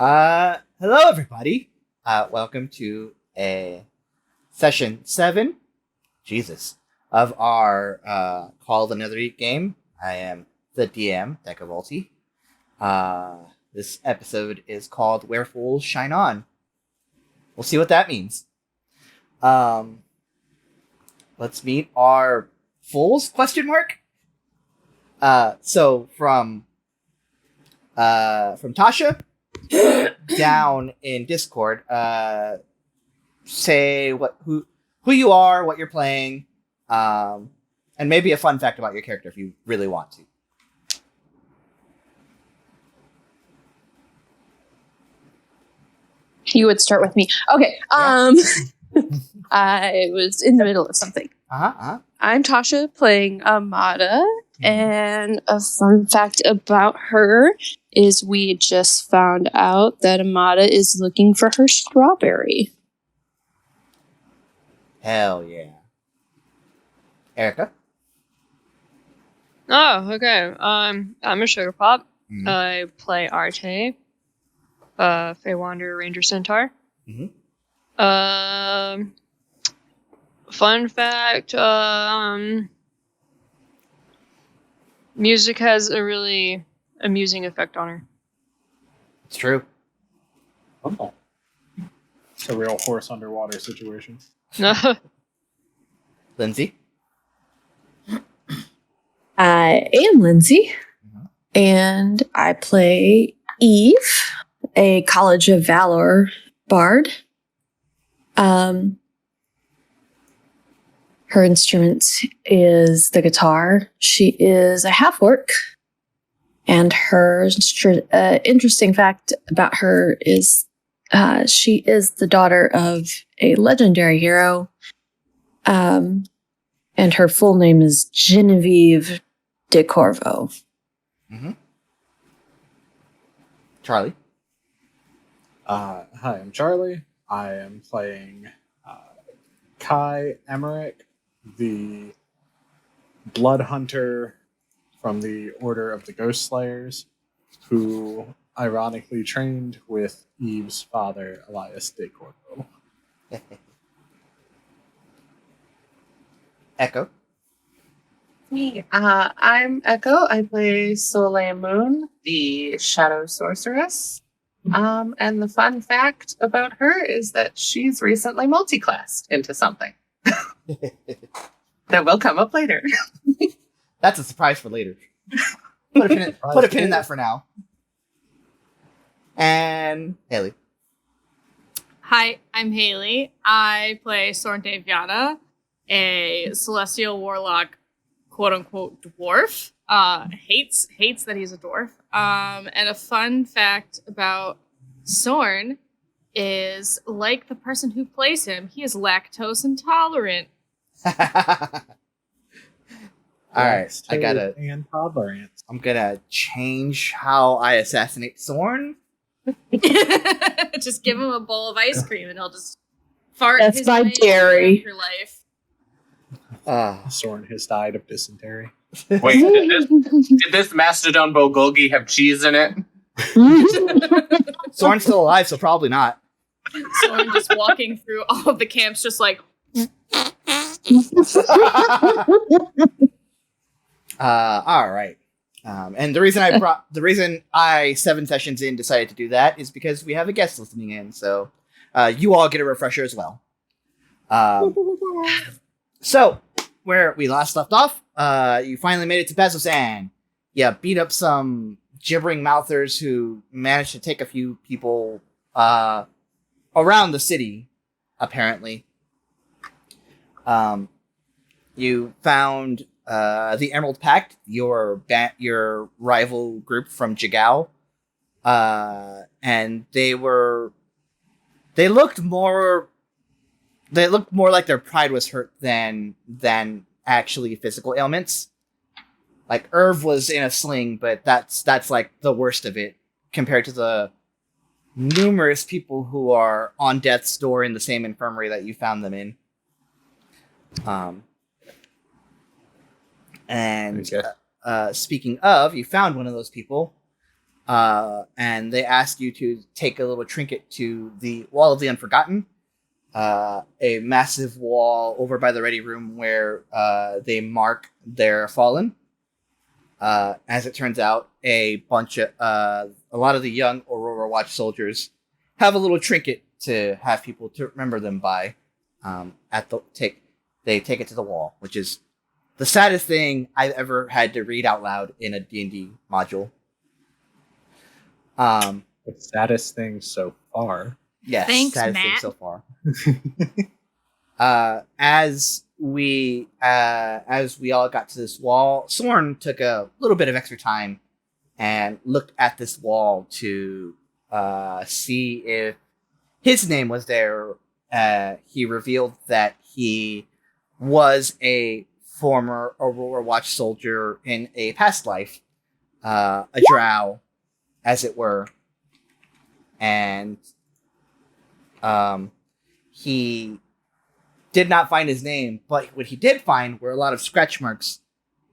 Hello everybody. Welcome to a session 7, of our Call the Netherdeep game. I am the DM, Decavolty. This episode is called Where Fools Shine On. We'll see what that means. Let's meet our fools, ? So from Tasha down in Discord, say who you are, what you're playing, and maybe a fun fact about your character if you really want to. You would start with me. Okay. Yeah. I was in the middle of something. I'm Tasha playing Amada, and a fun fact about her is we just found out that Amada is looking for her strawberry. Hell yeah. Erica? Oh, okay. I'm mssugarpop. I play Arteis, Feywander Ranger Centaur. Fun fact, music has a really amusing effect on her. It's true. Oh. It's a real horse underwater situation. Lindsay? I am Lindsay, and I play Eve, a College of Valor bard. Her instrument is the guitar. She is a half-orc, and her interesting fact about her is she is the daughter of a legendary hero, and her full name is Genevieve de Corvo. Charlie? Hi, I'm Charlie. I am playing Kai Emmerich, the blood hunter from the Order of the Ghost Slayers, who ironically trained with Eve's father, Elias de Corvo. Echo? Me. I'm Echo. I play Soleil Moon, the Shadow Sorceress. And the fun fact about her is that she's recently multi-classed into something. That will come up later. That's a surprise for later. Put a pin in that for now. And Haley. Hi, I'm Haley. I play Sorn, a celestial warlock, quote-unquote dwarf. Hates that he's a dwarf. And a fun fact about Sorn is, like the person who plays him, he is lactose intolerant. Alright, Intolerance. I'm gonna change how I assassinate Sorn. Just give him a bowl of ice cream and he'll just fart That's his my way dairy. into life. Sorn has died of dysentery. Wait, did this Mastodon Bulgogi have cheese in it? Sorn's still alive, so probably not. Sorn just walking through all of the camps, just like. All right. And the reason I 7 sessions in decided to do that is because we have a guest listening in, so you all get a refresher as well. So where we last left off, you finally made it to Bazzoxan. Yeah, beat up some gibbering mouthers who managed to take a few people around the city, apparently. You found the Emerald Pact, your rival group from Jigao, and they looked more like their pride was hurt than actually physical ailments. Like Irv was in a sling, but that's like the worst of it compared to the numerous people who are on death's door in the same infirmary that you found them in. Speaking of, you found one of those people. and they ask you to take a little trinket to the Wall of the Unforgotten, a massive wall over by the ready room where they mark their fallen. As it turns out, a lot of the young Aurora Watch soldiers have a little trinket to have people to remember them by. They take it to the wall, which is the saddest thing I've ever had to read out loud in a D&D module. The saddest thing so far. Yes, Thanks, saddest thing Matt. so far. As we all got to this wall, Sorn took a little bit of extra time and looked at this wall to see if his name was there. He revealed that he was a former Aurora Watch soldier in a past life, a drow, as it were, and he did not find his name, but what he did find were a lot of scratch marks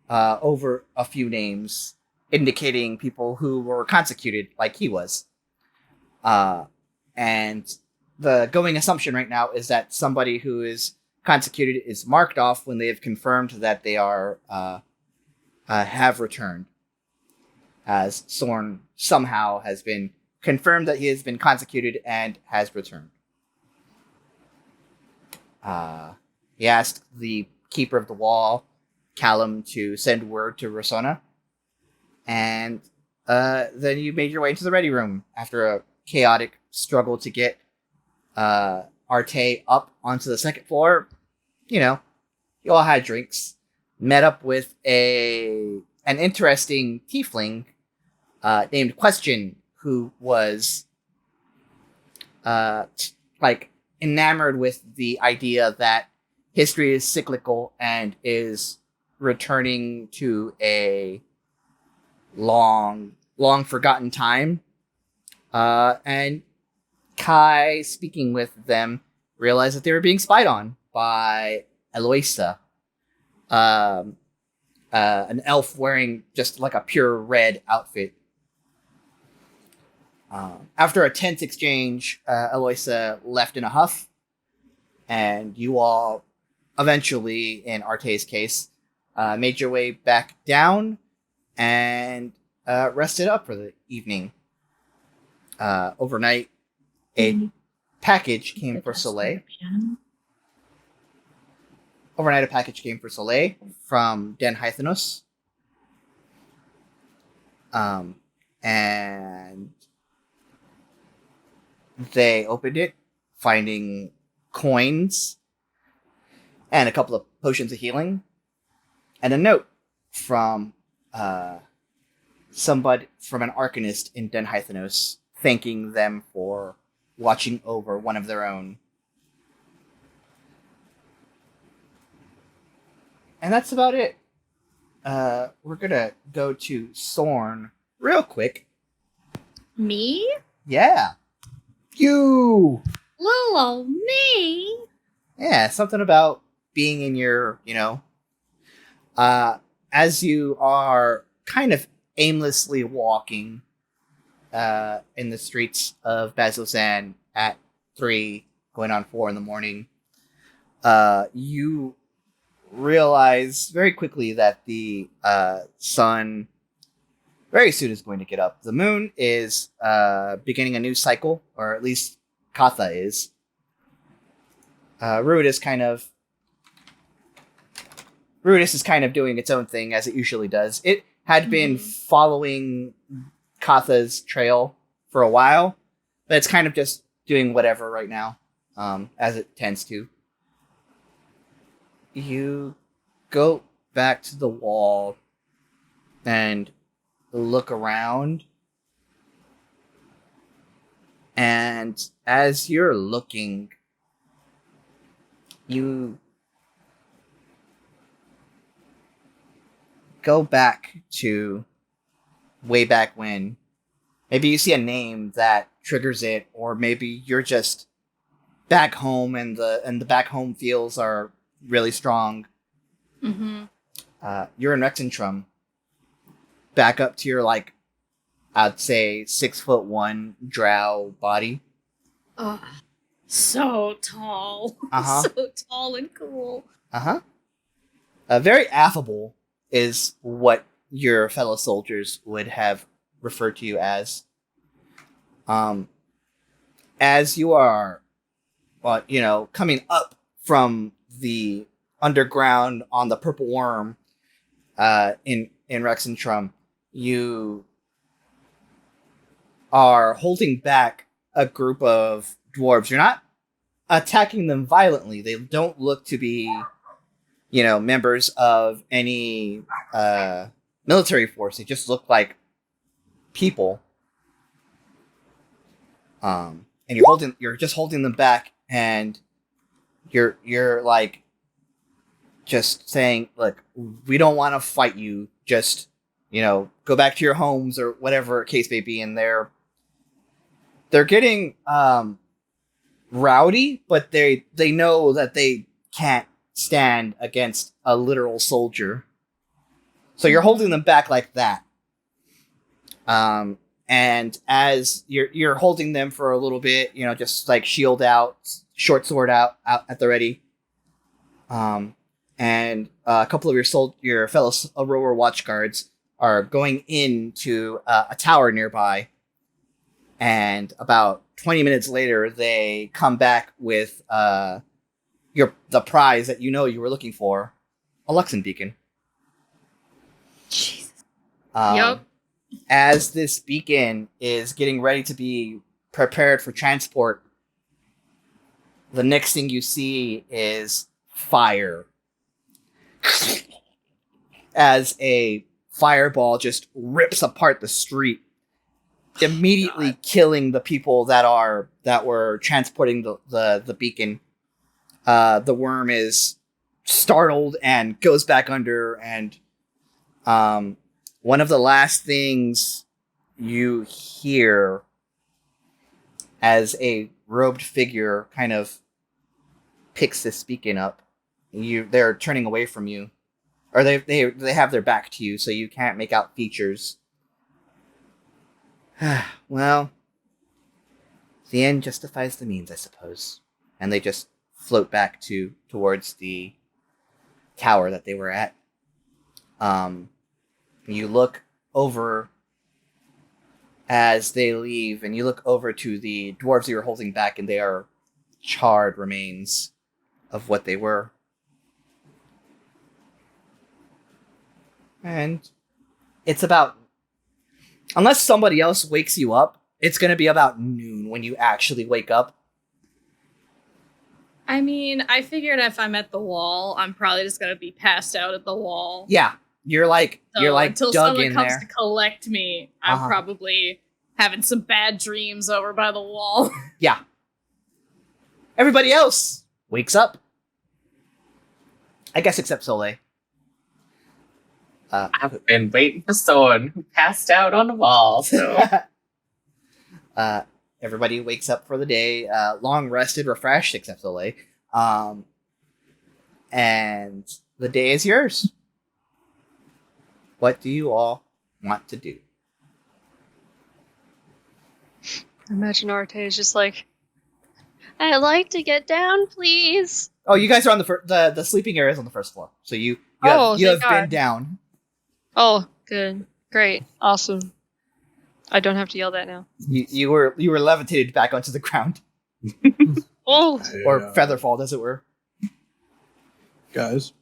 over a few names, indicating people who were consecuted like he was. And the going assumption right now is that somebody who is consecuted is marked off when they have confirmed that they are have returned. As Sorn somehow has been confirmed that he has been consecuted and has returned. He asked the keeper of the wall, Callum, to send word to Rossona. And then you made your way into the ready room after a chaotic struggle to get Arteis up onto the second floor. You know, you all had drinks, met up with an interesting tiefling named Question, who was enamored with the idea that history is cyclical and is returning to a long forgotten time. And Kai, speaking with them, realized that they were being spied on by Eloisa, an elf wearing just like a pure red outfit. After a tense exchange, Eloisa left in a huff, and you all eventually, in Arteis' case, made your way back down and rested up for the evening. Overnight, a package came for Soleil. Overnight, a package came for Soleil from Den Hythanos. And they opened it, finding coins and a couple of potions of healing, and a note from an arcanist in Den Hythanos, thanking them for watching over one of their own. And that's about it. We're gonna go to Sorn real quick. Me? Yeah. You! Lolo, me? Yeah, something about being in your, as you are kind of aimlessly walking in the streets of Bazzoxan at 3, going on 4 in the morning, you realize very quickly that the sun very soon is going to get up. The moon is beginning a new cycle, or at least Katha is. Ruidus is kind of doing its own thing, as it usually does. It had been following Katha's trail for a while, but it's kind of just doing whatever right now, as it tends to. You go back to the wall and look around, and as you're looking, you go back to way back when. Maybe you see a name that triggers it, or maybe you're just back home and the back home feels are really strong. Mm-hmm. You're in Rexentrum, back up to your I'd say 6'1" drow body. Oh, so tall. So tall and cool. Very affable is what your fellow soldiers would have referred to you as. As you are, coming up from the underground on the Purple Worm, in Rexentrum, you are holding back a group of dwarves. You're not attacking them violently. They don't look to be, members of any military force. They just look like people. And you're just holding them back, and you're like just saying, look, we don't want to fight you. Just, go back to your homes or whatever case may be. And they're getting rowdy, but they know that they can't stand against a literal soldier. So you're holding them back like that. And as you're holding them for a little bit, just like shield out, short sword out at the ready. And a couple of your fellow Aurora watch guards are going into a tower nearby. And about 20 minutes later, they come back with the prize that you were looking for, a Luxon beacon. Jesus. Yup. As this beacon is getting ready to be prepared for transport, the next thing you see is fire. As a fireball just rips apart the street, immediately killing the people that were transporting the beacon. The worm is startled and goes back under, and one of the last things you hear as a robed figure kind of picks this beacon up, they're turning away from you, or they have their back to you, so you can't make out features. Well, the end justifies the means, I suppose. And they just float back towards the tower that they were at. You look over as they leave, and you look over to the dwarves you were holding back, and they are charred remains of what they were. And it's about, unless somebody else wakes you up, it's going to be about noon when you actually wake up. I mean, I figured if I'm at the wall, I'm probably just going to be passed out at the wall. Yeah. You're like until dug someone in comes there to collect me, I'm probably having some bad dreams over by the wall. Yeah. Everybody else wakes up. I guess except Soleil. I've been waiting for Sorn, who passed out on the wall. So. Everybody wakes up for the day, long rested, refreshed, except Soleil. And the day is yours. What do you all want to do? Imagine Arteis just like, I'd like to get down, please. Oh, you guys are on the sleeping area is on the first floor, so you have been down. Oh, good, great, awesome. I don't have to yell that now. You were levitated back onto the ground. Oh, or featherfall, as it were. Guys.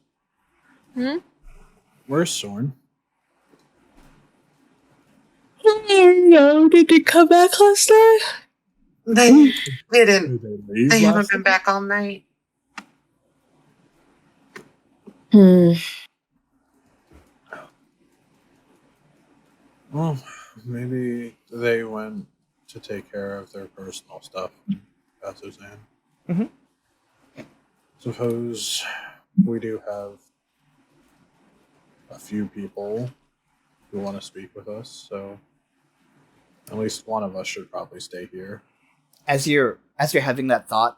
Where's Sorn? No, did they come back last night? They didn't. Did they leave They haven't last been back all night. Well, maybe they went to take care of their personal stuff in Bazzoxan. Suppose we do have a few people who want to speak with us, so at least one of us should probably stay here. As you're having that thought,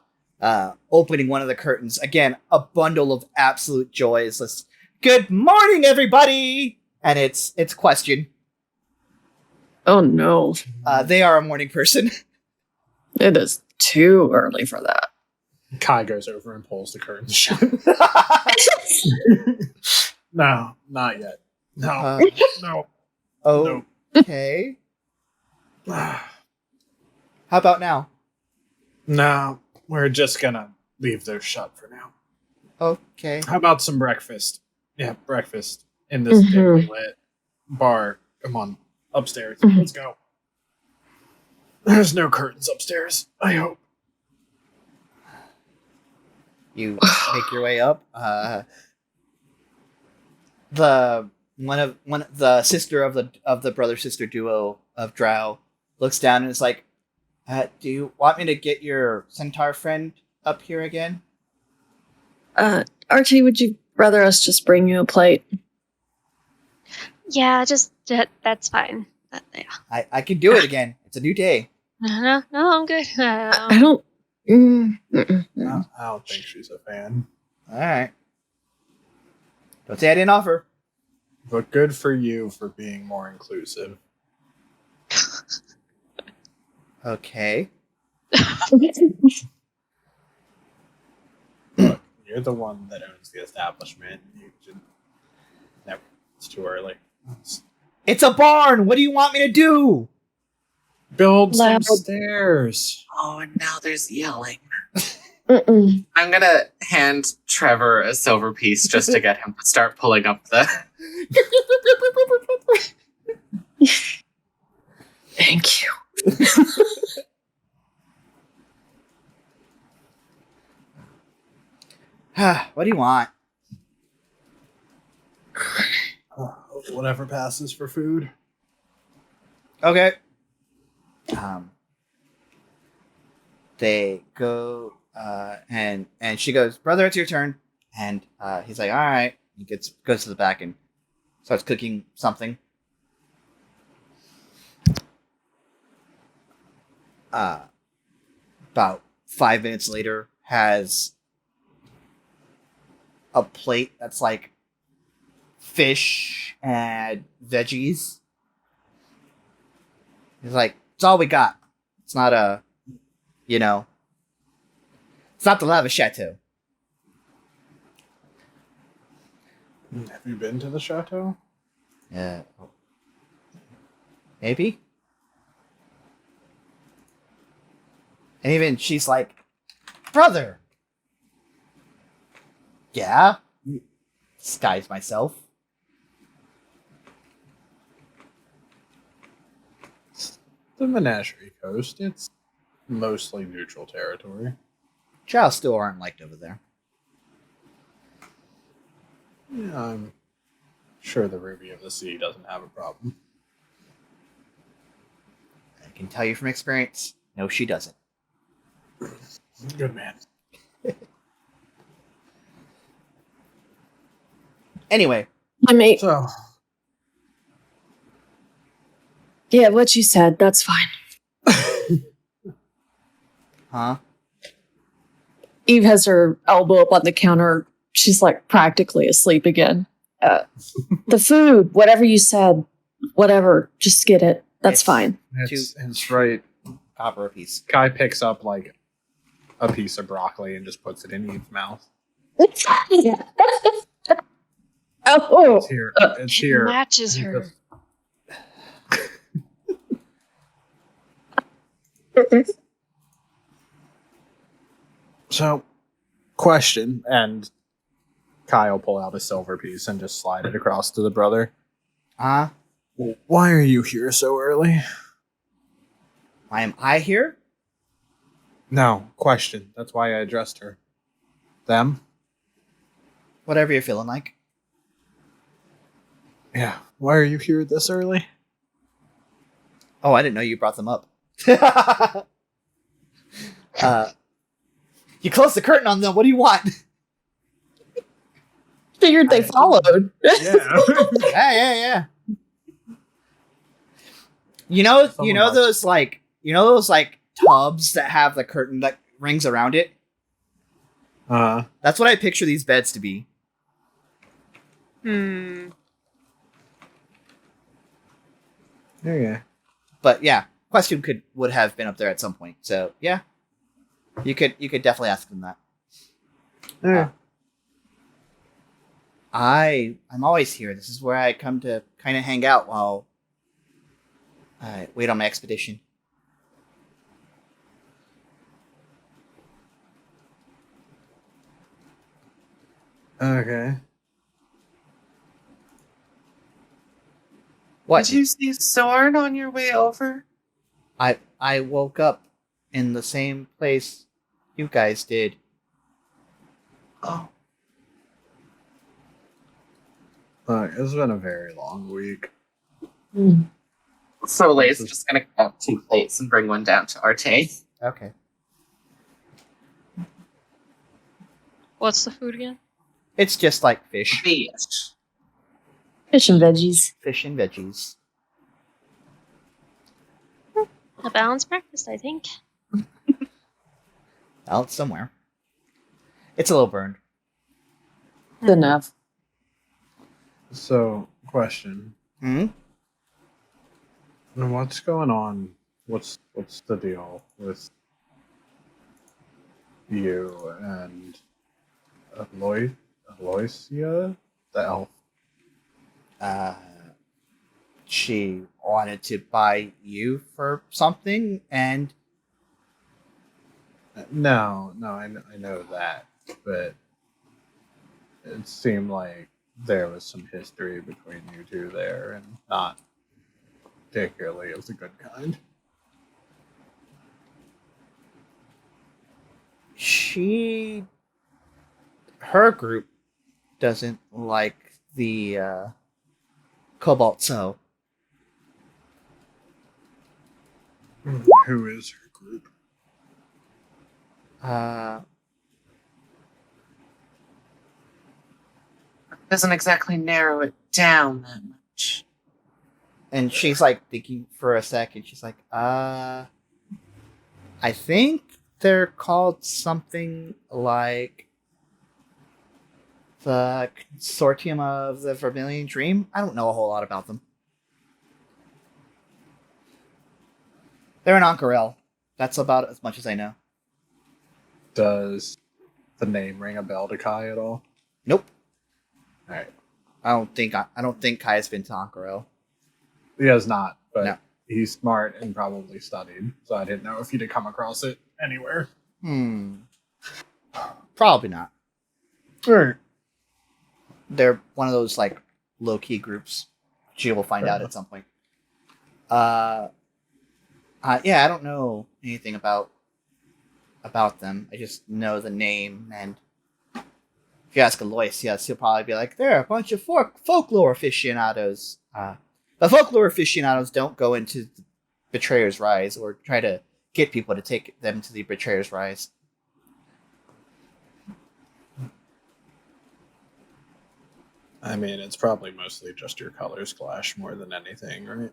opening one of the curtains, again, a bundle of absolute joy is this. Good morning, everybody! And it's question. Oh no. They are a morning person. It is too early for that. Kai goes over and pulls the curtains shut. No, not yet. No, no. Okay. How about now? No, we're just gonna leave those shut for now. Okay. How about some breakfast? Yeah, breakfast in this dimly lit bar. Come on, upstairs. Let's go. There's no curtains upstairs, I hope. You make your way up. The sister of the brother sister duo of Drow looks down and is like, "Do you want me to get your centaur friend up here again?" Archie, would you rather us just bring you a plate? Yeah, just that's fine. Yeah. I can do it again. It's a new day. No, I'm good. I don't. I don't think she's a fan. All right. Don't say I didn't offer. But good for you for being more inclusive. Okay. Look, you're the one that owns the establishment. You should... No, it's too early. It's a barn. What do you want me to do? Build some stairs. Oh, and now there's yelling. Mm-mm. I'm gonna hand Trevor a silver piece just to get him to start pulling up the... Thank you. What do you want? Whatever passes for food. Okay. They go, and she goes, "Brother, it's your turn." And he's like, "All right." He goes to the back and starts cooking something. About 5 minutes later, has a plate that's like fish and veggies. He's like, "It's all we got. It's not it's not the Lava Chateau." Have you been to the chateau? Yeah. Maybe? And even she's like, "Brother." Yeah? Disguise myself. The Menagerie Coast. It's mostly neutral territory. Drow still aren't liked over there. Yeah, I'm sure the Ruby of the Sea doesn't have a problem. I can tell you from experience, no, she doesn't. Good man. Anyway. I mean, So, yeah, what you said, that's fine. Huh? Eve has her elbow up on the counter. She's like practically asleep again. The food, whatever you said, whatever, just get it. That's fine. it's right. Copper a piece. Kai picks up like a piece of broccoli and just puts it in Eve's mouth. Oh, It's here. It's here. Matches her. So, question, and Kai will pull out a silver piece and just slide it across to the brother. Why are you here so early? Why am I here? No, question. That's why I addressed her. Them? Whatever you're feeling like. Yeah. Why are you here this early? Oh, I didn't know you brought them up. You closed the curtain on them. What do you want? figured they followed. Yeah. Yeah. You know those tubs that have the curtain that rings around it? That's what I picture these beds to be. Yeah. But yeah, question would have been up there at some point. So yeah, you could definitely ask them that. I'm always here. This is where I come to kind of hang out while I wait on my expedition. Okay. What? Did you see Sorn on your way over? I woke up in the same place you guys did. Oh. It's been a very long week. Soleil's just gonna cut 2 plates and bring one down to Arteis. Okay. What's the food again? It's just like fish. Fish. Fish and veggies. Fish and veggies. A balanced breakfast, I think. Out somewhere. It's a little burned. Good enough. So, question. Hmm? What's going on? What's the deal with you and Aloysia, the elf? She wanted to buy you for something, and No, I know that, but it seemed like there was some history between you two there, and not particularly of the good kind. her group doesn't like the Cobalt, so Who is her group? Doesn't exactly narrow it down that much. and she's like thinking for a second. She's like, I think they're called something like the Consortium of the Vermilion Dream. I don't know a whole lot about them. They're in Ank'Harel. That's about as much as I know. Does the name ring a bell to Kai at all? Nope. All right. I don't think Kai has been to Ank'Harel. He has not, but No. he's smart and probably studied, so I didn't know if he'd have come across it anywhere. Probably not. Right. They're one of those like low-key groups. She will find Fair out enough. at some point. Yeah, I don't know anything about them. I just know the name, and if you ask Alois, yes, he'll probably be like, they're a bunch of folklore aficionados. The folklore aficionados don't go into the Betrayer's Rise or try to get people to take them to the Betrayer's Rise. I mean, it's probably mostly just your colors clash more than anything, right?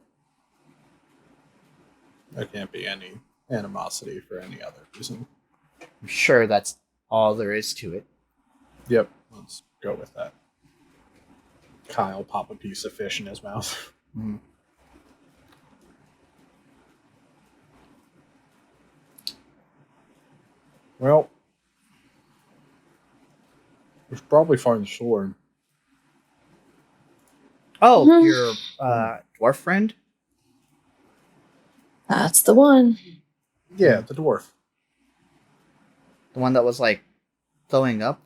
There can't be any animosity for any other reason. I'm sure that's all there is to it. Yep, let's go with that. Kyle pop a piece of fish in his mouth. Mm. Well, we should probably find the sword. Oh, Mhm. your dwarf friend? That's the one. Yeah, the dwarf. The one that was like throwing up?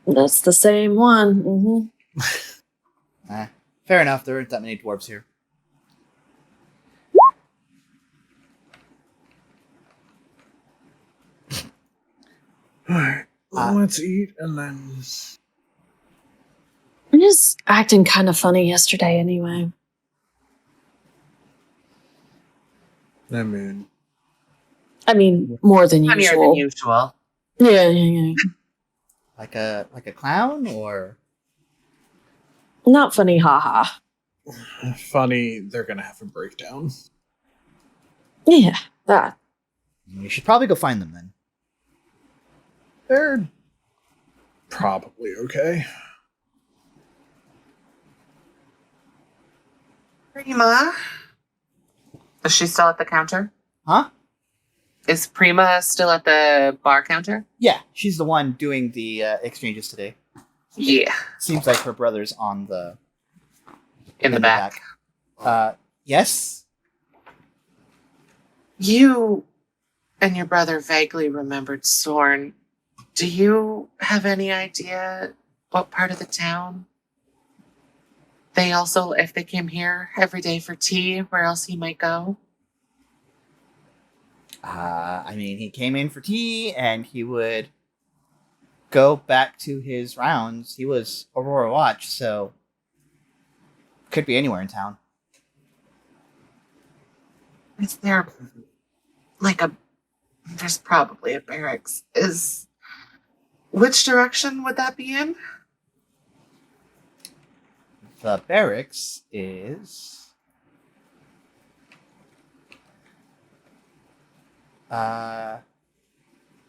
That's the same one. Fair enough, there aren't that many dwarves here. Alright, let's eat and then... I'm just acting kind of funny yesterday anyway. I mean, more than Funnier usual. than usual. Yeah. Like a clown, or Not funny, haha. funny, they're gonna have a breakdown. Yeah, that. you should probably go find them then. They're probably okay. Prima, Is she still at the counter? Huh? Is Prima still at the bar counter? Yeah, she's the one doing the exchanges today. Yeah. Seems like her brother's on the In the back. Yes? You and your brother vaguely remembered Sorn. Do you have any idea what part of the town? They also, if they came here every day for tea, where else he might go? I mean, he came in for tea, and he would go back to his rounds. He was Aurora Watch, so could be anywhere in town. Is there there's probably a barracks. Which direction would that be in? The barracks is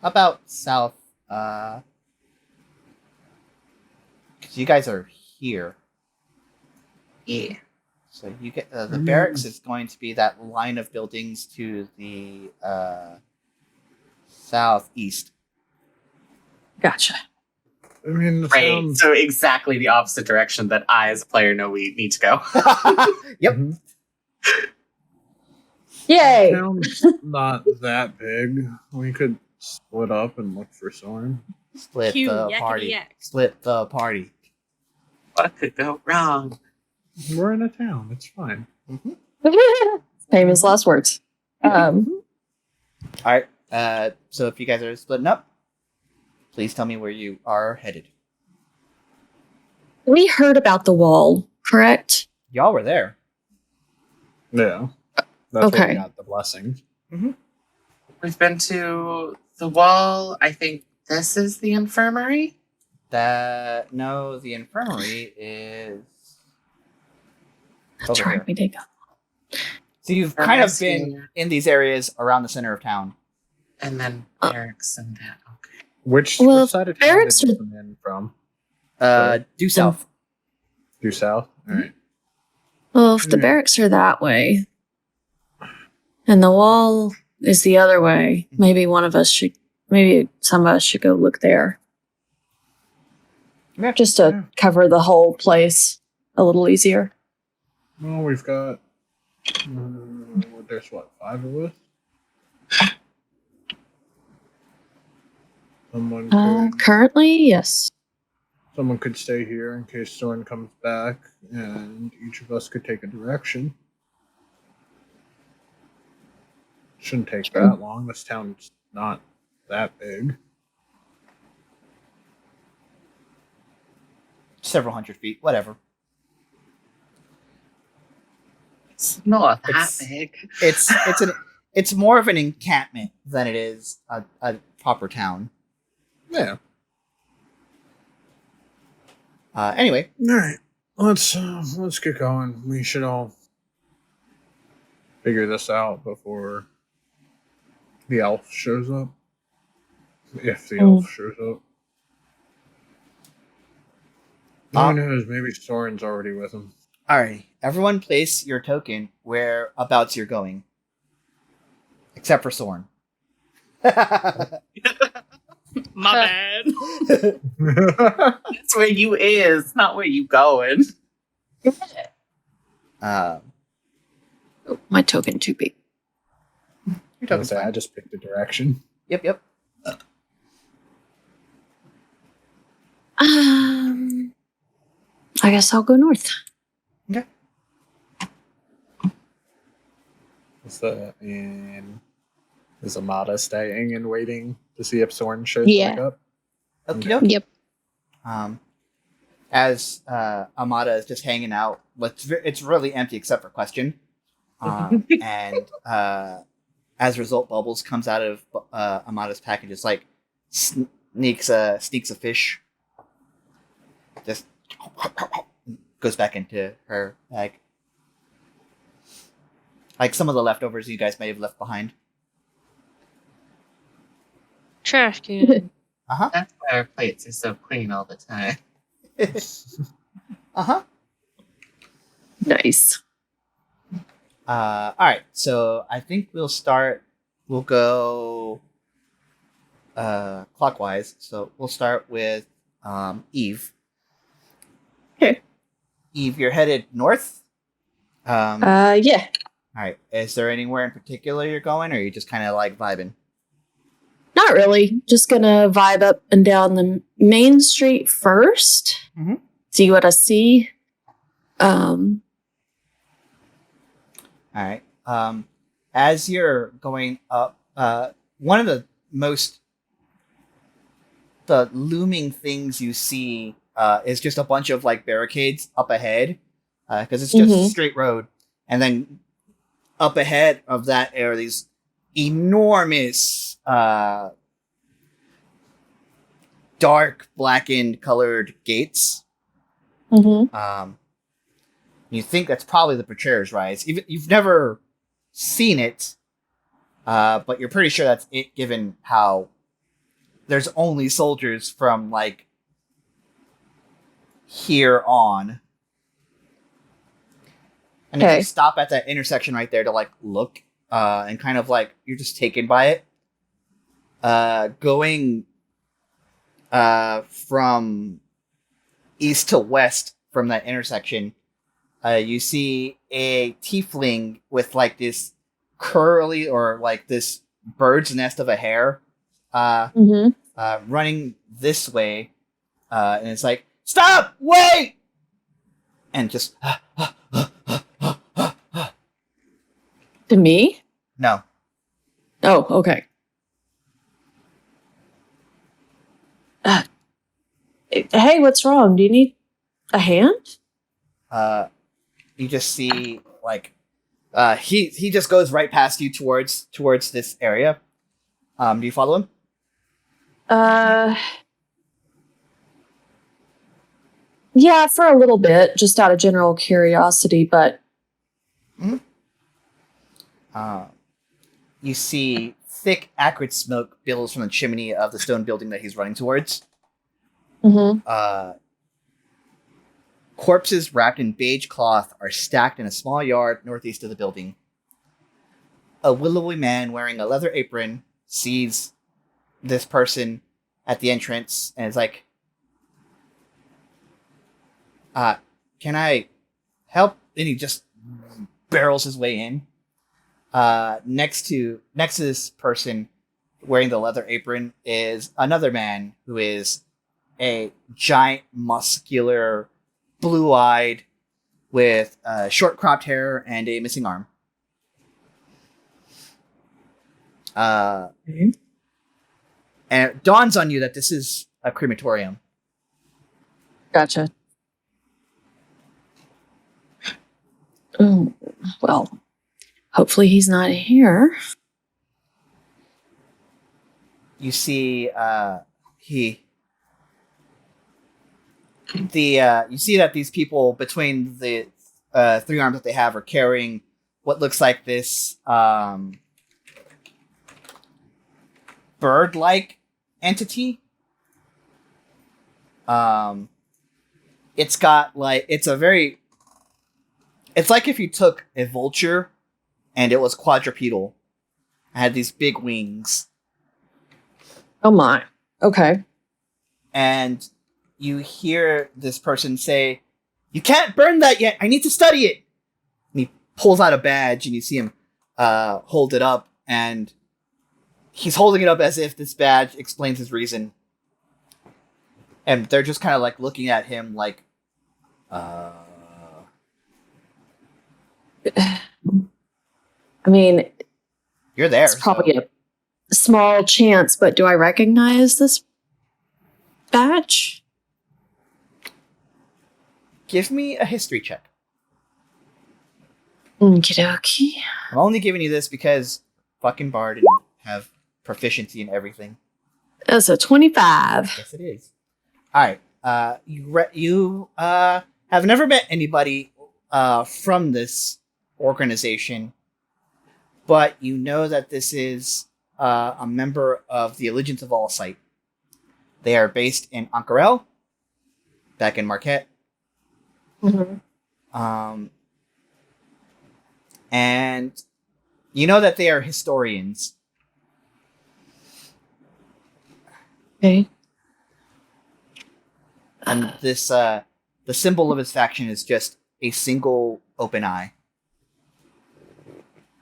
about south. Because you guys are here. Yeah. So you get the barracks is going to be that line of buildings to the southeast. Gotcha. I mean, the Right. town, So exactly the opposite direction that I, as a player, know we need to go. Yep. Yay! town's not that big. We could split up and look for Sorn. Split Cue the yakety party. yak. Split the party. What could go wrong? We're in a town. It's fine. Famous last words. All right. So if you guys are splitting up, please tell me where you are headed. We heard about the wall, correct? Y'all were there. Yeah. That's where Okay. we got the blessing. We've been to the wall. I think this is the infirmary. No, the infirmary is That's over right, here. we did go. So you've kind of been in these areas around the center of town. And then barracks and that. Okay. Which Well, side of town barracks did you are- come in from? Due south. Due south? Alright. Well, if the Yeah. barracks are that way, and the wall is the other way, maybe some of us should go look there. Yeah. Just to cover the whole place a little easier. Well, we've got. There's what, 5 of us? Currently, yes. Someone could stay here in case Sorn comes back, and each of us could take a direction. Shouldn't take that long. This town's not that big. Several hundred feet, whatever. It's not that It's- big. It's more of an encampment than it is a proper town. Yeah. Anyway, All right. Let's get going. We should all figure this out before the elf shows up. If the elf shows up. Who knows? Maybe Soren's already with him. alright. Everyone place your token whereabouts you're going. Except for Sorn. My bad. That's where you is, not where you going. My token too big. Your token's I fine. just picked a direction. Yep. I guess I'll go north. Okay. Is Amada staying and waiting to see if Sorn shows Yeah. back up? Okie dokie. Yep. As Amada is just hanging out, it's really empty except for Question. And as a result, Bubbles comes out of Amada's package. It's like sneaks a fish. Just goes back into her bag. Like some of the leftovers you guys may have left behind. Trash can. That's why our plates are so clean all the time. Nice. All right, so I think we'll start. We'll go clockwise. So we'll start with Eve. Okay. Eve, you're headed north. Yeah. All right. Is there anywhere in particular you're going, or are you just kind of like vibing? Not really. Just gonna vibe up and down the main street first. Mm-hmm. See what I see. All right. As you're going up, one of the looming things you see is just a bunch of like barricades up ahead, because it's just a straight road, and then up ahead of that are these enormous, dark blackened colored gates. Mm-hmm. You think that's probably the Betrayer's Rise. You've never seen it, but you're pretty sure that's it, given how there's only soldiers from like here on. And if you stop at that intersection right there to like look, and kind of like you're just taken by it, going from east to west from that intersection, you see a tiefling with like this curly or like this bird's nest of a hair running this way, and it's like, stop, wait, and just To me? no. Oh, okay. Hey, what's wrong? Do you need a hand? You just see like he just goes right past you towards this area. Do you follow him? Yeah, for a little bit, just out of general curiosity, but you see thick, acrid smoke billows from the chimney of the stone building that he's running towards. Corpses wrapped in beige cloth are stacked in a small yard northeast of the building. A willowy man wearing a leather apron sees this person at the entrance and is like, can I help? And he just barrels his way in. Next to this person wearing the leather apron is another man who is a giant, muscular, blue-eyed, with short cropped hair and a missing arm. And it dawns on you that this is a crematorium. Gotcha. Well, hopefully he's not here. You see, you see that these people, between the three arms that they have, are carrying what looks like this bird-like entity. It's got like it's like if you took a vulture and it was quadrupedal. It had these big wings. Oh my. Okay. And you hear this person say, "You can't burn that yet. I need to study it." And he pulls out a badge, and you see him hold it up, and he's holding it up as if this badge explains his reason. And they're just kind of like looking at him like, I mean, you're there. It's probably a small chance, but do I recognize this badge? Give me a history check. Okie dokie. I'm only giving you this because fucking Bard and have proficiency in everything. That's a 25. Yes, it is. All right. You have never met anybody from this organization, but you know that this is a member of the Allegiance of All Sight. They are based in Ankarel, back in Marquette. And you know that they are historians. Okay. And this, the symbol of his faction is just a single open eye.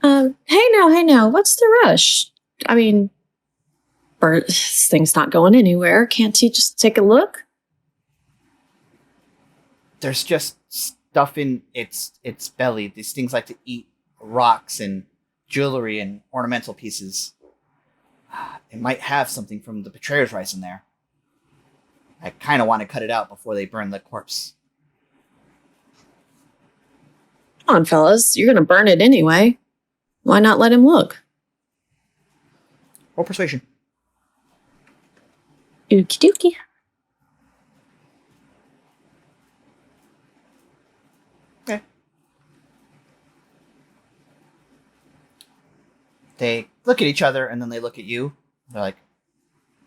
Hey now, what's the rush? I mean, this thing's not going anywhere. Can't he just take a look? There's just stuff in its belly. These things like to eat rocks and jewelry and ornamental pieces. It might have something from the Betrayer's Rice in there. I kind of want to cut it out before they burn the corpse. Come on, fellas. You're going to burn it anyway. Why not let him look? Roll persuasion. Okie dokie. Okay. They look at each other and then they look at you. They're like,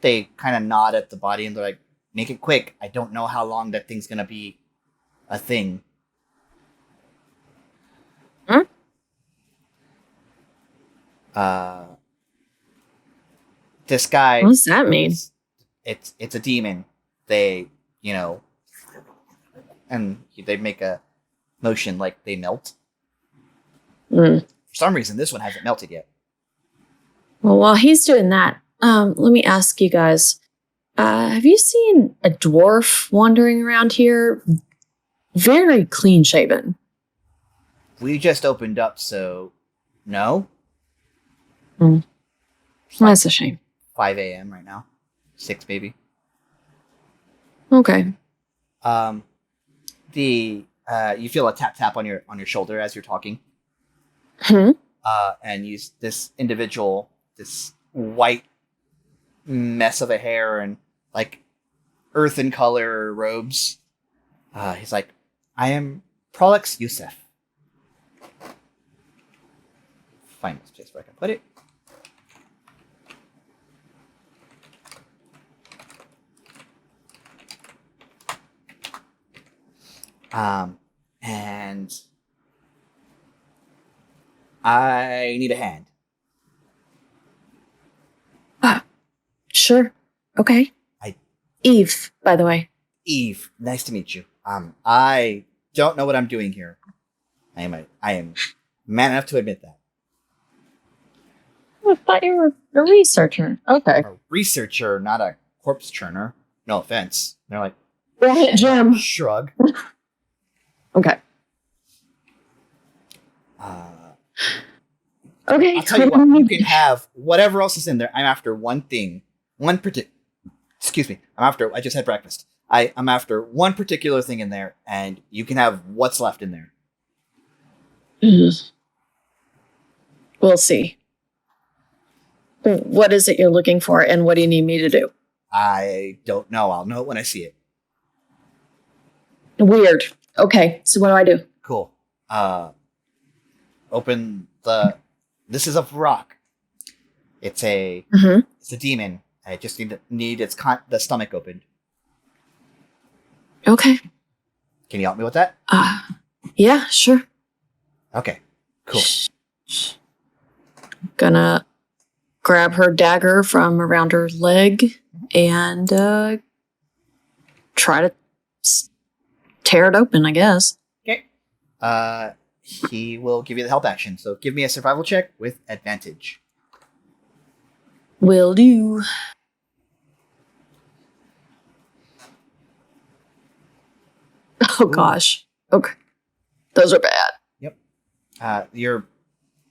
they kind of nod at the body and they're like, make it quick. I don't know how long that thing's going to be a thing. Hmm? This guy. What does that mean? It's a demon. They, and they make a motion like they melt. Mm. For some reason, this one hasn't melted yet. Well, while he's doing that, let me ask you guys. Have you seen a dwarf wandering around here? Very clean shaven. We just opened up, so no. Mm. That's a shame. 5 a.m. right now. 6 maybe. Okay. You feel a tap on your shoulder as you're talking. Hmm? And this individual, this white mess of a hair and like earthen color robes. He's like, I am Prolix Yusef. Find this place where I can put it. And I need a hand. Sure. Okay. Eve, by the way. Eve, nice to meet you. I don't know what I'm doing here. I am man enough to admit that. I thought you were a researcher. Okay. I'm a researcher, not a corpse churner. No offense. They're like, Right, Jim. Shrug. Okay. Okay. I'll tell you what, you can have whatever else is in there. I'm after one thing. I just had breakfast. I'm after one particular thing in there, and you can have what's left in there. We'll see. What is it you're looking for, and what do you need me to do? I don't know. I'll know it when I see it. Weird. Okay, so what do? Cool. Open the... This is a rock. It's a... Mm-hmm. It's a demon. I just need the stomach opened. Okay. Can you help me with that? Yeah, sure. Okay, cool. Gonna grab her dagger from around her leg and try to tear it open, I guess. Okay. He will give you the help action, so give me a survival check with advantage. Will do. Oh, gosh. Okay. Those are bad. Yep. You're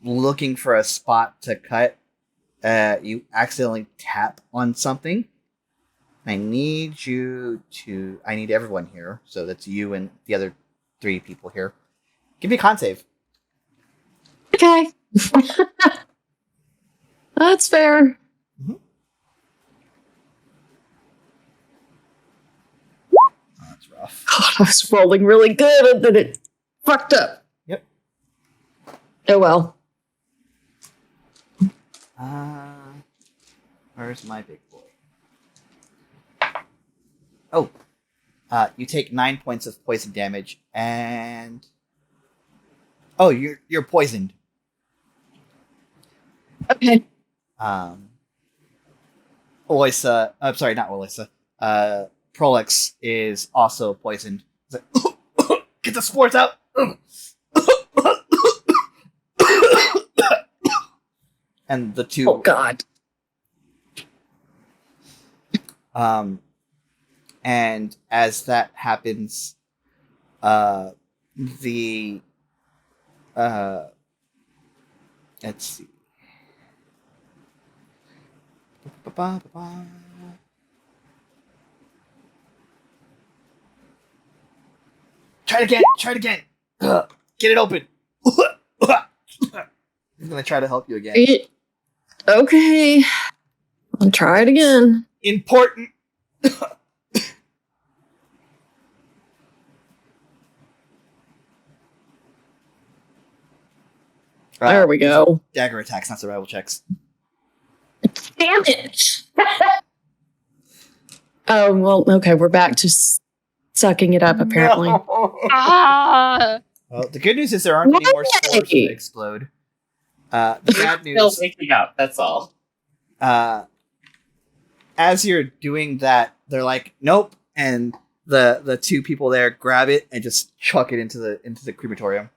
looking for a spot to cut. You accidentally tap on something. I need everyone here. So that's you and the other 3 people here. Give me a con save. Okay. That's fair. Mm-hmm. Oh, that's rough. God, I was rolling really good and then it fucked up. Yep. Oh well. Where's my big boy? Oh. You take 9 points of poison damage and... Oh, you're poisoned. Okay. Olysa, I'm sorry, not Olysa. Prolix is also poisoned. He's like, get the spores out! And the two... Oh, God. And as that happens, the... let's see. Try it again. Get it open. I'm gonna try to help you again. Okay. I'll try it again. Important. There we go. Dagger attacks, not survival checks. Damn it! Oh, well, okay, we're back to sucking it up, apparently. No. Well, the good news is there aren't any more spores to explode. The bad news... Still waking up, that's all. As you're doing that, they're like, nope, and the two people there grab it and just chuck it into the crematorium.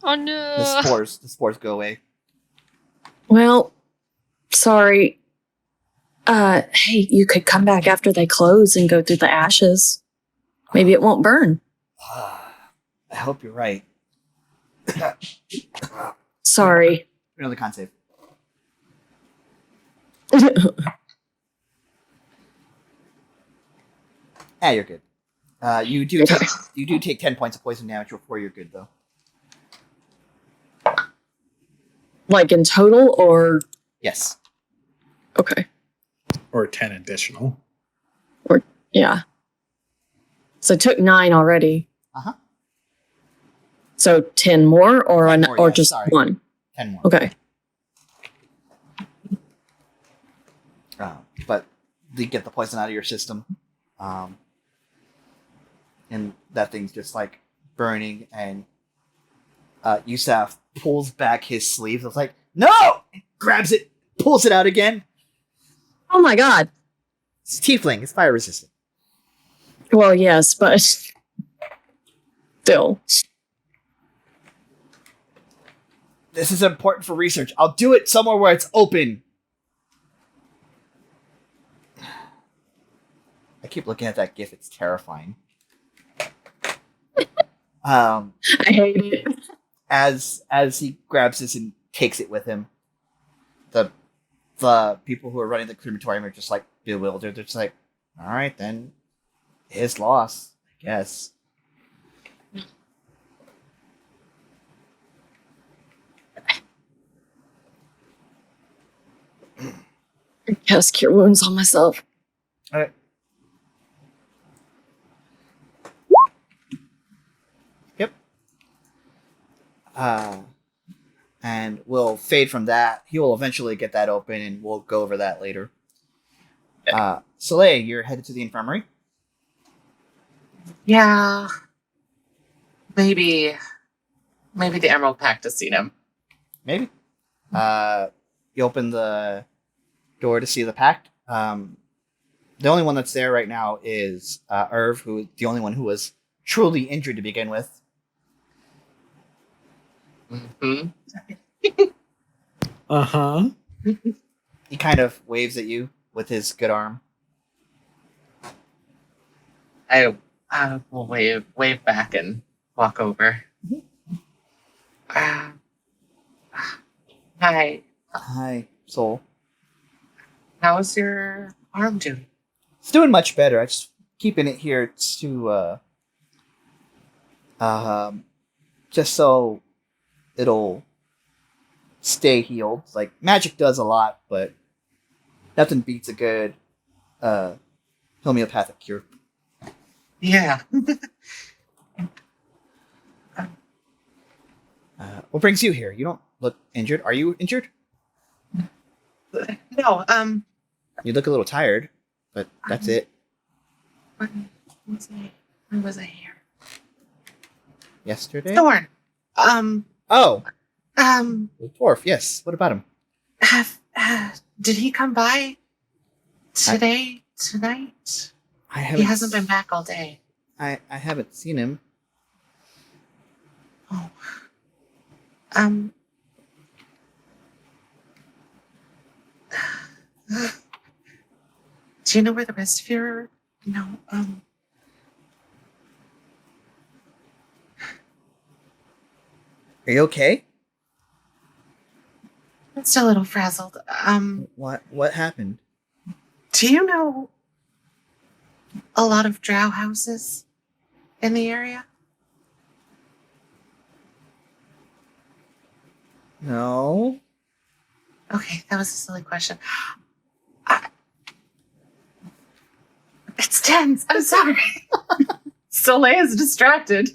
Oh no! The spores go away. Well, sorry. Hey, you could come back after they close and go through the ashes. Maybe it won't burn. I hope you're right. Sorry. Another con save. You're good. You do take 10 points of poison damage before you're good, though. Like in total, or? Yes. Okay. Or 10 additional. Or, yeah. So I took 9 already. Uh-huh. So 10 more, or 10 more, or yeah, just sorry. 1? 10 more. Okay. But you get the poison out of your system. And that thing's just like burning, and Yusuf pulls back his sleeves. It's like, no! Grabs it, pulls it out again. Oh my God. It's tiefling. It's fire resistant. Well, yes, but still. This is important for research. I'll do it somewhere where it's open. I keep looking at that GIF. It's terrifying. I hate it. As he grabs this and takes it with him, the people who are running the crematorium are just like bewildered. They're just like, all right, then his loss, I guess. Cast Cure Wounds on myself. All right. Yep. And we'll fade from that. He will eventually get that open, and we'll go over that later. Soleil, you're headed to the infirmary. Yeah. Maybe the Emerald Pact has seen him. Maybe. You open the door to see the pact. The only one that's there right now is Irv, who the only one who was truly injured to begin with. Mm-hmm. Uh-huh. He kind of waves at you with his good arm. I will wave back and walk over. Hi. Hi, Soul. How's your arm doing? It's doing much better. I'm just keeping it here to just so it'll stay healed. Like, magic does a lot, but nothing beats a good homeopathic cure. Yeah. What brings you here? You don't look injured. Are you injured? No, You look a little tired, but that's it. when was I here? Yesterday? Sorn. Oh, The the dwarf, yes. What about him? Did he come by tonight? He hasn't been back all day. I haven't seen him. Oh. Do you know where the rest of your... No, Are you okay? I'm still a little frazzled. What happened? Do you know a lot of drow houses in the area? No. Okay, that was a silly question. It's tense. I'm sorry. Soleil is distracted.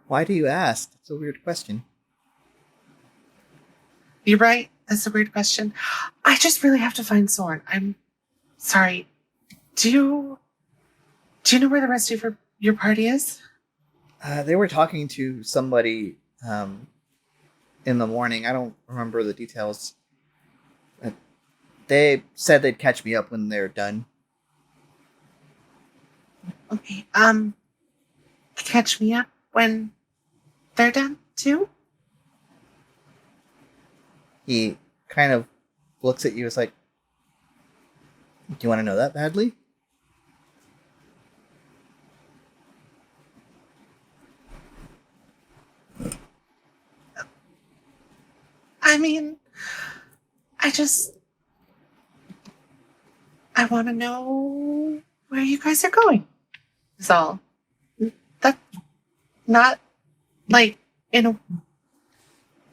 Why do you ask? It's a weird question. You're right. That's a weird question. I just really have to find Sorn. I'm sorry. Do you know where the rest of your party is? They were talking to somebody in the morning. I don't remember the details. They said they'd catch me up when they're done. Okay. Catch me up when they're done too? He kind of looks at you as like, do you want to know that badly? I mean, I want to know where you guys are going. That's all. That's not like in a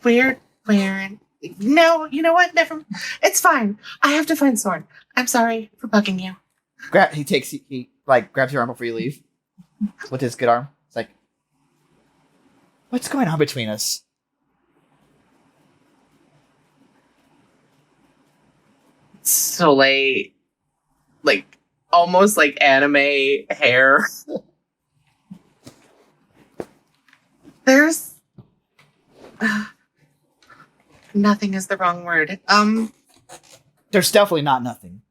weird way. No, you know what? Never. It's fine. I have to find Sorn. I'm sorry for bugging you. He grabs your arm before you leave with his good arm. It's like, what's going on between us? Soleil, like almost like anime hair. There's nothing is the wrong word. There's definitely not nothing.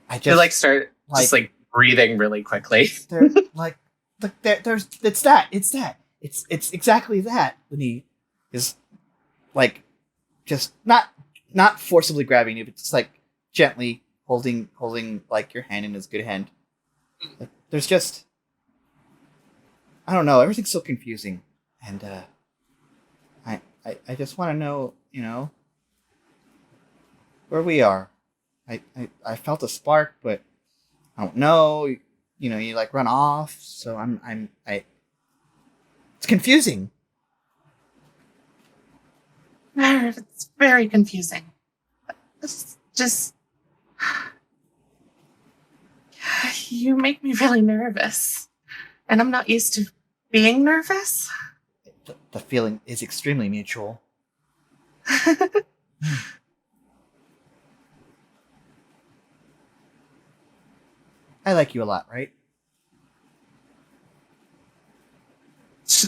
I just start breathing really quickly. It's exactly that. When he is like just not forcibly grabbing you, but just like gently holding like your hand in his good hand. Like, there's just, I don't know, everything's so confusing, and I just want to know, where we are. I felt a spark, but I don't know. You like run off, so it's confusing. It's very confusing. It's just you make me really nervous, and I'm not used to being nervous. The feeling is extremely mutual. I like you a lot, right?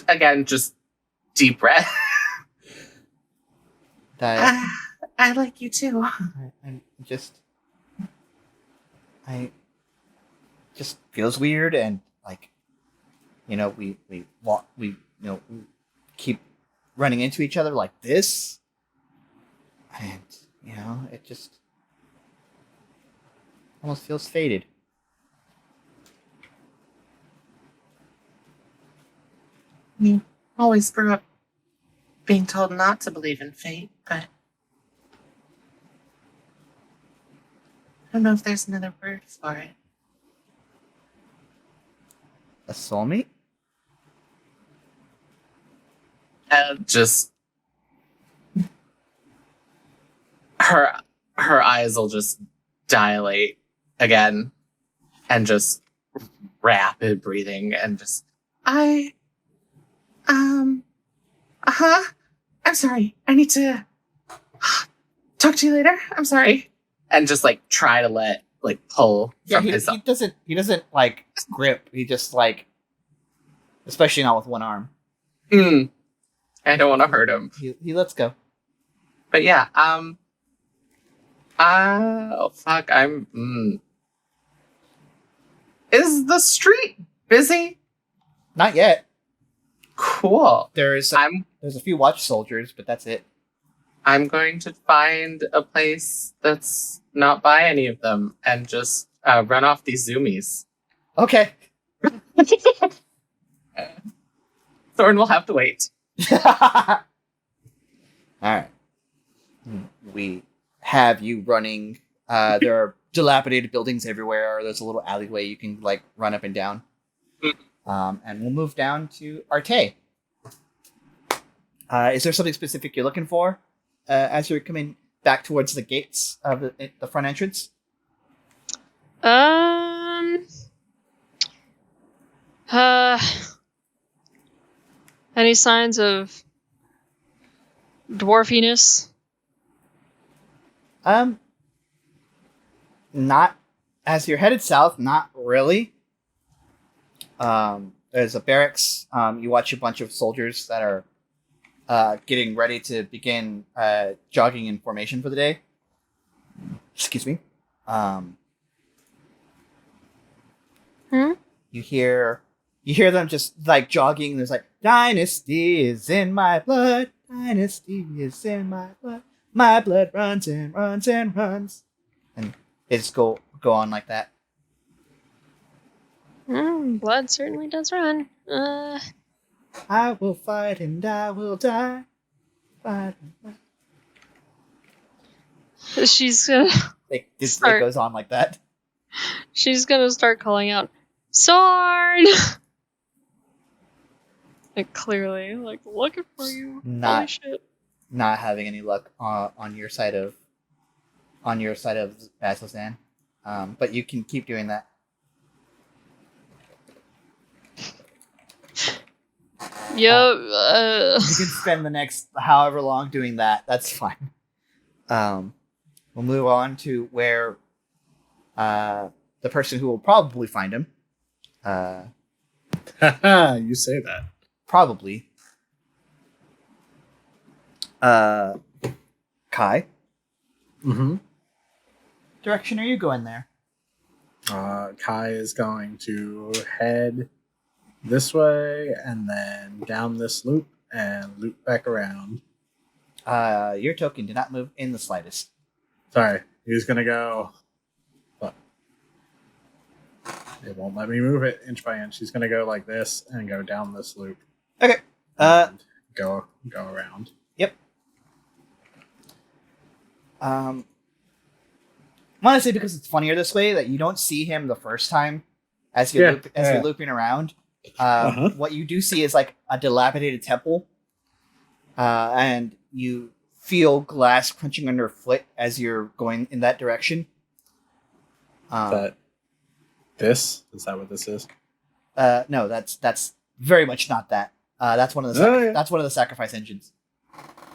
Again, just deep breath. I like you too. I just feels weird, and like, we keep running into each other like this, and it just almost feels fated. You always grew up being told not to believe in fate, but I don't know if there's another word for it. A soulmate? Just her eyes will just dilate again, and just rapid breathing, and just I'm sorry. I need to talk to you later. I'm sorry. And just try to pull from his. He doesn't like grip. He just Especially not with one arm. I don't want to hurt him. He lets go. But yeah, oh fuck, Is the street busy? Not yet. Cool. There's a few watch soldiers, but that's it. I'm going to find a place that's not by any of them and just run off these zoomies. Okay. Sorn will have to wait. All right. We have you running. There are dilapidated buildings everywhere. There's a little alleyway you can like run up and down. And we'll move down to Arteis. Is there something specific you're looking for as you're coming back towards the gates of the front entrance? Any signs of dwarfiness? Not as you're headed south, not really. There's a barracks. You watch a bunch of soldiers that are getting ready to begin jogging in formation for the day. Excuse me. You hear them just like jogging. There's like, dynasty is in my blood. Dynasty is in my blood. My blood runs and runs and runs. And they just go on like that. Blood certainly does run. I will fight and I will die. Fight and fight. She's gonna. It goes on like that. She's gonna start calling out, Sorn! Like, clearly, like, looking for you. Holy shit. Not having any luck on your side of Bazzoxan. But you can keep doing that. Yep. You can spend the next however long doing that. That's fine. We'll move on to where the person who will probably find him. You say that. Probably. Kai. Mm-hmm. Direction are you going there? Kai is going to head this way and then down this loop and loop back around. Your token did not move in the slightest. Sorry, he's gonna go. But it won't let me move it inch by inch. He's gonna go like this and go down this loop. Okay. And go around. Yep. I want to say because it's funnier this way that you don't see him the first time as you're looping around. What you do see is like a dilapidated temple, and you feel glass crunching underfoot as you're going in that direction. Is that what this is? No, that's very much not that. That's one of the that's one of the sacrifice engines.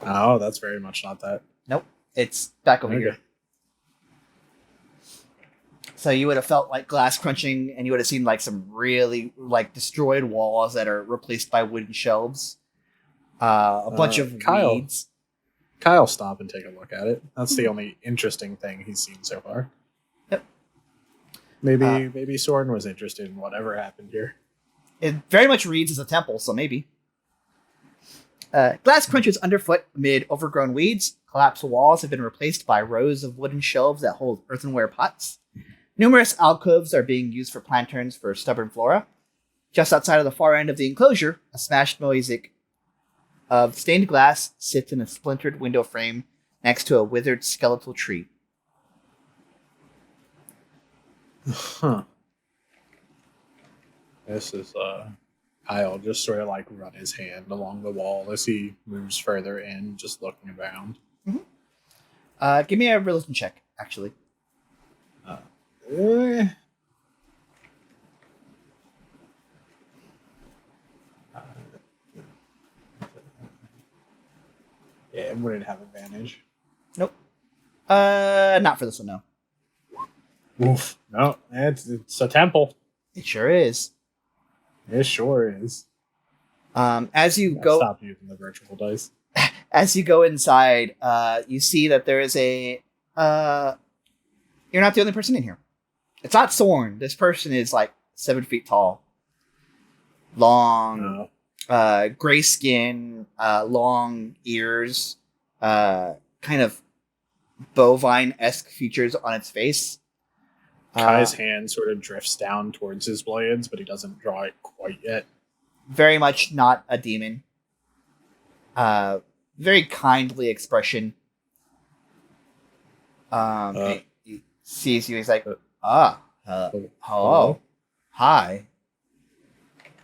Oh, that's very much not that. Nope, it's back over here. So you would have felt like glass crunching, and you would have seen like some really like destroyed walls that are replaced by wooden shelves. A bunch of weeds. Kyle, stop and take a look at it. That's the only interesting thing he's seen so far. Yep. Maybe Sorn was interested in whatever happened here. It very much reads as a temple, so maybe. Glass crunches underfoot amid overgrown weeds. Collapsed walls have been replaced by rows of wooden shelves that hold earthenware pots. Numerous alcoves are being used for planterns for stubborn flora. Just outside of the far end of the enclosure, a smashed mosaic of stained glass sits in a splintered window frame next to a withered skeletal tree. Huh. This is Kyle just sort of like run his hand along the wall as he moves further in, just looking around. Mm-hmm. Give me a religion check, actually. Yeah, it wouldn't have advantage. Nope. Not for this one, no. Oof. No, it's a temple. It sure is. It sure is. As you go, Stop using the virtual dice. as you go inside, you see that there is a. You're not the only person in here. It's not Sorn. This person is like 7 feet tall, long, gray skin, long ears, kind of bovine-esque features on its face. Kai's hand sort of drifts down towards his blades, but he doesn't draw it quite yet. Very much not a demon. Very kindly expression. He sees you. He's like, hello, hi,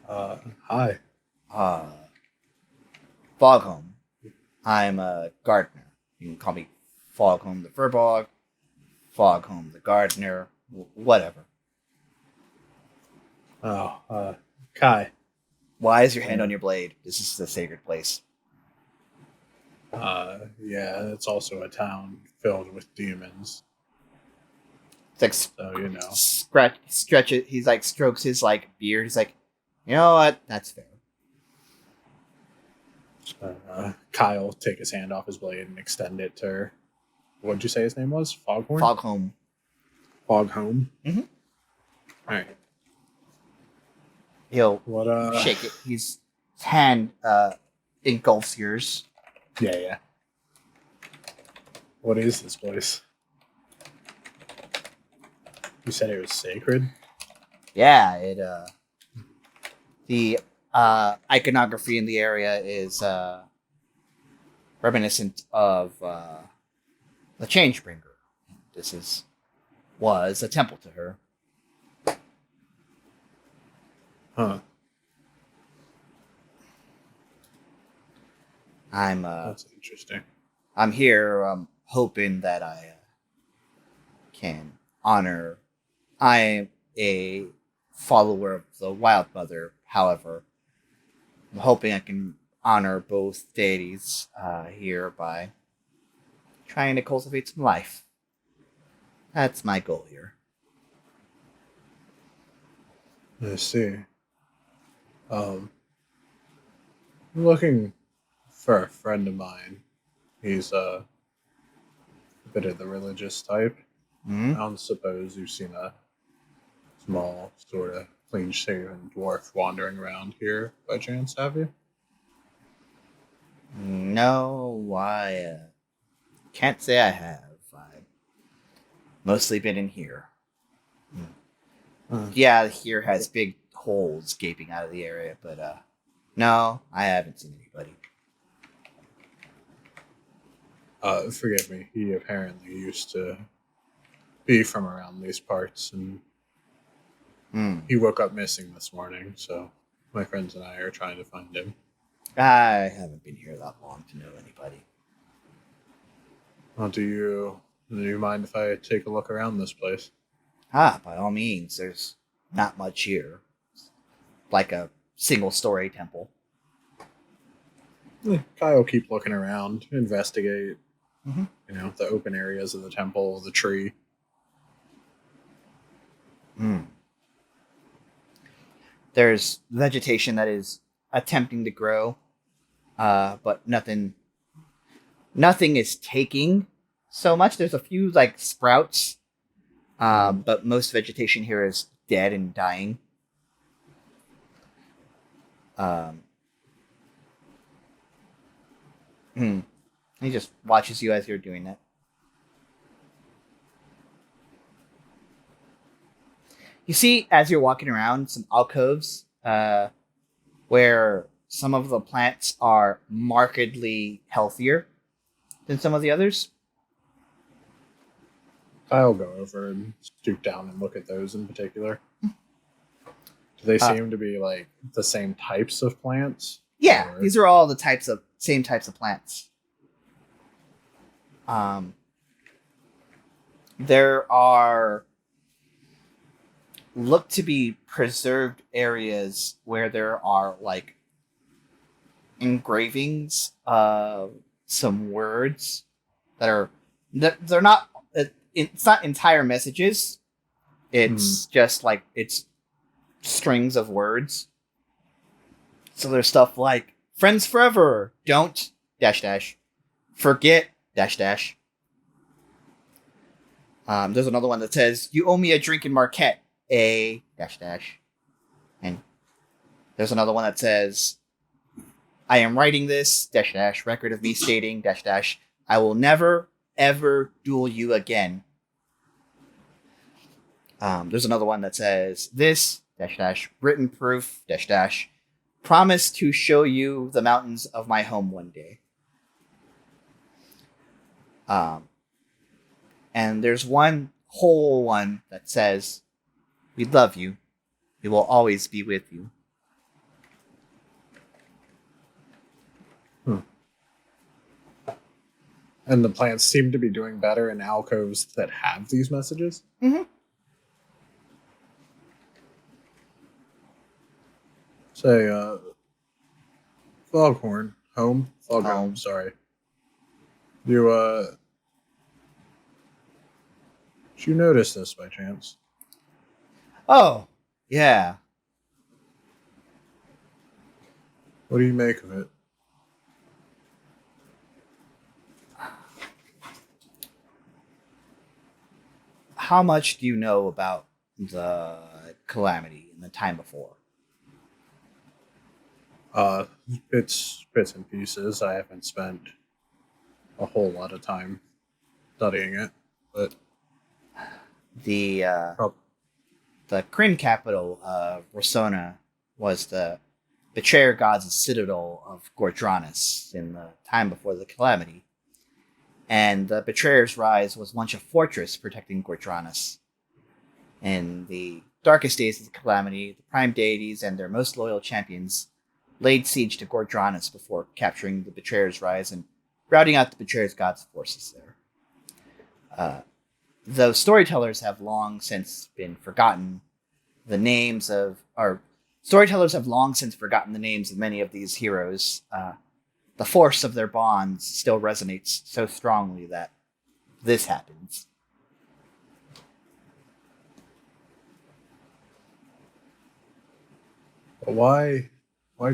hi, Fogholm. I'm a gardener. You can call me Fogholm the Furbog, Fogholm the gardener, whatever. Kai. Why is your hand on your blade? This is the sacred place. Yeah, it's also a town filled with demons. It's like, so, you know. Stretch it. He's like, strokes his like beard. He's like, you know what? That's fair. Kyle will take his hand off his blade and extend it to her. What did you say his name was? Foghorn? Fogholm. Fogholm? Mm-hmm. Alright. He'll shake it. His hand engulfs yours. Yeah. What is this place? You said it was sacred? Yeah, the iconography in the area is reminiscent of the Changebringer. This was a temple to her. Huh. That's interesting. I'm here hoping that I can honor. I am a follower of the Wild Mother. However, I'm hoping I can honor both deities here by trying to cultivate some life. That's my goal here. I see. I'm looking for a friend of mine. He's a bit of the religious type. Mm-hmm. I don't suppose you've seen a small, sort of clean-shaven dwarf wandering around here by chance, have you? No, I can't say I have. I've mostly been in here. Yeah, here has big holes gaping out of the area, but no, I haven't seen anybody. Forgive me. He apparently used to be from around these parts, and he woke up missing this morning, so my friends and I are trying to find him. I haven't been here that long to know anybody. Well, do you mind if I take a look around this place? By all means. There's not much here. Like a single-story temple. Kyle will keep looking around, investigate, Mm-hmm. The open areas of the temple, the tree. There's vegetation that is attempting to grow, but nothing is taking so much. There's a few like sprouts, but most vegetation here is dead and dying. He just watches you as you're doing that. You see, as you're walking around, some alcoves where some of the plants are markedly healthier than some of the others. I'll go over and stoop down and look at those in particular. Do they seem to be like the same types of plants? Yeah, these are all the same types of plants. There are look to be preserved areas where there are like engravings of some words they're not. It's not entire messages. It's just like it's strings of words. So there's stuff like friends forever, don't dash dash, forget dash dash. There's another one that says you owe me a drink in Marquette, a dash dash, and there's another one that says I am writing this dash dash record of me stating dash dash I will never ever duel you again. There's another one that says this dash dash written proof dash dash promise to show you the mountains of my home one day. And there's one whole one that says we love you, we will always be with you. And the plants seem to be doing better in alcoves that have these messages? Mm-hmm. Say, Foghorn. Foghorn, sorry. Did you notice this by chance? Oh, yeah. What do you make of it? How much do you know about the calamity in the time before? It's bits and pieces. I haven't spent a whole lot of time studying it, but The Kryn capital of Rossona was the betrayer god's citadel of Gordranus in the time before the calamity. And the Betrayer's Rise was once a fortress protecting Gordranus. In the darkest days of the calamity, the prime deities and their most loyal champions laid siege to Gordranus before capturing the Betrayer's Rise and routing out the Betrayer's God's forces there. Though storytellers have long since been forgotten the names of, or storytellers have long since forgotten the names of many of these heroes, the force of their bonds still resonates so strongly that this happens. But why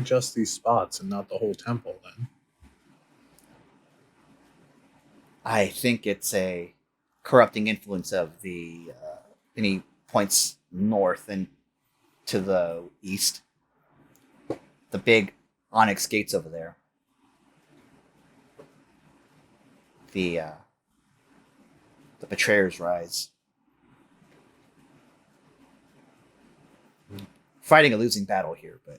just these spots and not the whole temple then? I think it's a corrupting influence of the any points north and to the east. The big onyx gates over there. The Betrayer's Rise. Fighting a losing battle here, but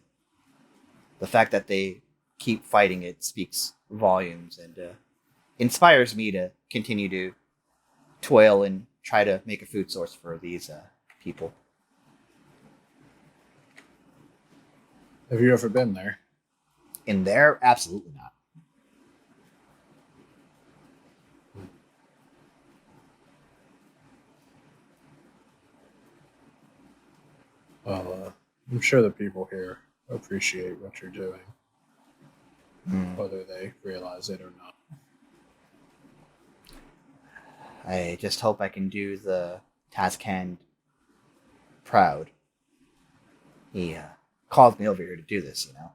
the fact that they keep fighting it speaks volumes and inspires me to continue to toil and try to make a food source for these people. Have you ever been there? In there? Absolutely not. Well, I'm sure the people here appreciate what you're doing, whether they realize it or not. I just hope I can do the task hand proud. He called me over here to do this, you know?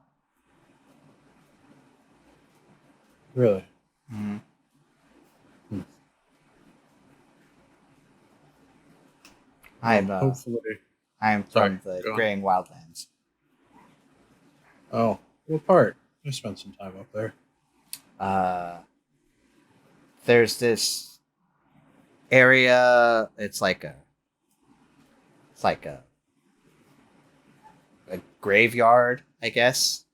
Really? Mm-hmm. Hopefully. I'm from the Graying Wildlands. Oh, what part? I spent some time up there. There's this area. It's like a graveyard, I guess.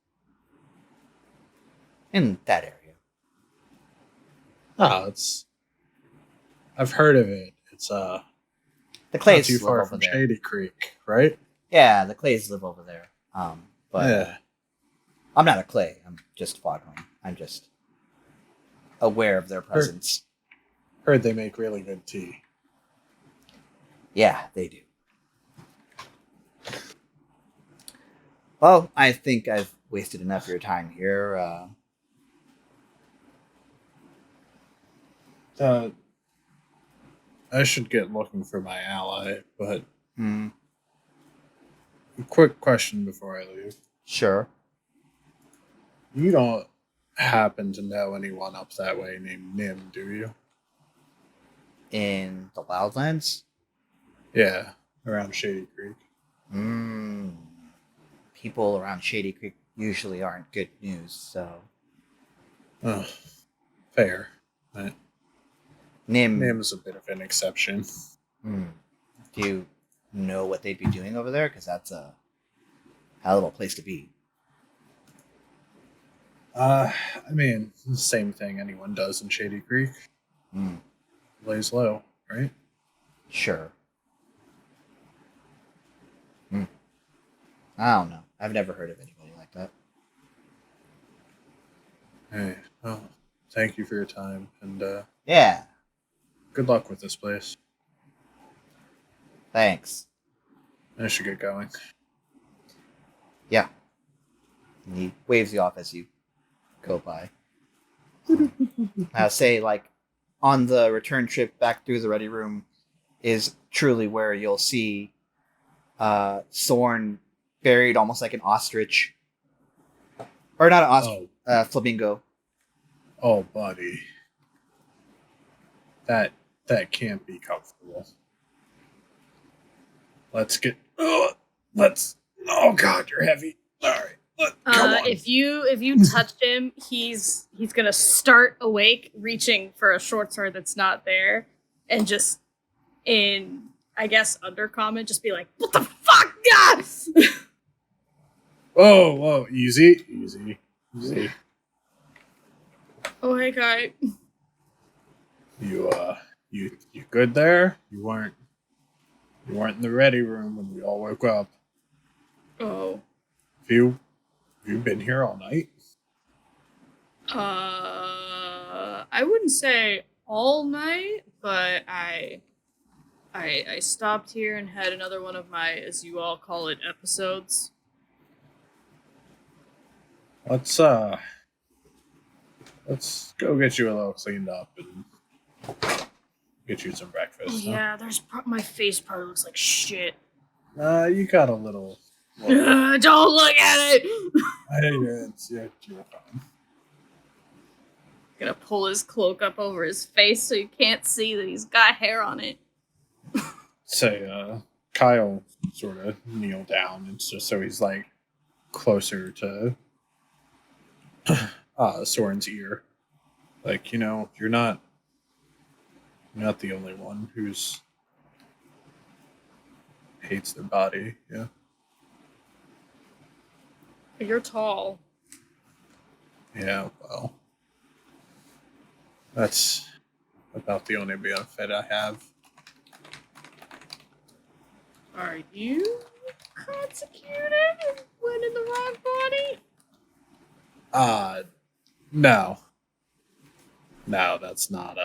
In that area. Oh, I've heard of it. It's the Clays not too far from Shady Creek, right? Yeah, the Clays live over there. But yeah. I'm not a Clay. I'm just Foghorn. I'm just aware of their presence. Heard they make really good tea. Yeah, they do. Well, I think I've wasted enough of your time here. I should get looking for my ally, but quick question before I leave. Sure. You don't happen to know anyone up that way named Nim, do you? In the Wildlands? Yeah, around Shady Creek. People around Shady Creek usually aren't good news, so... Oh, fair. But Nim's a bit of an exception. Do you know what they'd be doing over there? Because that's a hell of a place to be. I mean, the same thing anyone does in Shady Creek. Lays low, right? Sure. I don't know. I've never heard of anybody like that. Hey, well, thank you for your time, and Yeah, good luck with this place. thanks. I should get going. Yeah. And he waves you off as you go by. I'll say, like, on the return trip back through the ready room is truly where you'll see Sorn buried almost like an ostrich. Or not an ostrich, flamingo. Oh, buddy. That can't be comfortable. Let's get... Oh God, you're heavy. All right. Come on. If you touch him, he's gonna start awake, reaching for a short sword that's not there, and just in, I guess, undercommon, just be like, "What the fuck, guys!" Whoa, easy. Oh, hey, guy. You good there? You weren't in the ready room when we all woke up. Oh. Have you been here all night? I wouldn't say all night, but I stopped here and had another one of my, as you all call it, episodes. Let's go get you a little cleaned up and get you some breakfast. Yeah, my face probably looks like shit. You got a little. Don't look at it. You're fine. Gonna pull his cloak up over his face so you can't see that he's got hair on it. Kyle sort of kneel down, and so he's like closer to Soren's ear. Like, you're not the only one who's hates their body. Yeah. You're tall. Yeah, well, that's about the only benefit I have. Are you consecuted and went in the wrong body? No. No, that's not,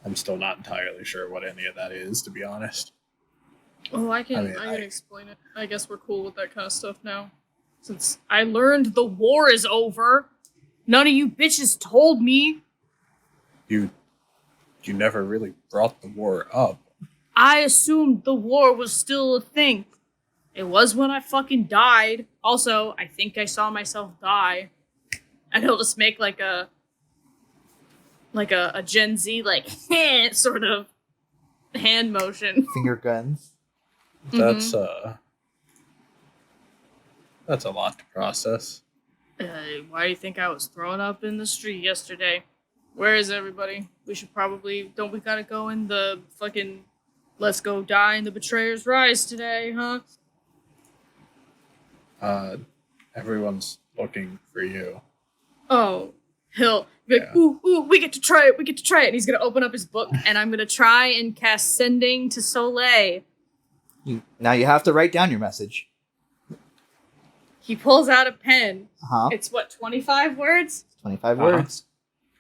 I'm still not entirely sure what any of that is, to be honest. Oh, I can explain it. I guess we're cool with that kind of stuff now. Since I learned the war is over, none of you bitches told me. You never really brought the war up. I assumed the war was still a thing. It was when I fucking died. Also, I think I saw myself die. And he'll just make like a Gen Z, like, sort of hand motion. Finger guns. That's a lot to process. Why do you think I was thrown up in the street yesterday? Where is everybody? We should probably... Don't we gotta go in the fucking... Let's go die in the Betrayer's Rise today, huh? Everyone's looking for you. Oh, he'll be like, ooh, we get to try it. And he's gonna open up his book, and I'm gonna try and cast Sending to Soleil. Now you have to write down your message. He pulls out a pen. Uh-huh. It's 25 words? 25 words.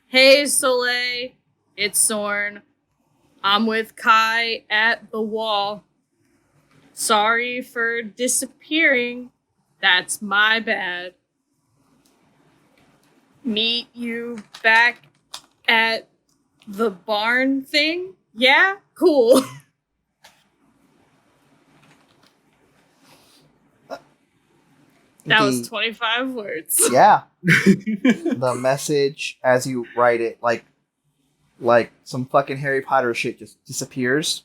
Hey, Soleil. It's Sorn. I'm with Kai at the wall. Sorry for disappearing. That's my bad. Meet you back at the barn thing? Yeah? Cool. That was 25 words. Yeah. The message, as you write it, like some fucking Harry Potter shit just disappears.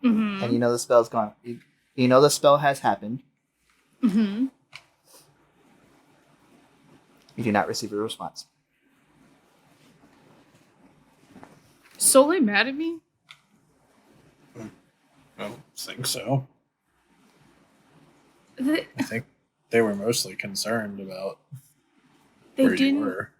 Mm-hmm. And you know the spell's gone. You know the spell has happened. Mm-hmm. You do not receive a response. Soleil mad at me? I don't think so. They, I think they were mostly concerned about they where didn't. you were.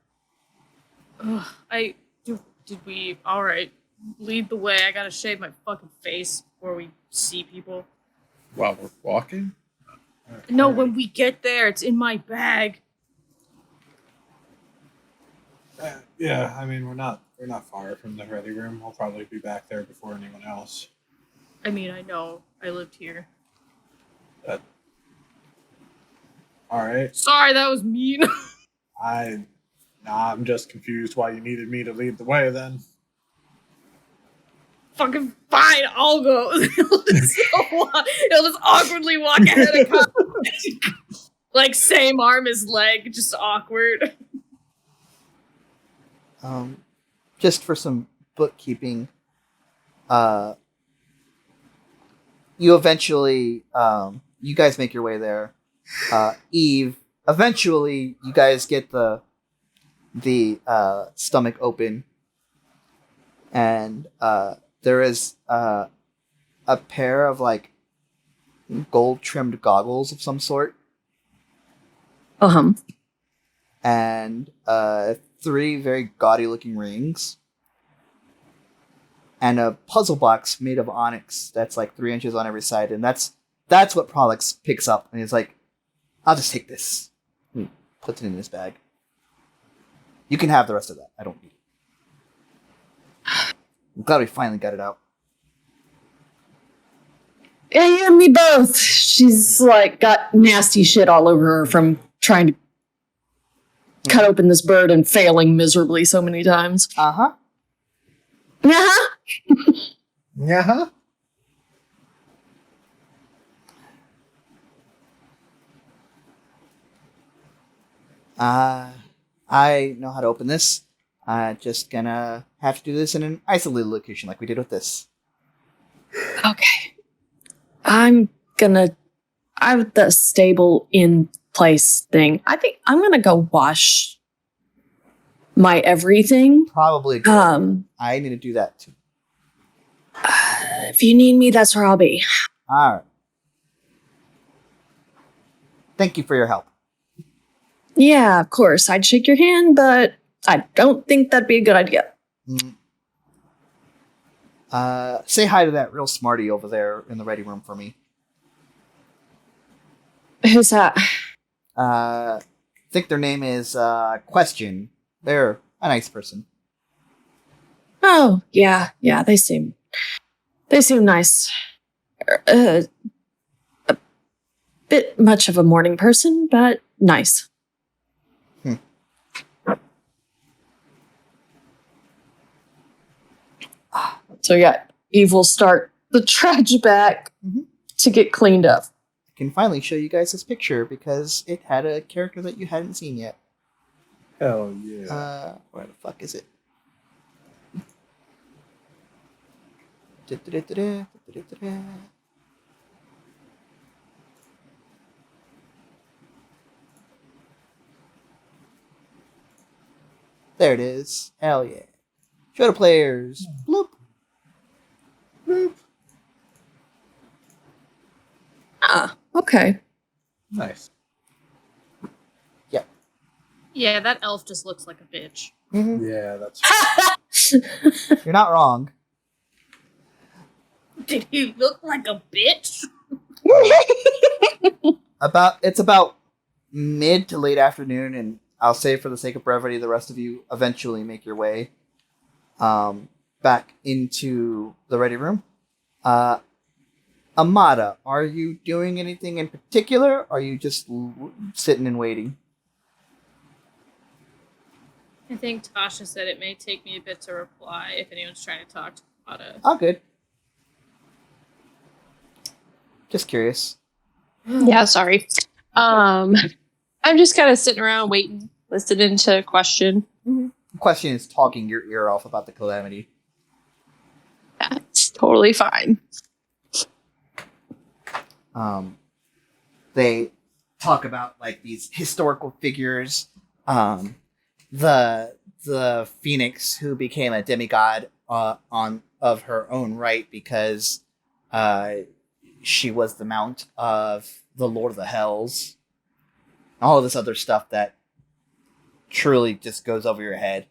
Did we? All right, lead the way. I gotta shave my fucking face before we see people. While we're walking? No, when we get there, it's in my bag. Yeah, I mean we're not far from the ready room. I'll probably be back there before anyone else. I mean, I know. I lived here. All right. Sorry, that was mean. I'm just confused why you needed me to lead the way then. Fucking fine, I'll go. He'll just awkwardly walk ahead of Kyle. Like, same arm as leg, just awkward. Just for some bookkeeping, you eventually, you guys make your way there. Eve, eventually you guys get the stomach open, and there is a pair of like gold trimmed goggles of some sort, and 3 very gaudy looking rings, and a puzzle box made of onyx that's like 3 inches on every side, and that's what Prolix picks up, and he's like, "I'll just take this." And puts it in his bag. You can have the rest of that. I don't need it. I'm glad we finally got it out. Yeah, you and me both. She's like got nasty shit all over her from trying to cut open this bird and failing miserably so many times. Uh-huh. Uh-huh. Yeah. I know how to open this. Just gonna have to do this in an isolated location like we did with this. Okay. I have the stable in place thing. I think I'm gonna go wash my everything. Probably good. I need to do that too. If you need me, that's where I'll be. Alright. Thank you for your help. Yeah, of course. I'd shake your hand, but I don't think that'd be a good idea. Say hi to that real smarty over there in the ready room for me. Who's that? I think their name is Question. They're a nice person. Oh, yeah, they seem nice. A bit much of a morning person, but nice. So yeah, Eve will start the trash back to get cleaned up. I can finally show you guys this picture because it had a character that you hadn't seen yet. Hell yeah. Where the fuck is it? There it is. Hell yeah. Show the players. Bloop. Bloop. Ah, okay. Nice. Yeah, that elf just looks like a bitch. Mm-hmm. Yeah, that's You're not wrong. Did he look like a bitch? It's about mid to late afternoon, and I'll say for the sake of brevity, the rest of you eventually make your way back into the ready room. Amada, are you doing anything in particular? Or are you just sitting and waiting? I think Tasha said it may take me a bit to reply if anyone's trying to talk to Amada. Oh, good. Just curious. Yeah, sorry. I'm just kind of sitting around waiting, listening to a question. The question is talking your ear off about the calamity. That's totally fine. They talk about like these historical figures. The phoenix who became a demigod of her own right because she was the mount of the Lord of the Hells. All of this other stuff that truly just goes over your head.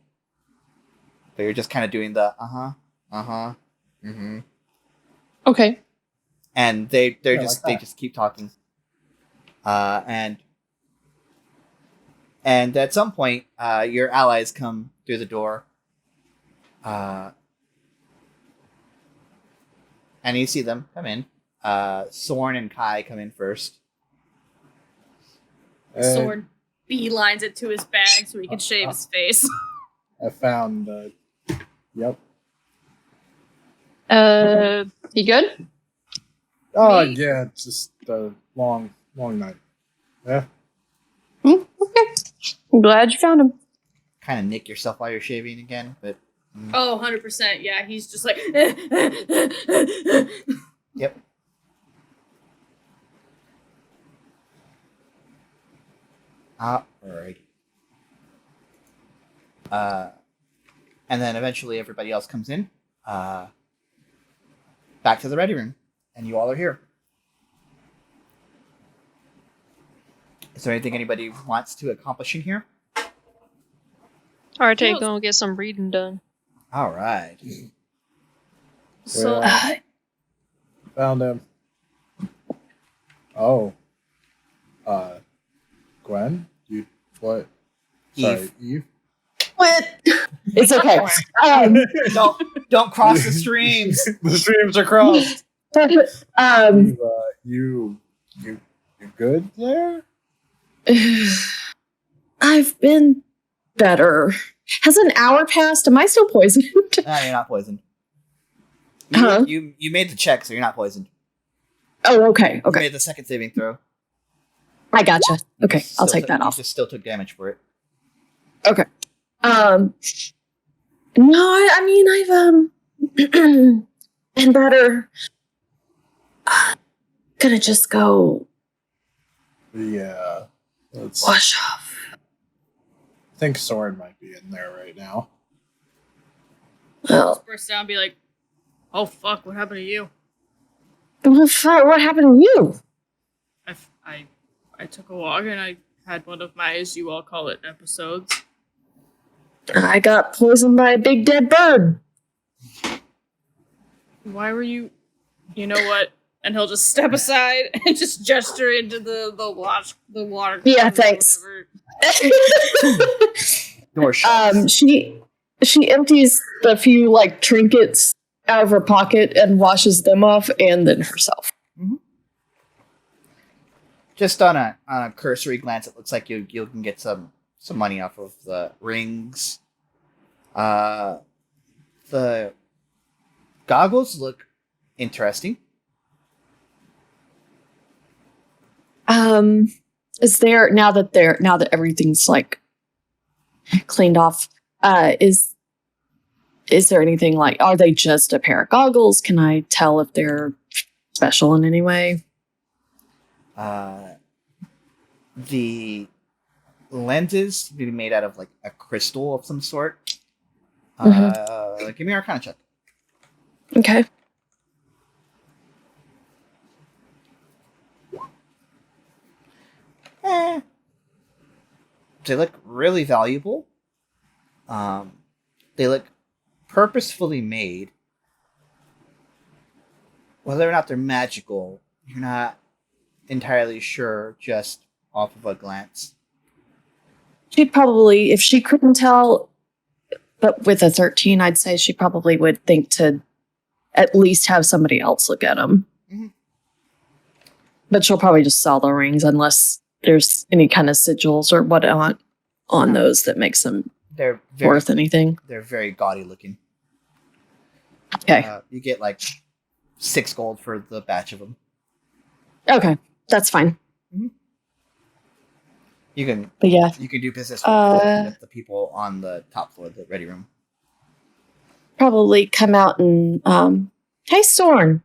But you're just kind of doing the Okay. And they just keep talking. And at some point, your allies come through the door. And you see them come in. Sorn and Kai come in first. Sorn beelines it to his bag so he can shave his face. I found. Yep. You good? Oh yeah, just a long night. Yeah. Okay. I'm glad you found him. Kind of nick yourself while you're shaving again, but. Oh, 100%. Yeah, he's just like. Yep. Alright. And then eventually everybody else comes in. Back to the ready room. And you all are here. Is there anything anybody wants to accomplish in here? Arteis gonna get some reading done. Alright. So. Found him. Oh. Gwen? You what? Sorry, Eve. What? It's okay. Don't cross the streams. The streams are crossed. You good there? I've been better. Has an hour passed? Am I still poisoned? No, you're not poisoned. Huh? You made the check, so you're not poisoned. Oh, okay. You made the second saving throw. I gotcha. Okay, I'll take that off. You just still took damage for it. Okay. No, I mean, I've been better. Gonna just go Yeah. Let's wash off. I think Sorn might be in there right now. Well, Burst down and be like, oh fuck, what happened to you? what happened to you? I took a walk and I had one of my, as you all call it, episodes. I got poisoned by a big dead bird. Why were you... You know what? And he'll just step aside and just gesture into the water. Yeah, thanks. Door shuts. She empties the few like trinkets out of her pocket and washes them off, and then herself. Mm-hmm. Just on a cursory glance, it looks like you can get some money off of the rings. The goggles look interesting. Is there now that everything's like cleaned off? Is there anything like? Are they just a pair of goggles? Can I tell if they're special in any way? The lenses to be made out of like a crystal of some sort. Give me an Arcana check. Okay. They look really valuable. They look purposefully made. Whether or not they're magical, you're not entirely sure just off of a glance. She'd probably, if she couldn't tell, but with a 13, I'd say she probably would think to at least have somebody else look at them. Mm-hmm. But she'll probably just sell the rings unless there's any kind of sigils or whatnot on those that makes them They're worth anything. They're very gaudy looking. Okay. You get like 6 gold for the batch of them. Okay. That's fine. Mm-hmm. You can. But yeah. You can do business with the people on the top floor of the ready room. Probably come out and hey Sorn.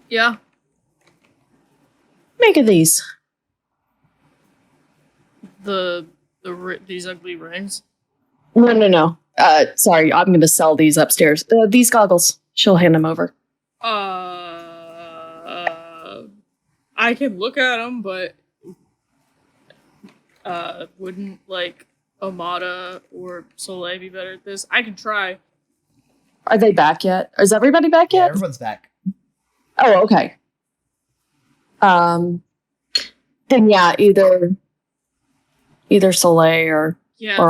Yeah. Make of these. These ugly rings. No. Sorry, I'm going to sell these upstairs. These goggles. She'll hand them over. I can look at them, but wouldn't like Amada or Soleil be better at this? I can try. Are they back yet? Is everybody back yet? Yeah, everyone's back. Oh, okay. Then yeah, either Soleil or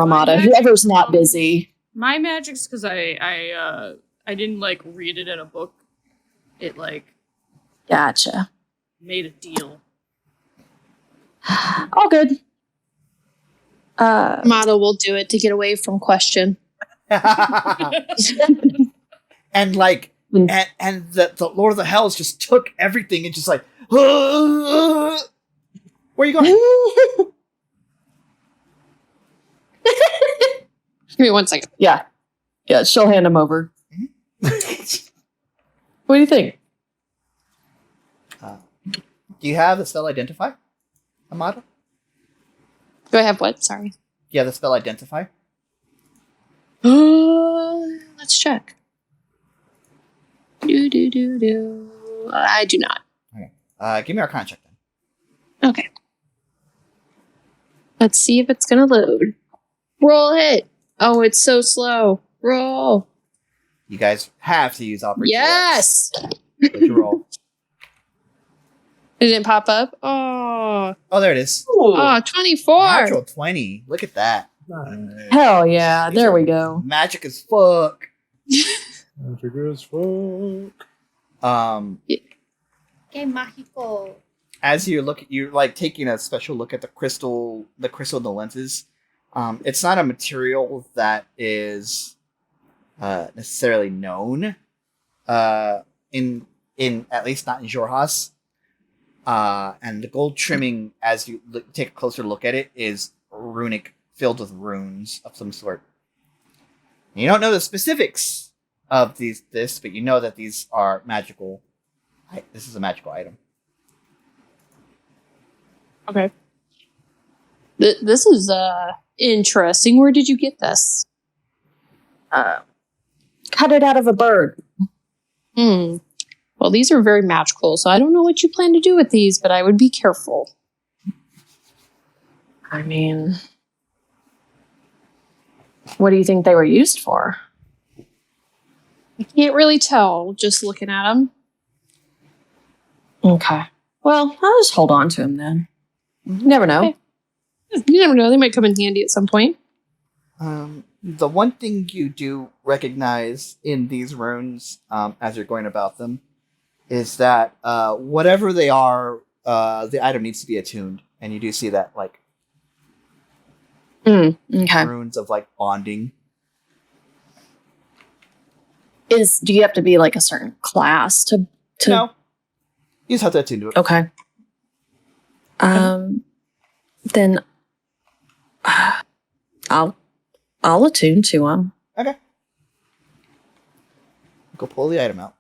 Amada, whoever's not busy. My magic's because I didn't like read it in a book. It like Gotcha. made a deal. All good. Amada will do it to get away from question. And like, and the Lord of the Hells just took everything and just like, where are you going? Give me 1 second. Yeah, she'll hand them over. What do you think? Do you have the spell Identify, Amada? Do I have what? Sorry. Yeah, the spell Identify. Let's check. Do. I do not. Okay. Give me our contract then. Okay. Let's see if it's gonna load. Roll it. Oh, it's so slow. Roll. You guys have to use Operation. Yes. What's your roll? It didn't pop up. Oh, there it is. Oh, 24. Natural 20. Look at that. Nice. Hell yeah! There we go. Magic as fuck. Magic as fuck. Que mágico. As you're like taking a special look at the crystal in the lenses. It's not a material that is necessarily known in at least not in Jorhas. And the gold trimming, as you take a closer look at it, is runic, filled with runes of some sort. And you don't know the specifics of this, but you know that these are magical. This is a magical item. Okay. This is interesting. Where did you get this? Cut it out of a bird. Well, these are very magical, so I don't know what you plan to do with these, but I would be careful. I mean, what do you think they were used for? I can't really tell just looking at them. Okay. Well, I'll just hold on to them then. You never know. Okay. You never know. They might come in handy at some point. The one thing you do recognize in these runes, as you're going about them, is that whatever they are, the item needs to be attuned, and you do see that like okay. runes of like bonding. Do you have to be like a certain class to? No, you just have to attune to it. Okay. Then I'll attune to them. Okay. Go pull the item out.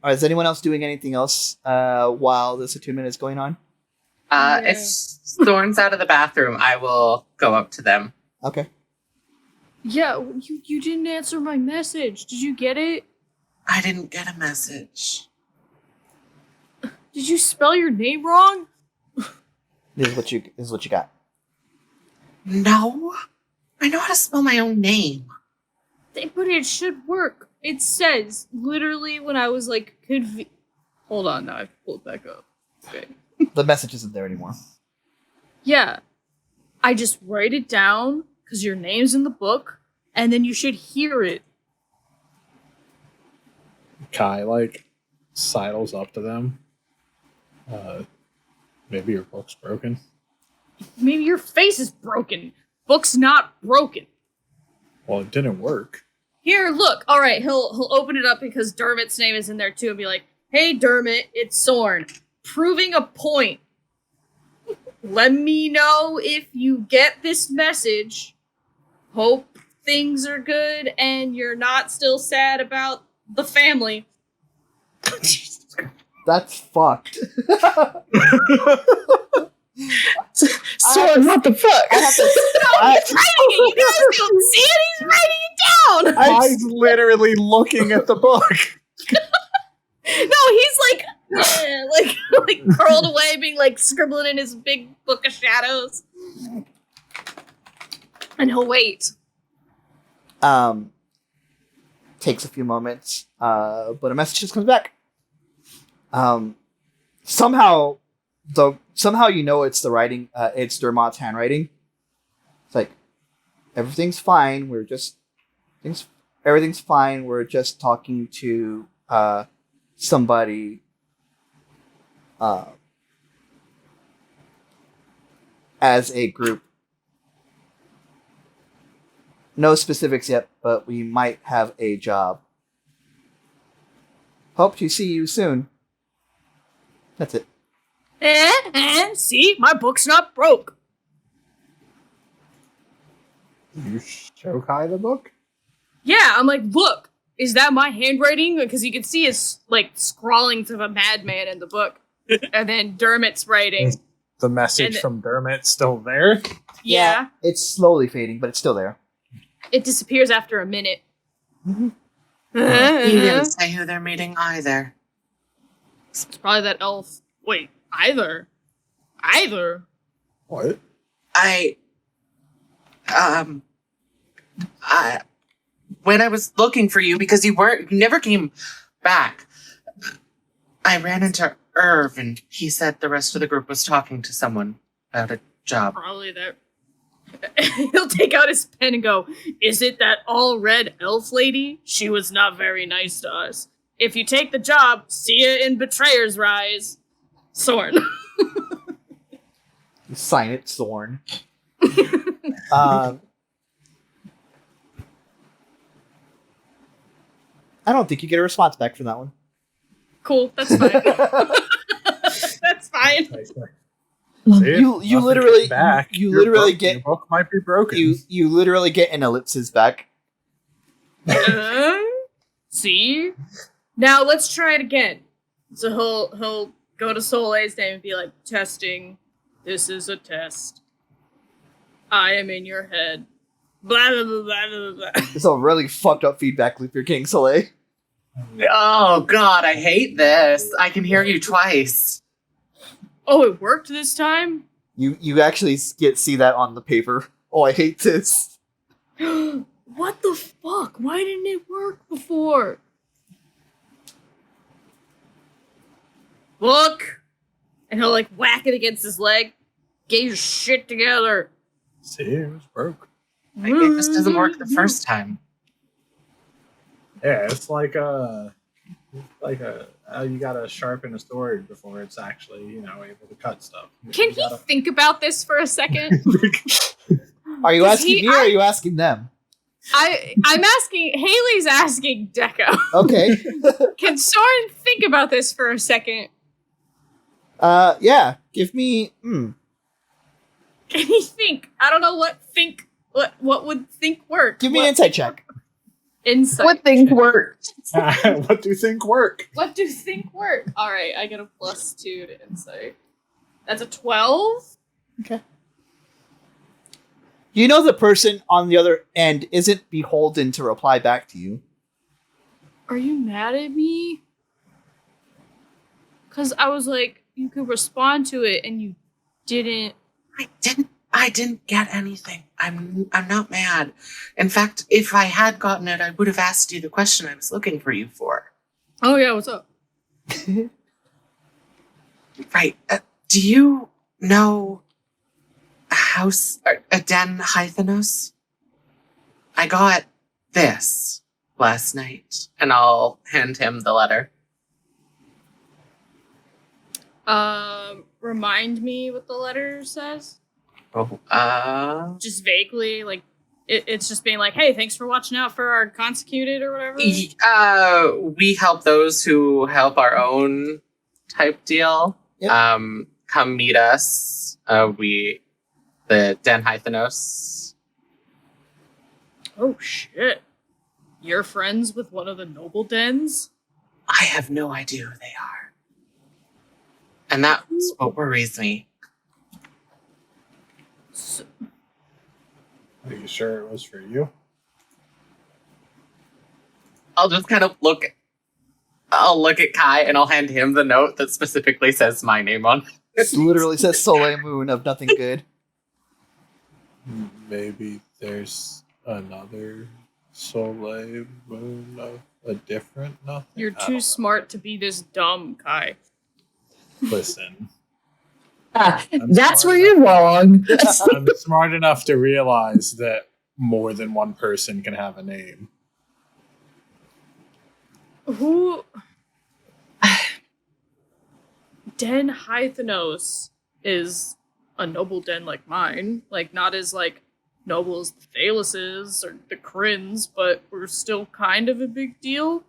Is anyone else doing anything else while this attunement is going on? If Thorn's out of the bathroom, I will go up to them. Okay. Yeah, you didn't answer my message. Did you get it? I didn't get a message. Did you spell your name wrong? This is what you got. No. I know how to spell my own name. But it should work. It says, literally, when I was like, hold on, now I have to pull it back up. Okay. The message isn't there anymore. Yeah. I just write it down, because your name's in the book, and then you should hear it. Kai, like, sidles up to them. Maybe your book's broken. Maybe your face is broken. Book's not broken. Well, it didn't work. Here, look. All right, he'll open it up because Dermot's name is in there too, and be like, "Hey, Dermot, it's Sorn, proving a point." let me know if you get this message. Hope things are good and you're not still sad about the family. That's fucked. Sorn, what the fuck? He's writing it. You guys don't see it. He's writing it down. I'm literally looking at the book. No, he's like curled away, being like scribbling in his big book of shadows. And he'll wait. Takes a few moments, but a message just comes back. Somehow you know it's the writing. It's Dermot's handwriting. It's like everything's fine. Everything's fine. We're just talking to somebody. As a group. No specifics yet, but we might have a job. Hope to see you soon. That's it. See, my book's not broke. You Shokai the book? Yeah, I'm like, look, is that my handwriting? Because you can see his like scrawling to a madman in the book, and then Dermot's writing. Is the message from Dermot still there? Yeah, it's slowly fading, but it's still there. It disappears after a minute. He didn't say who they're meeting either. It's probably that elf. Wait, either. What? When I was looking for you, because you never came back, I ran into Irv, and he said the rest of the group was talking to someone about a job. Probably that. He'll take out his pen and go, is it that all-red elf lady? She was not very nice to us. If you take the job, see ya in Betrayer's Rise. Sorn. Sign it, Sorn. I don't think you get a response back from that one. Cool, that's fine. That's fine. You literally back. you literally get your book might be broken. you literally get an ellipsis back. See? Now let's try it again. So he'll go to Soleil's name and be like, testing. This is a test. I am in your head. Blah blah blah blah blah blah. It's a really fucked up feedback loop you're getting, Soleil. Oh god, I hate this. I can hear you twice. Oh, it worked this time? You actually see that on the paper. Oh, I hate this. What the fuck? Why didn't it work before? Look! And he'll like whack it against his leg. Get your shit together. See, it was broke. It just doesn't work the first time. Yeah, it's like you gotta sharpen a sword before it's actually, able to cut stuff. Can he think about this for a second? Are you asking me or are you asking them? I'm asking, Haley's asking Deca. Okay. Can Sorn think about this for a second? Yeah. Give me. Can he think? I don't know what would think work. Give me an insight check. Insight. What things work? What do you think work? What do think work? All right, I get a +2 to insight. That's a 12. Okay. You know the person on the other end isn't beholden to reply back to you. Are you mad at me? Because I was like, you could respond to it, and you didn't. I didn't get anything. I'm not mad. In fact, if I had gotten it, I would have asked you the question I was looking for you for. Oh yeah, what's up? Right. Do you know Aden Hythenos? I got this last night, and I'll hand him the letter. Remind me what the letter says. Oh, Just vaguely, like it's just being like, "Hey, thanks for watching out for our consecuted or whatever." We help those who help our own type deal. Yep. come meet us. The Den Hythenos. Oh shit. You're friends with one of the noble dens? I have no idea who they are. And that's what worries me. Are you sure it was for you? I'll just kind of look at Kai and I'll hand him the note that specifically says my name on it. It literally says Soleil Moon of nothing good. Maybe there's another Soleil Moon of a different nothing. You're too smart to be this dumb, Kai. Listen. That's where you're wrong. I'm smart enough to realize that more than one person can have a name. Who? Den Hythenos is a noble den like mine. Like, not as, like, noble as the Thales or the Krins, but we're still kind of a big deal.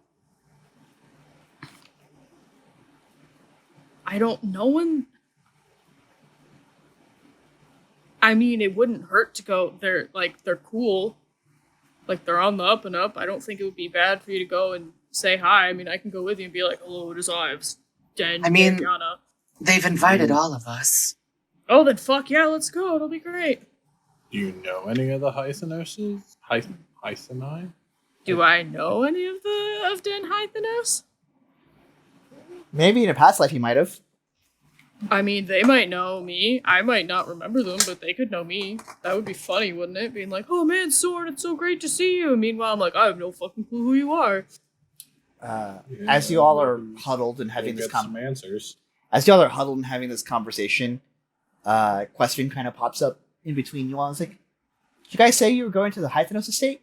I don't know when... I mean, it wouldn't hurt to go. They're cool. Like, they're on the up and up. I don't think it would be bad for you to go and say hi. I mean, I can go with you and be like, hello, it is Ives. Den Yana. They've invited all of us. Oh, then fuck yeah, let's go. It'll be great. Do you know any of the Hythenoses? Hytheni? Do I know any of Den Hythenos? Maybe in a past life he might have. I mean, they might know me. I might not remember them, but they could know me. That would be funny, wouldn't it? Being like, oh man, Sorn, it's so great to see you. Meanwhile, I'm like, I have no fucking clue who you are. As you all are huddled and having this conversation, question kind of pops up in between you all. It's like, did you guys say you were going to the Hythenos estate?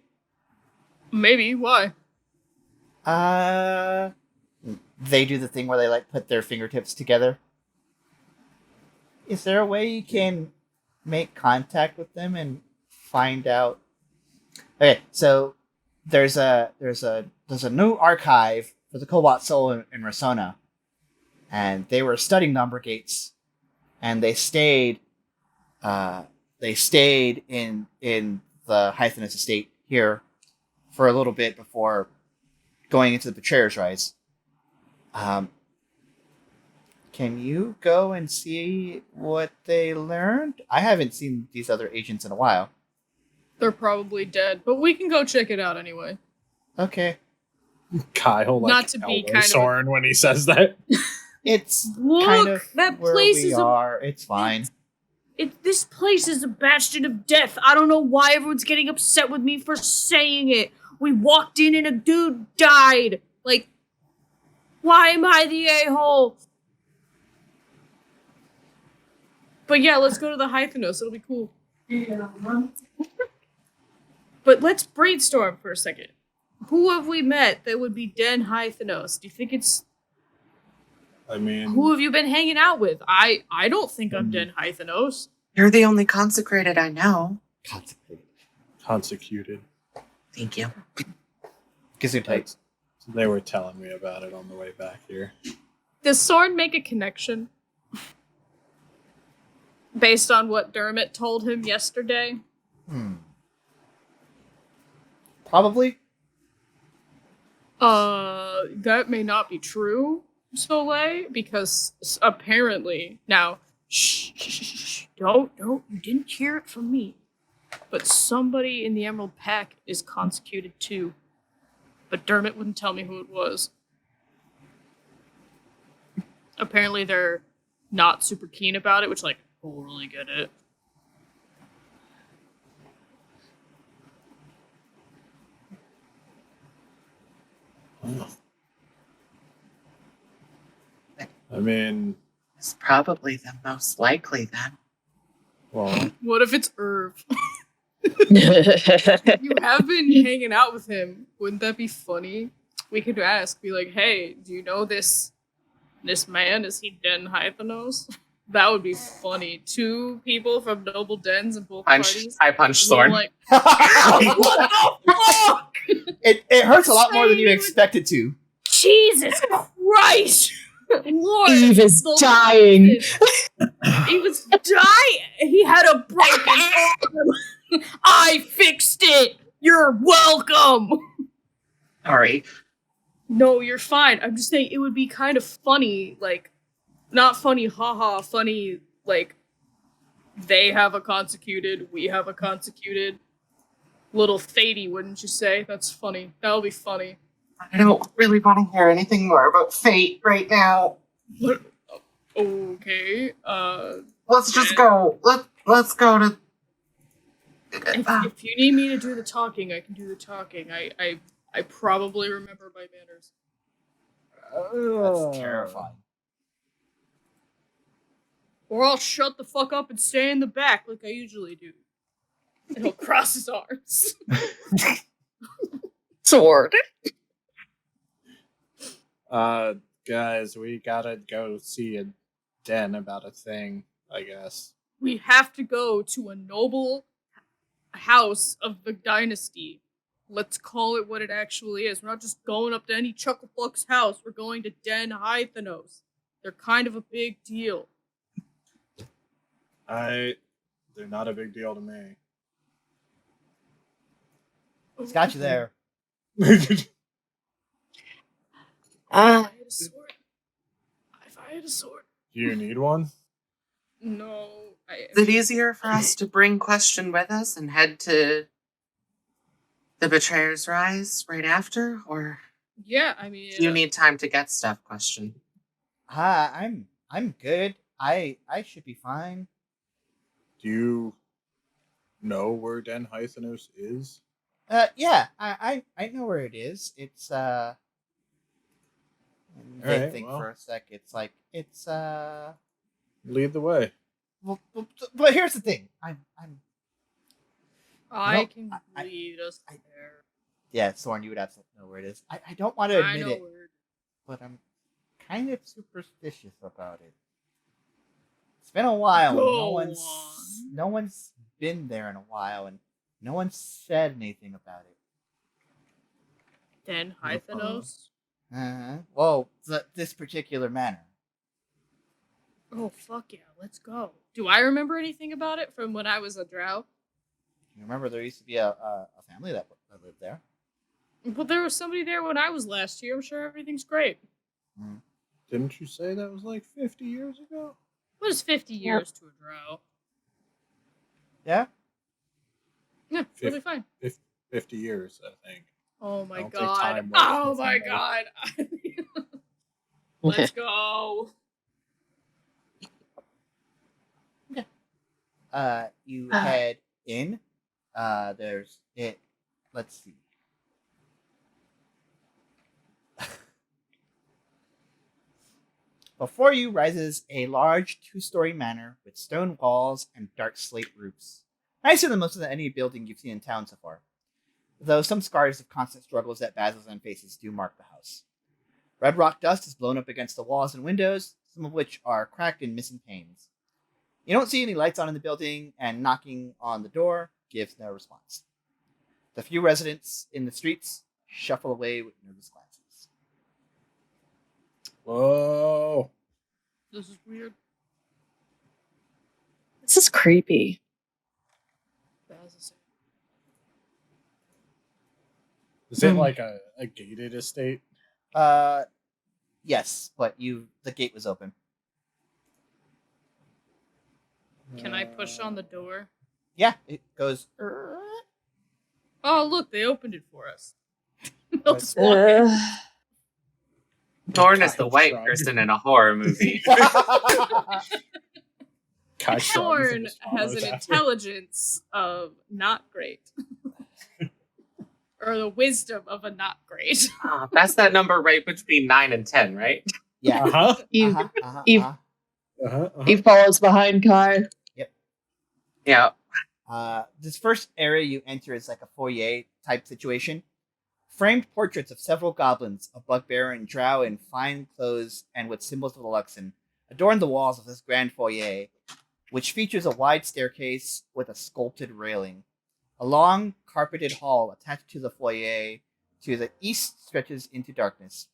Maybe. Why? They do the thing where they like put their fingertips together. Is there a way you can make contact with them and find out? Okay, so there's a new archive for the Cobalt Soul in Rasona, and they were studying the Umber Gates, and they stayed in the Hythenos estate here for a little bit before going into the Betrayer's Rise. Can you go and see what they learned? I haven't seen these other agents in a while. They're probably dead, but we can go check it out anyway. Okay. Kyle, like, not to be kind of Sorn when he says that. It's look, kind of that where place we is are. It's fine. This place is a bastion of death. I don't know why everyone's getting upset with me for saying it. We walked in and a dude died. Like, why am I the a-hole? But yeah, let's go to the Hythenos. It'll be cool. Yeah. But let's brainstorm for a second. Who have we met that would be Den Hythenos? Do you think it's... I mean... Who have you been hanging out with? I don't think I'm Den Hythenos. You're the only consecrated I know. Consecuted. Thank you. Gesundheit. They were telling me about it on the way back here. Does Sorn make a connection? Based on what Dermot told him yesterday? Probably. That may not be true, Soleil, because apparently... Now, shh, don't, you didn't hear it from me. But somebody in the Emerald Pack is consecuted too. But Dermot wouldn't tell me who it was. Apparently they're not super keen about it, which, like, totally get it. I mean... It's probably the most likely then. Well... What if it's Irv? You have been hanging out with him. Wouldn't that be funny? We could ask, be like, hey, do you know this man? Is he Den Hythenos? That would be funny. 2 people from noble dens in both parties. I punch Sorn. Like, what the fuck? It hurts a lot more than you expect it to. Jesus Christ! Lord, Eve is the dying. He was dying. He had a broken arm. I fixed it. You're welcome. Sorry. No, you're fine. I'm just saying it would be kind of funny, like, not funny, haha, funny, like, they have a consecuted, we have a consecuted. Little fatey, wouldn't you say? That's funny. That'll be funny. I don't really want to hear anything more about fate right now. What? Okay. Let's just go. Let's go to. If you need me to do the talking, I can do the talking. I probably remember my manners. That's terrifying. Or I'll shut the fuck up and stay in the back like I usually do. And he'll cross his arms. Sword. Guys, we gotta go see a den about a thing, I guess. We have to go to a noble house of the dynasty. Let's call it what it actually is. We're not just going up to any Chucklefuck's house. We're going to Den Hythenos. They're kind of a big deal. They're not a big deal to me. It's got you there. If I had a sword. Do you need one? No. Is it easier for us to bring Question with us and head to the Betrayer's Rise right after, or Yeah, I mean, do you need time to get stuff? Question. I'm good. I should be fine. Do you know where Den Hythenos is? Yeah, I know where it is. It's They Alright, think well. for a sec. It's Lead the way. Well, but here's the thing. I can I- lead us there. Yeah, Sorn, you would absolutely know where it is. I don't want to I admit know it, where. but I'm kind of superstitious about it. It's been a while. Go No one's been there in a while, and no one said anything about it. Den Hythenos? Well, this particular manor. Oh, fuck yeah, let's go. Do I remember anything about it from when I was a drow? You remember there used to be a family that lived there. But there was somebody there when I was last year. I'm sure everything's great. Didn't you say that was like 50 years ago? What is 50 years to a drow? Yeah? Yeah, really fine. 50 years, I think. Oh my Don't take god. time Oh wasting my somebody. god. Let's go. You head in. There's it. Let's see. Before you rises a large two-story manor with stone walls and dark slate roofs. Nicer than most of any building you've seen in town so far. Though some scars of constant struggles that Bazzoxan faces do mark the house. Red rock dust is blown up against the walls and windows, some of which are cracked and missing panes. You don't see any lights on in the building, and knocking on the door gives no response. The few residents in the streets shuffle away with nervous glances. Whoa. This is weird. This is creepy. Bazzoxan. Is it like a gated estate? Yes, but the gate was open. Can I push on the door? Yeah, it goes. Oh, look, they opened it for us. They'll just walk in. Sorn is the Kyle white shrugged. person in a horror movie. Kai shrugs and Sorn just has follows an after. intelligence of not great. Or the wisdom of a not great. That's that number right between 9 and 10, right? Yeah. Uh-huh. Eve, Eve, Uh-huh. Eve follows behind Kai. Yeah. This first area you enter is like a foyer type situation. Framed portraits of several goblins, a bugbear and drow in fine clothes and with symbols of the Luxon, adorn the walls of this grand foyer, which features a wide staircase with a sculpted railing. A long, carpeted hall attached to the foyer to the east stretches into darkness.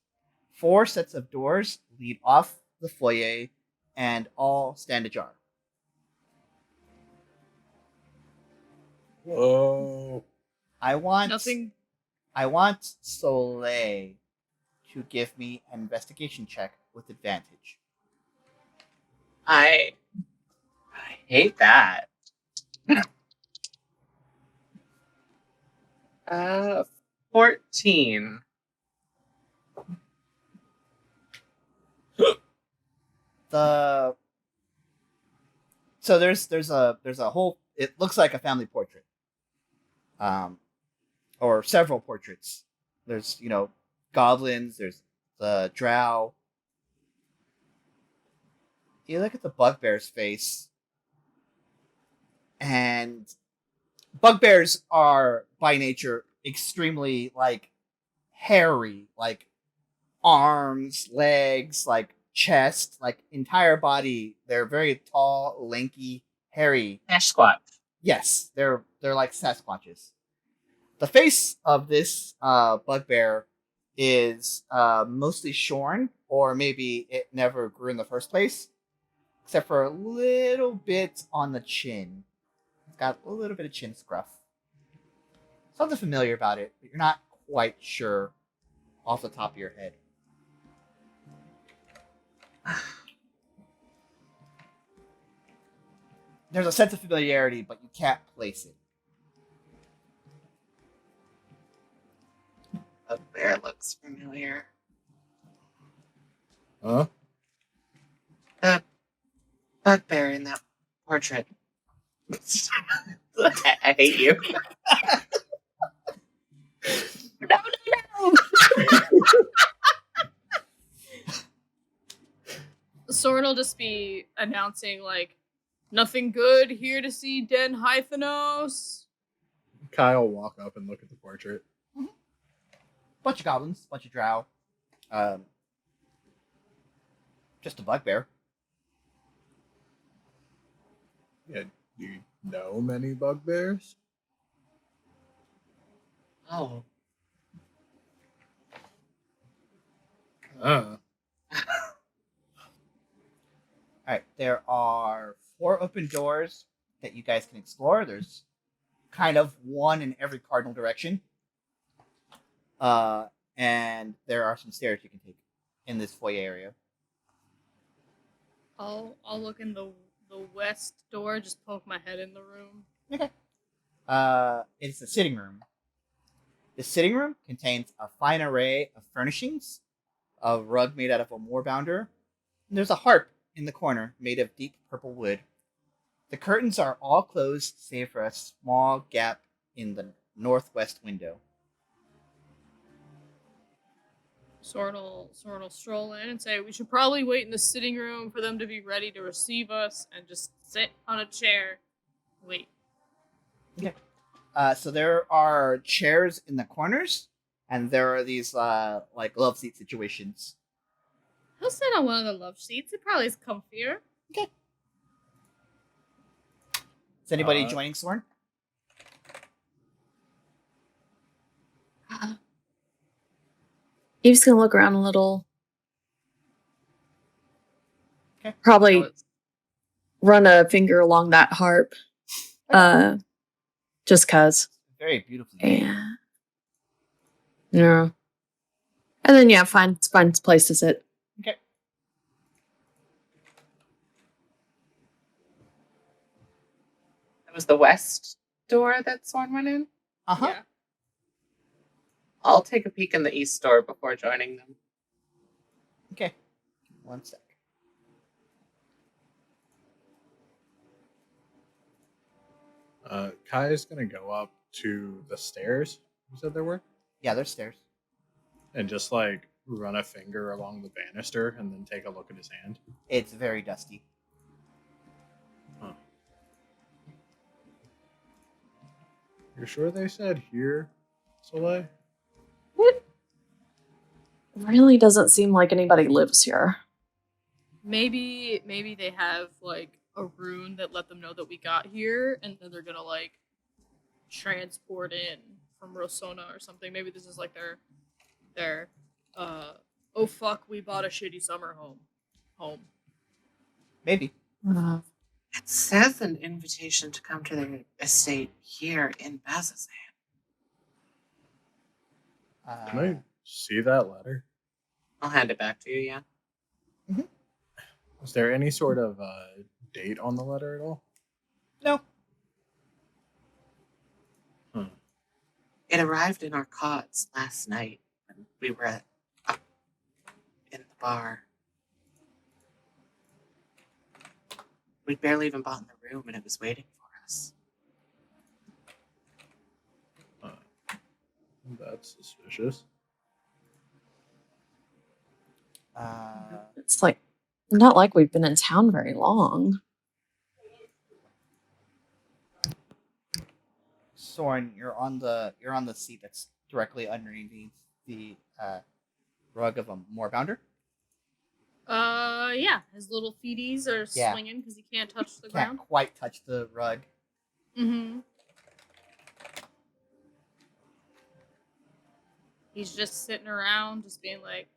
4 sets of doors lead off the foyer and all stand ajar. Whoa. I want Nothing. Soleil to give me an investigation check with advantage. I hate that. 14. So there's a whole, it looks like a family portrait. Or several portraits. There's, goblins, there's the drow. You look at the bugbear's face, and bugbears are by nature extremely hairy, arms, legs, chest, entire body. They're very tall, lanky, hairy. Sasquatch. Yes, they're like Sasquatches. The face of this bugbear is mostly shorn, or maybe it never grew in the first place, except for a little bit on the chin. It's got a little bit of chin scruff. Something familiar about it, but you're not quite sure off the top of your head. There's a sense of familiarity, but you can't place it. A bear looks familiar. Huh? The bugbear in that portrait. I hate you. No. Sorn will just be announcing, nothing good here to see Den Hyphanos. Kyle walk up and look at the portrait. Bunch of goblins, bunch of drow. Just a bugbear. Yeah, do you know many bugbears? Oh. Alright, there are 4 open doors that you guys can explore. There's kind of one in every cardinal direction. And there are some stairs you can take in this foyer area. I'll look in the west door, just poke my head in the room. Okay. It's the sitting room. The sitting room contains a fine array of furnishings, a rug made out of a moorbounder, and there's a harp in the corner made of deep purple wood. The curtains are all closed save for a small gap in the northwest window. Sorn will stroll in and say, we should probably wait in the sitting room for them to be ready to receive us and just sit on a chair. Wait. Okay. So there are chairs in the corners, and there are these love seat situations. He'll sit on one of the love seats. It probably is comfier. Okay. Is anybody joining Sorn? Eve's gonna look around a little. Okay. Probably run a finger along that harp. Just cause. Very beautifully made. Yeah. And then find a place to sit. Okay. It was the west door that Sorn went in. Uh-huh. Yeah. I'll take a peek in the east door before joining them. Okay. One sec. Kai is gonna go up to the stairs. You said there were? Yeah, there's stairs. And just run a finger along the banister and then take a look at his hand. It's very dusty. Huh. You're sure they said here, Soleil? Really doesn't seem like anybody lives here. Maybe they have a rune that let them know that we got here, and then they're gonna transport in from Rosona or something. Maybe this is their oh fuck, we bought a shitty summer home. Maybe. It says an invitation to come to the estate here in Bazzoxan. Can I see that letter? I'll hand it back to you, yeah. Mm-hmm. Is there any sort of date on the letter at all? No. It arrived in our cots last night when we were up in the bar. We'd barely even bought in the room and it was waiting for us. That's suspicious. It's like not like we've been in town very long. Sorn, you're on the seat that's directly underneath the rug of a moorbounder. Yeah, his little feeties are swinging because he can't touch the ground. Can't quite touch the rug. Mm-hmm. He's just sitting around, just being like,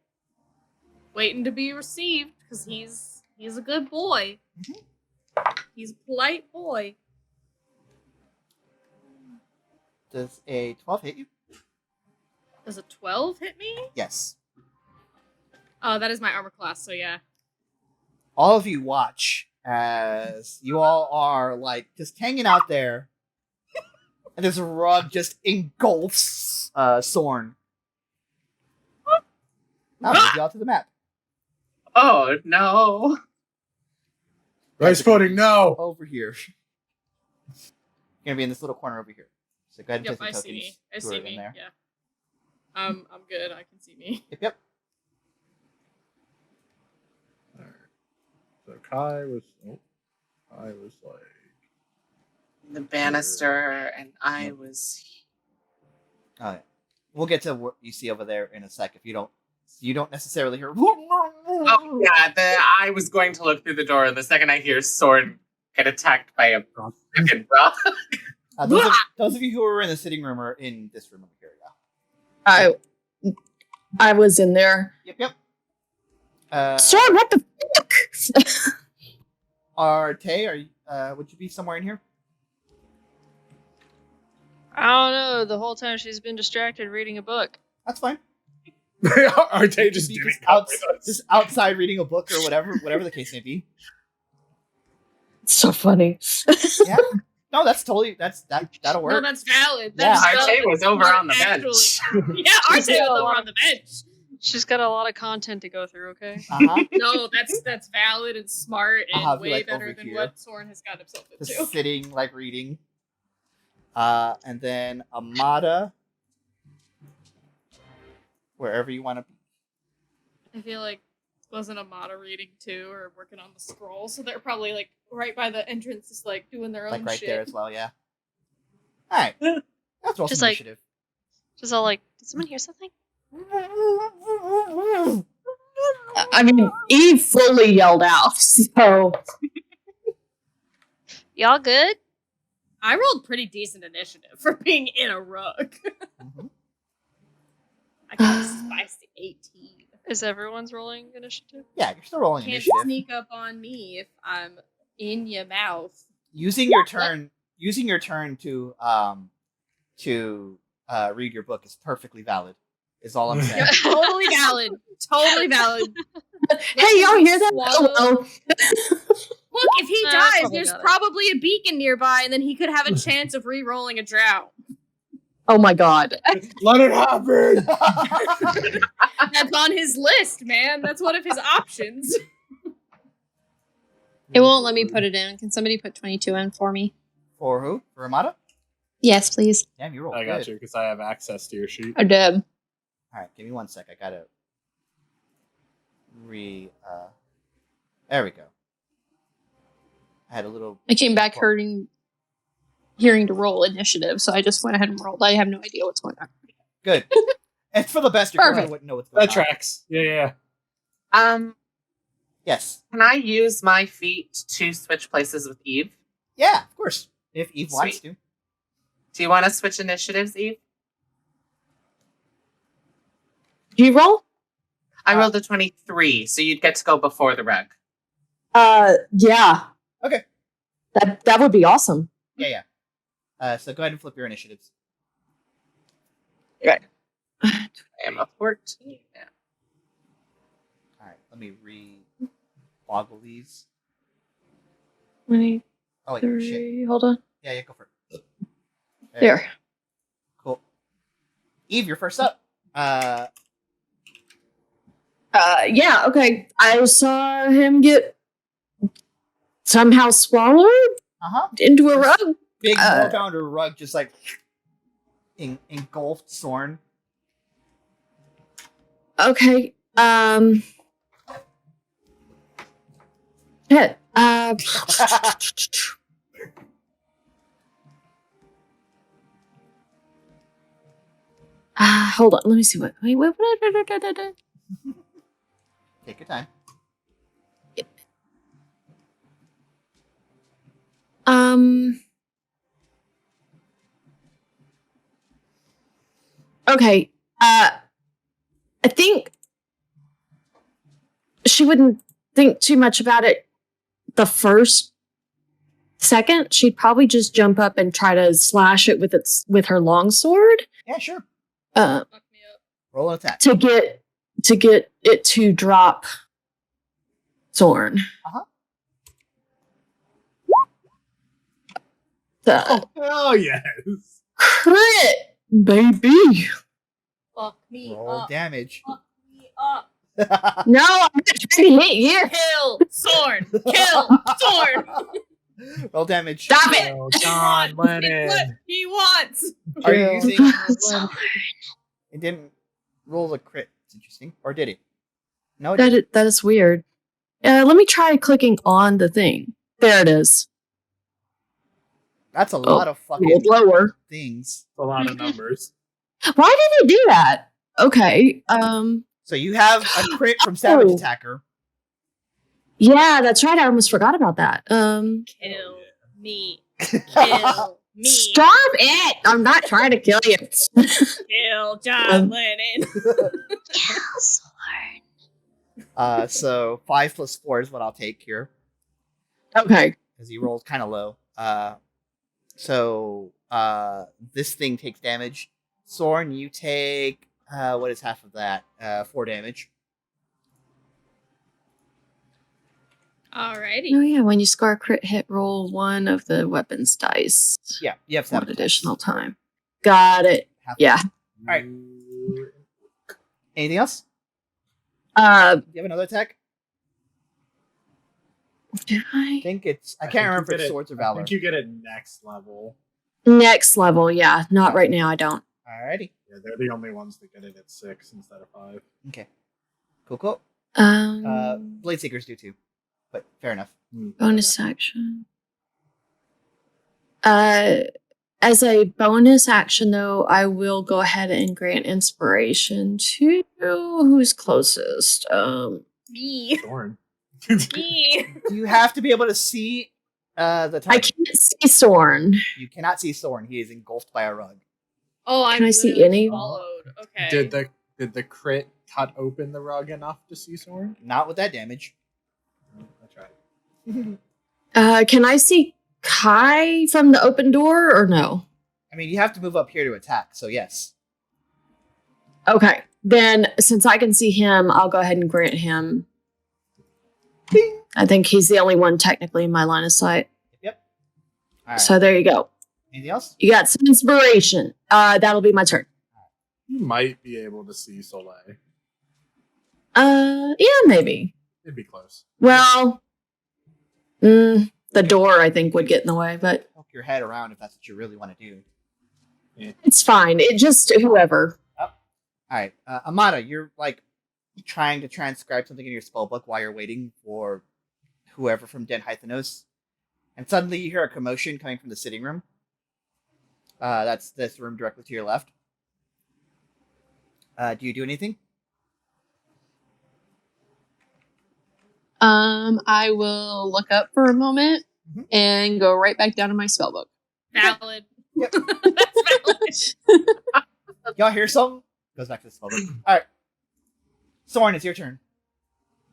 waiting to be received because he's a good boy. Mm-hmm. He's a polite boy. Does a 12 hit you? Does a 12 hit me? Yes. Oh, that is my armor class, so yeah. All of you watch as you all are like just hanging out there, and this rug just engulfs Sorn. I'll move you all to the map. Oh, no. Rice pudding, no! Over here. You're gonna be in this little corner over here. So go ahead and Yep, take I some see tokens. me. I who see are in me. there. Yeah. I'm good. I can see me. Yep. Alright. So Kai was like... The banister, and I was... Alright. We'll get to what you see over there in a sec. If you don't necessarily hear. Oh, yeah, I was going to look through the door, and the second I hear Sorn get attacked by a freaking rock. Those of you who were in the sitting room are in this room over here. Yeah. I was in there. Yep. Sorry, what the fuck? Arteis, would you be somewhere in here? I don't know. The whole time she's been distracted reading a book. That's fine. Arteis just didn't come with us. Just outside reading a book or whatever the case may be. It's so funny. Yeah. No, that'll work. No, that's valid. Yeah. Arteis was over on the bench. Yeah, Arteis was over on the bench. She's got a lot of content to go through, okay? Uh-huh. No, that's valid and smart and way like, better over than here. what Sorn has got himself into. Just sitting, like, reading. And then Amada. Wherever you want to be. I feel like wasn't Amada reading too or working on the scroll, so they're probably like right by the entrance, just like doing their own Like right shit. there as well, yeah. Alright. That's also Just like- initiative. Just all like, did someone hear something? I mean, Eve fully yelled out, so... Y'all good? I rolled pretty decent initiative for being in a rug. Mhm. I got a spicy 18. Is everyone's rolling initiative? Yeah, you're still rolling Can't initiative. sneak up on me if I'm in your mouth. Using your turn to read your book is perfectly valid. Is all I'm saying. Totally valid. Totally valid. Hey, y'all hear that? Swallow. Hello. Look, if he I dies, probably there's got it. probably a beacon nearby, and then he could have a chance of re-rolling a drown. Oh my god. Let it happen! That's on his list, man. That's one of his options. It won't let me put it in. Can somebody put 22 in for me? For who? For Amada? Yes, please. Damn, you rolled I got good. you, because I have access to your sheet. I did. Alright, give me 1 sec. I gotta there we go. I had a little I came back hearing to roll initiative, so I just went ahead and rolled. I have no idea what's going on. good. And for the best, your character Perfect. wouldn't know what's going That on. tracks. Yeah. Yes. Can I use my feet to switch places with Eve? Yeah, of course. If Eve wants Sweet. to. Do you want to switch initiatives, Eve? Do you roll? I rolled a 23, so you'd get to go before the rug. Yeah. Okay. That would be awesome. Yeah. So go ahead and flip your initiatives. I am a 14. All right. Let me re-boggle these. 23. Oh wait, shit. Hold on. Yeah, go for it. There. Cool. Eve, you're first up. Yeah, okay. I saw him get somehow swallowed into a rug. Big 4-pounder rug just like engulfed Sorn. Okay. Hit. Hold on. Let me see what. Wait. Take your time. Okay. I think she wouldn't think too much about it the first second. She'd probably just jump up and try to slash it with her longsword. Yeah, sure. Fuck me up. Roll an attack. To get it to drop Sorn. Oh yes. Crit, baby. Fuck me Roll up. damage. Fuck me up. No, I'm not trying to hit you. Kill Sorn. Kill Sorn. Roll damage. Stop it. Oh, John It's what Lennon. he wants. Are you using? Sorn. It didn't roll a crit. It's interesting. Or did it? No, it didn't. That is weird. Let me try clicking on the thing. There it is. That's a lot of A fucking little lower. things. A lot of numbers. Why did it do that? Okay. So you have a crit from Savage Attacker. Yeah, that's right. I almost forgot about that. Kill me. Kill me. Stop it! I'm not trying to kill you. Kill John Lennon. Kill Sorn. So 5 plus 4 is what I'll take here. Okay. Because he rolled kind of low. So this thing takes damage. Sorn, you take what is half of that? 4 damage. Alrighty. Oh yeah, when you score a crit hit, roll one of the weapons dice. Yeah, you have 7 One additional time. Got it. Yeah. All right. Anything else? Do Do you have another attack? did I I? think it's. I can't remember if it's Swords or I Valor. think you get it next level. Next level, yeah. Not right now. I don't. Alrighty. Yeah, they're the only ones that get it at 6 instead of 5. Okay. Cool. Blade Seekers do too, but fair enough. Bonus action. As a bonus action, though, I will go ahead and grant inspiration to who's closest. Me. Sorn. Me. Do you have to be able to see the I target? can't see Sorn. You cannot see Sorn. He is engulfed by a rug. Oh, Can I see literally any? Followed. Okay. Did the crit cut open the rug enough to see Sorn? Not with that damage. That's right. Can I see Kai from the open door or no? I mean, you have to move up here to attack, so yes. Okay. Then, since I can see him, I'll go ahead and grant him. Bing. I think he's the only one technically in my line of sight. Yep. All right. So there you go. Anything else? You got some inspiration. That'll be my turn. You might be able to see Soleil. Yeah, maybe. It'd be close. Well, the door I think would get in the way, but Poke your head around if that's what you really want to do. it's fine. It just whoever. All right, Amada, you're like trying to transcribe something in your spellbook while you're waiting for whoever from Den Hythanos, and suddenly you hear a commotion coming from the sitting room. That's this room directly to your left. Do you do anything? I will look up for a moment and go right back down to my spellbook. Valid. Yep. That's valid. Y'all hear something? Goes back to the spellbook. All right. Sorn, it's your turn.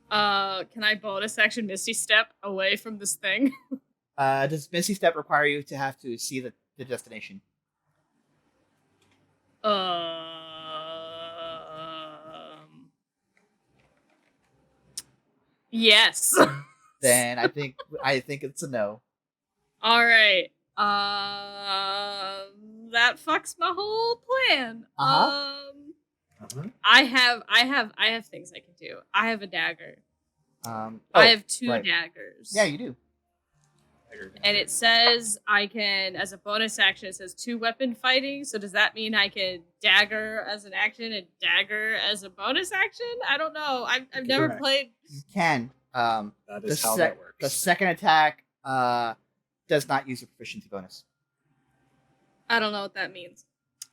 Can I bonus action Misty Step away from this thing? Does Misty Step require you to have to see the destination? Yes. Then I think it's a no. All right. That fucks my whole plan. I have things I can do. I have a dagger. I have 2 daggers. Yeah, you do. And it says I can, as a bonus action, it says 2 weapon fighting. So does that mean I can dagger as an action and dagger as a bonus action? I don't know. I've never played. You can. That is how that works. The second attack does not use your proficiency bonus. I don't know what that means.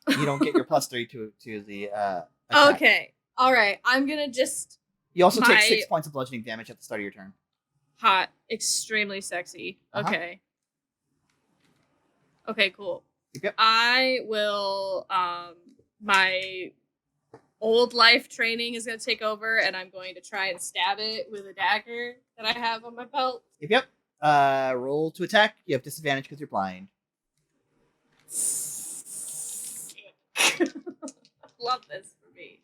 You don't get your +3 to the attack. Okay. All right. I'm gonna just. You also take 6 points of bludgeoning damage at the start of your turn. Hot, extremely sexy. Okay. Okay, cool. Yep. I will. My old life training is gonna take over, and I'm going to try and stab it with a dagger that I have on my belt. Yep. Roll to attack. You have disadvantage because you're blind. Love this for me.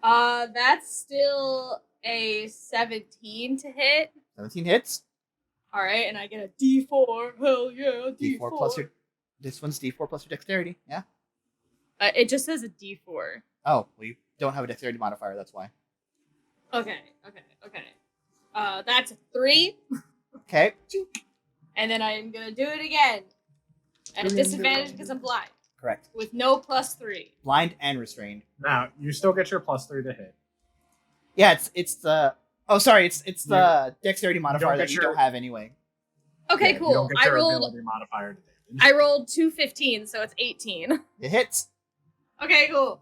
That's still a 17 to hit. 17 hits. All right, and I get a D4. Hell yeah, D4. Plus your. This one's D4 plus your dexterity. Yeah. It just says a D4. Oh, well, you don't have a dexterity modifier. That's why. Okay. That's a 3. Okay. And then I'm gonna do it again at a disadvantage because I'm blind. Correct. With no +3. Blind and restrained. Now you still get your +3 to hit. Yeah, it's the. Oh, sorry. It's the dexterity modifier that you don't have anyway. Okay, You cool. don't get your ability modifier to damage. I rolled 2 15, so it's 18. It hits. Okay, cool.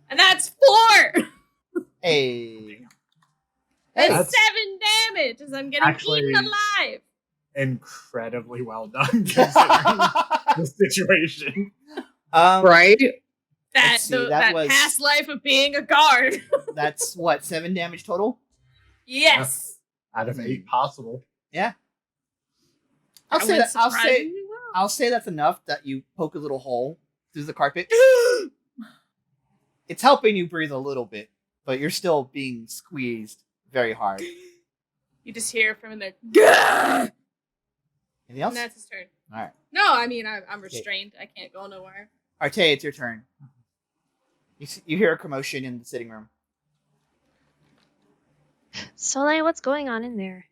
And that's 4. Hey. That's 7 damage as I'm getting eaten alive. Incredibly well done considering the situation. Right? That past life of being a guard. That's what, 7 damage total? Yes. Out of 8 possible. Yeah. I'll say that's enough that you poke a little hole through the carpet. It's helping you breathe a little bit, but you're still being squeezed very hard. You just hear from in there. Gah! Anything else? And that's his turn. All right. No, I mean I'm restrained. I can't go nowhere. Arteis, it's your turn. You hear a commotion in the sitting room. Soleil, what's going on in there?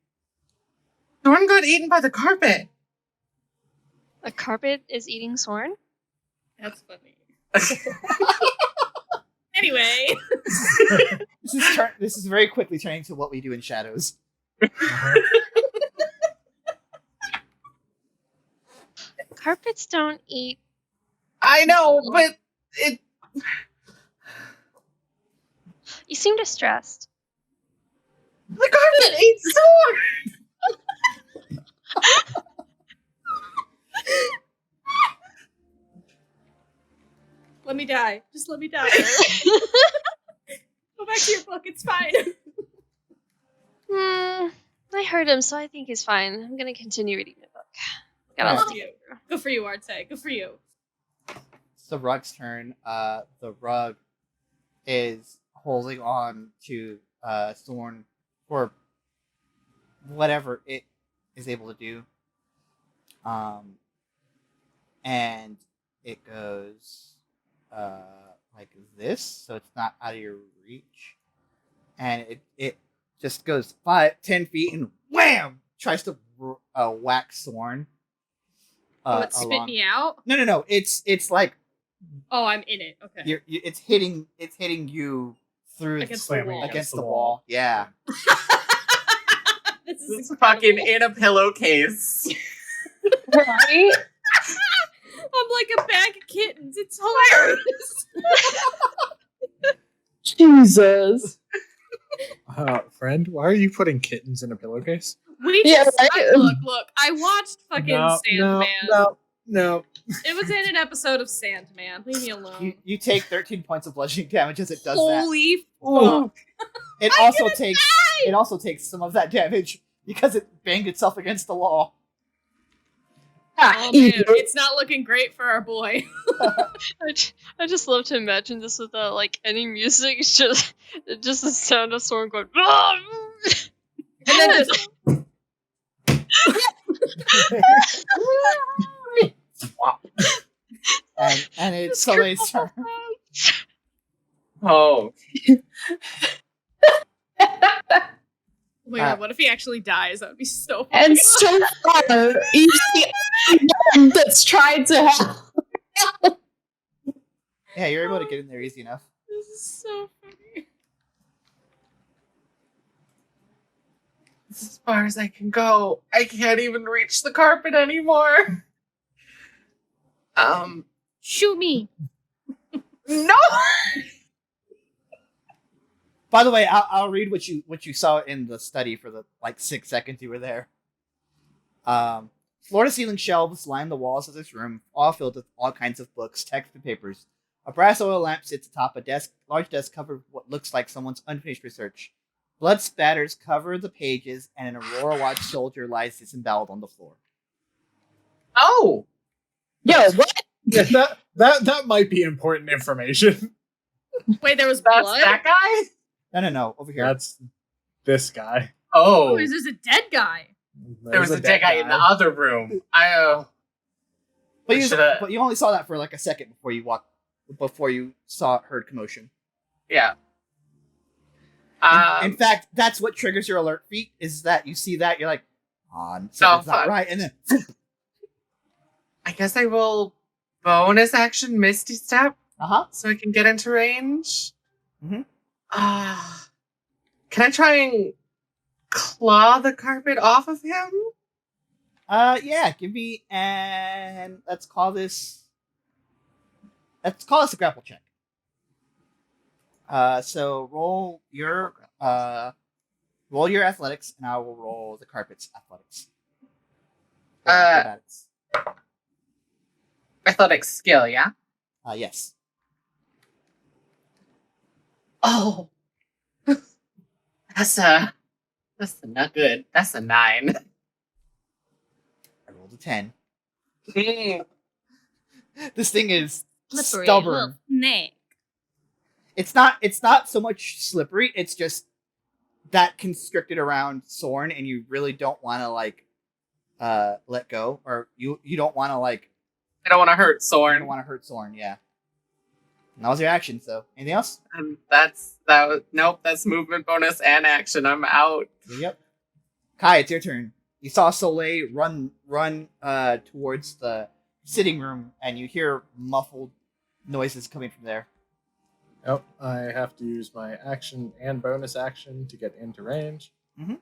Sorn got eaten by the carpet. A carpet is eating Sorn? That's funny. Anyway. This is very quickly turning to what we do in shadows. Carpets don't eat. I know, but it. You seem distressed. The carpet ate Sorn! Let me die. Just let me die. Go back to your book. It's fine. I heard him, so I think he's fine. I'm gonna continue reading the book. Good for you, Arte. Good for you. It's the rug's turn. The rug is holding on to Sorn for whatever it is able to do. And it goes like this, so it's not out of your reach. And it just goes 5-10 feet and wham! Tries to whack Sorn. It spit me out? No. It's like. Oh, I'm in it. Okay. It's hitting you through against the wall. Yeah. This is fucking in a pillowcase. Right? I'm like a bag of kittens. It's hilarious. Jesus. Friend, why are you putting kittens in a pillowcase? We just look. I watched fucking Sandman. No. It was in an episode of Sandman. Leave me alone. You take 13 points of bludgeoning damage as it does Holy that. fuck. It also takes some of that damage because it banged itself against the wall. Oh man, it's not looking great for our boy. I just love to imagine this without like any music. It's just the sound of Sorn going. And then and it's Soleil's turn. Oh. oh my god, what if he actually dies? That would be so funny. And so far, you see anyone that's tried to help. Yeah, you're able to get in there easy enough. This is so funny. This is as far as I can go. I can't even reach the carpet anymore. Shoot me. No. By the way, I'll read what you saw in the study for the 6 seconds you were there. Floor-to-ceiling shelves line the walls of this room, all filled with all kinds of books, texts, and papers. A brass oil lamp sits atop a large desk covered with what looks like someone's unfinished research. Blood spatters cover the pages, and an Aurora Watch soldier lies disemboweled on the floor. Oh. Yo, what? Yeah, that might be important information. Wait, there was That's blood? that guy? No, over here. That's this guy. Oh. Oh, is this a dead guy? There was a dead guy in the other room. But you only saw that for a second before you heard commotion. Yeah. In fact, that's what triggers your alert feat, is that you see that, you're like, something's not right, and then... I guess I will bonus action Misty Step. Uh-huh. So I can get into range. Mm-hmm. Can I try and claw the carpet off of him? Yeah, give me let's call this a grapple check. So roll your athletics, and I will roll the carpet's athletics. Acrobatics. Athletics skill, yeah? Yes. Oh. That's not good. That's a 9. I rolled a 10. Mm. This thing is Slippery stubborn. little snake. It's not so much slippery, it's just that constricted around Sorn, and you really don't want to let go, or you don't want to I don't want to hurt you Sorn. don't want to hurt Sorn, yeah. And that was your action, so anything else? Nope, that's movement bonus and action. I'm out. Yep. Kai, it's your turn. You saw Soleil run towards the sitting room, and you hear muffled noises coming from there. Yep, I have to use my action and bonus action to get into range. Mm-hmm.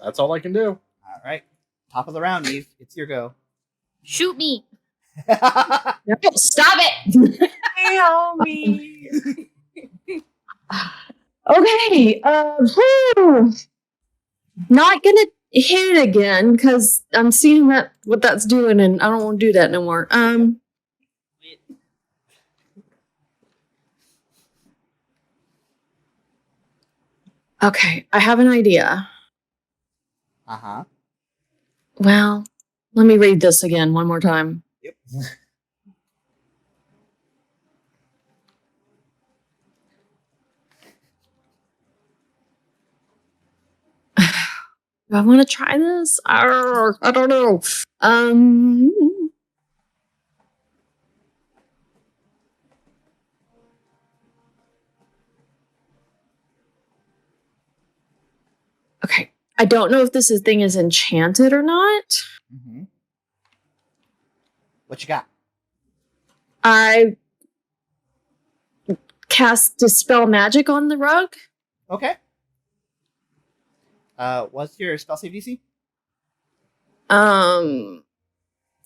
That's all I can do. All right. Top of the round, Eve. It's your go. Shoot me. No, stop it! Help me. Okay, not gonna hit it again because I'm seeing what that's doing, and I don't want to do that no more. Okay, I have an idea. Uh-huh. Well, let me read this again one more time. Yep. Do I want to try this? I don't know. Okay. I don't know if this thing is enchanted or not. Mm-hmm. What you got? I cast Dispel Magic on the rug. Okay. What's your spell save DC?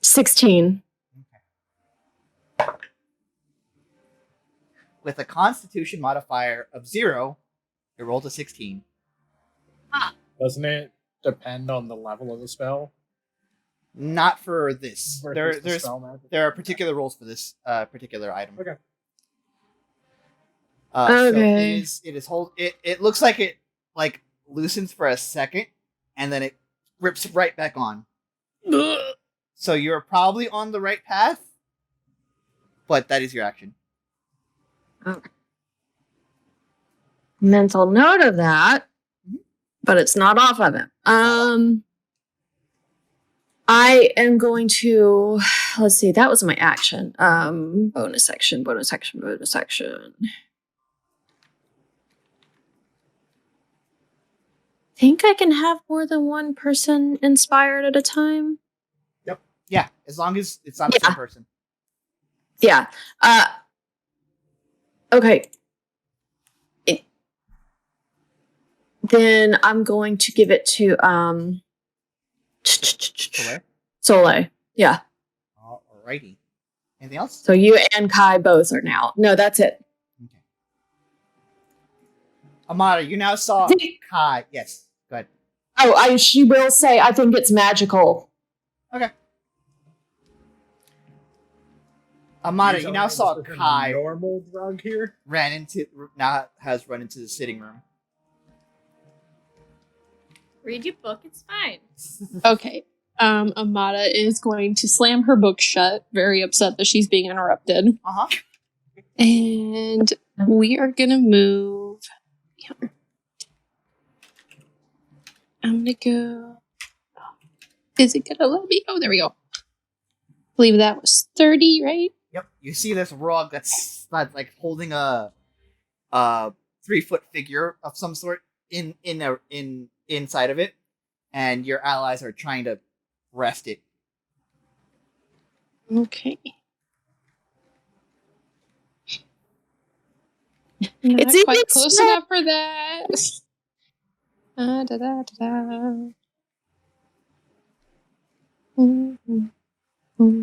16. Okay. With a Constitution modifier of 0, you rolled a 16. Doesn't it depend on the level of the spell? Not for this. Versus the spell magic. There are particular rules for this particular item. Okay. Okay. So it looks like it like loosens for a second, and then it rips right back on. So you're probably on the right path, but that is your action. Okay. Mental note of that, but it's not off of it. I am going to, let's see, that was my action. Bonus action. Think I can have more than one person inspired at a time? Yep. Yeah, as long as it's not the same person. Yeah. Okay. Then I'm going to give it to Soleil. Yeah. Alrighty. Anything else? So you and Kai both are now. No, that's it. Okay. Amada, you now saw Kai. Yes. Go ahead. Oh, she will say, I think it's magical. Okay. Amada, you now saw Kai. Normal drug here. Has run into the sitting room. Read your book, it's fine. Okay. Amada is going to slam her book shut, very upset that she's being interrupted. Uh-huh. And we are gonna move. Yeah. I'm gonna go. Is it gonna let me? Oh, there we go. I believe that was 30, right? Yep. You see this rug that's like holding a 3-foot figure of some sort inside of it, and your allies are trying to rest it. Okay. It's Not quite even close small. enough for that.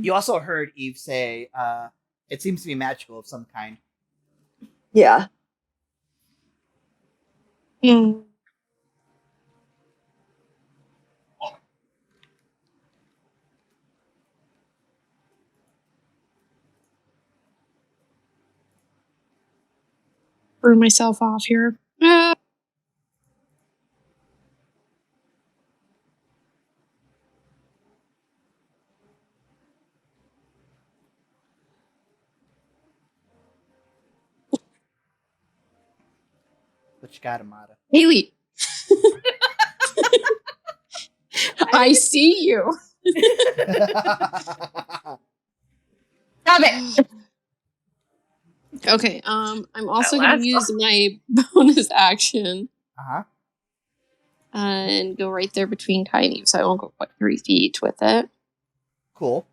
You also heard Eve say, it seems to be magical of some kind. Yeah. Threw myself off here. What you got, Amada? Haley. I see you. Stop it. Okay, I'm also That going last to use my bonus action Uh-huh. and go right there between Kai and Eve, so I won't go quite 3 feet with it. Cool.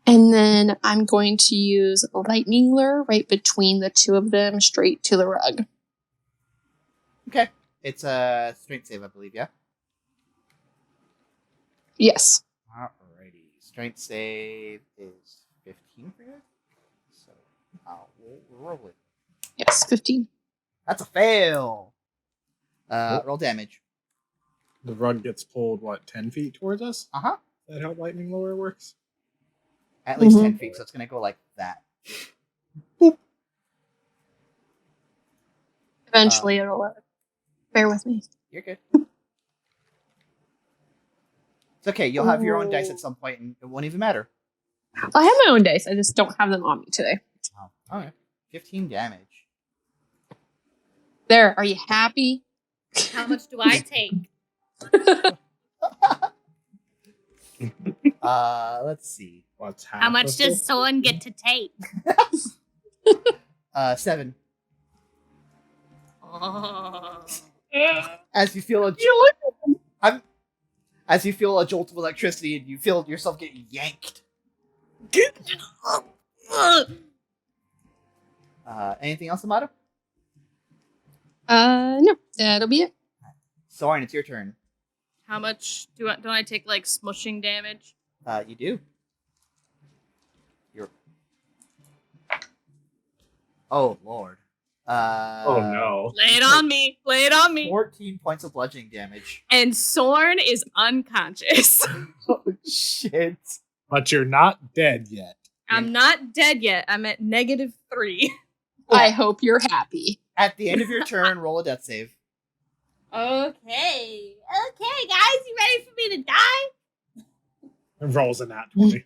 And then I'm going to use Lightning Lure right between the two of them, straight to the rug. Okay. It's a strength save, I believe, yeah? Yes. Alrighty. Strength save is 15 for you? So, we'll roll it. Yes, 15. That's a fail! Roll damage. The rug gets pulled, 10 feet towards us? Uh-huh. Is that how lightning lure works? At least 10 feet, so it's gonna go like that. Eventually it'll bear with me. You're good. It's okay, you'll have your own dice at some point, and it won't even matter. I have my own dice, I just don't have them on me today. Oh, alright. 15 damage. There, are you happy? How much do I take? Let's see. What's How much does Sorn get to take? 7. Oh. As you feel a jolt of electricity, and you feel yourself get yanked. Anything else, Amada? No, that'll be it. Sorn, it's your turn. How much don't I take, like, smushing damage? You do. You're. Oh Lord. Oh no. Lay it on me. Lay it on me. 14 points of bludgeoning damage. And Sorn is unconscious. Oh, shit. But you're not dead yet. I'm not dead yet. I'm at -3. I hope you're happy. At the end of your turn, roll a death save. Okay. Okay, guys. You ready for me to die? It rolls a nat 20.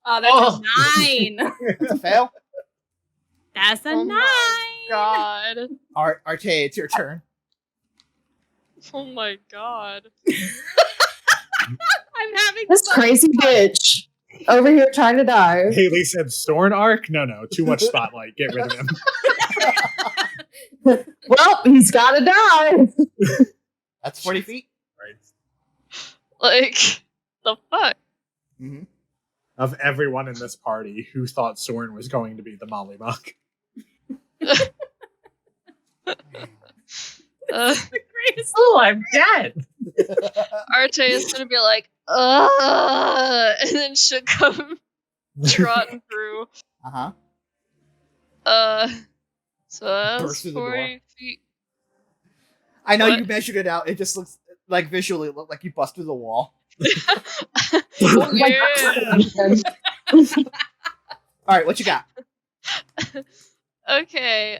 Oh, that's a 9. That's a fail. That's a Oh 9. my god. Arteis, it's your turn. Oh my god. I'm having This fun. crazy bitch over here trying to die. Haley said Sorn arc? No, too much spotlight. Get rid of him. Well, he's gotta die. That's 40 feet. Right. Like, the fuck? Mm-hmm. Of everyone in this party, who thought Sorn was going to be the Mollymuck? The greatest. Oh, I'm dead. Arteis is gonna be like, and then she'll come trotting through. Uh-huh. So that's Burst through the door. 40 feet. I know What? you measured it out. It just looks like visually it looked like you busted the wall. Oh, yeah. All right, what you got? Okay.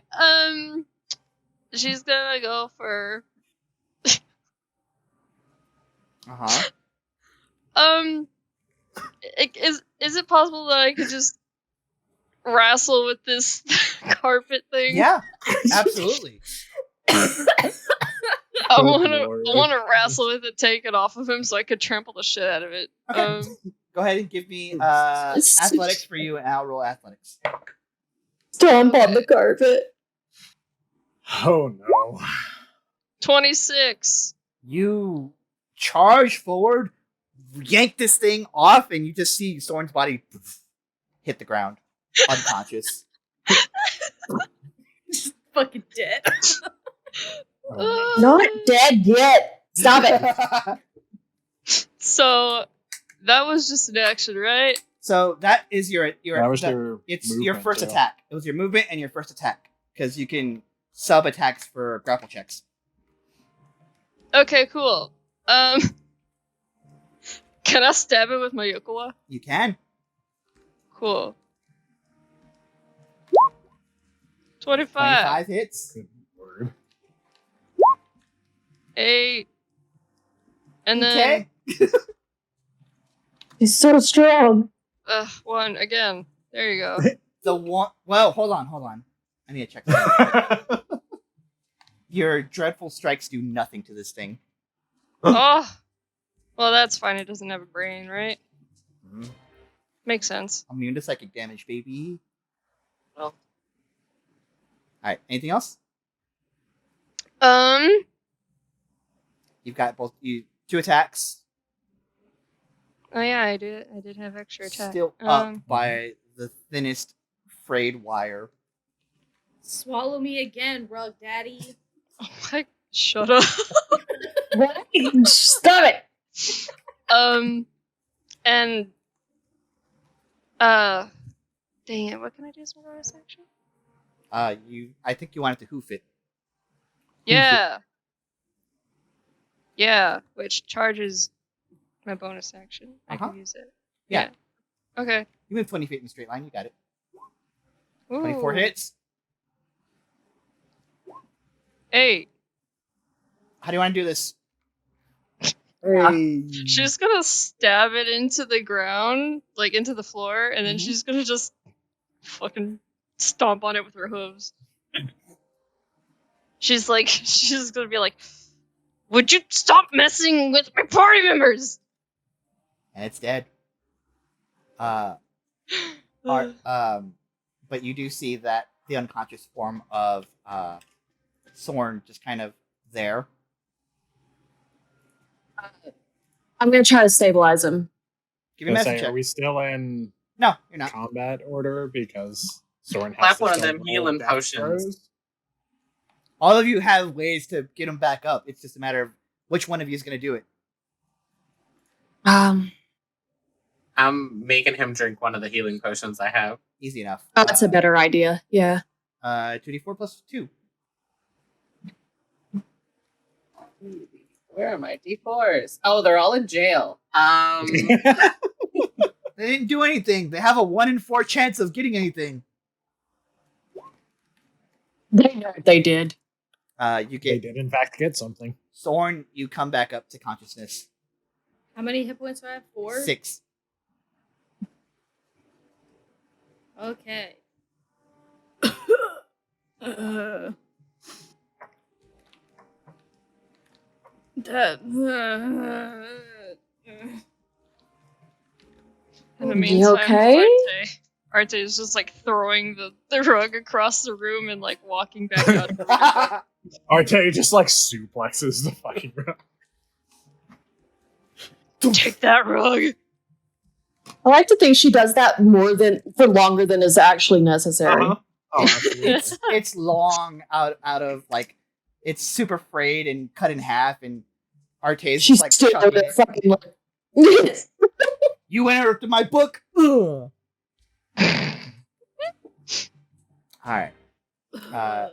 She's gonna go for. Uh-huh. Is it possible that I could just wrestle with this carpet thing? Yeah, absolutely. I Oh, want to. Lord. I want to wrestle with it, take it off of him, so I could trample the shit out of it. Okay. Go ahead and give me athletics for you, and I'll roll athletics. Stomp on the carpet. Oh no. 26. You charge forward, yank this thing off, and you just see Sorn's body hit the ground, unconscious. Fucking dead. Not dead yet. Stop it. So that was just an action, right? So that is your That was your it's your movement, first yeah. attack. It was your movement and your first attack because you can sub attacks for grapple checks. Okay, cool. Can I stab it with my Yokowa? You can. Cool. 25. 25 hits. Good word. 8. And then Okay. He's so strong. 1 again. There you go. The one. Well, hold on. I need to check that. Your dreadful strikes do nothing to this thing. Oh. Well, that's fine. It doesn't have a brain, right? Mhm. Makes sense. Immune to psychic damage, baby. Well. All right. Anything else? You've got both 2 attacks. Oh yeah, I did have extra attack. Still up by the thinnest frayed wire. Swallow me again, Rug Daddy. Oh my, shut up. Right? Stop it. And dang it, what can I do as my bonus action? I think you wanted to hoof it. Yeah. Yeah, which charges my bonus action. I Uh-huh. can use it. Yeah. Okay. You move 20 feet in a straight line. You got it. Ooh. 24 hits. 8. How do you want to do this? She's gonna stab it into the ground, like into the floor, and then Mhm. she's gonna just fucking stomp on it with her hooves. She's gonna be like, would you stop messing with my party members? And it's dead. But you do see that the unconscious form of Sorn just kind of there. I'm gonna try to stabilize him. Give me a message Are check. we still in No, you're not. combat order because Sorn Slap has to one of still them roll healing death potions. throws? All of you have ways to get him back up. It's just a matter of which one of you is going to do it. Um, I'm making him drink one of the healing potions I have. Easy enough. oh, that's a better idea. Yeah. 2d4 plus 2. Where are my D4s? Oh, they're all in jail. They didn't do anything. They have a 1 in 4 chance of getting anything. They did. You They get did, in fact, get something. Sorn. You come back up to consciousness. How many hit points do I have? 4? 6. Okay. In the You meantime, okay? Arte is just like throwing the rug across the room and like walking back out. Arteis just like suplexes the fucking room. Take that rug. I like to think she does that for longer than is actually necessary. Uh-huh. Oh, absolutely. It's long out of like it's super frayed and cut in half, and Arteis She's just like still chugging it. fucking like. You interrupted my book. Ugh. All right. Are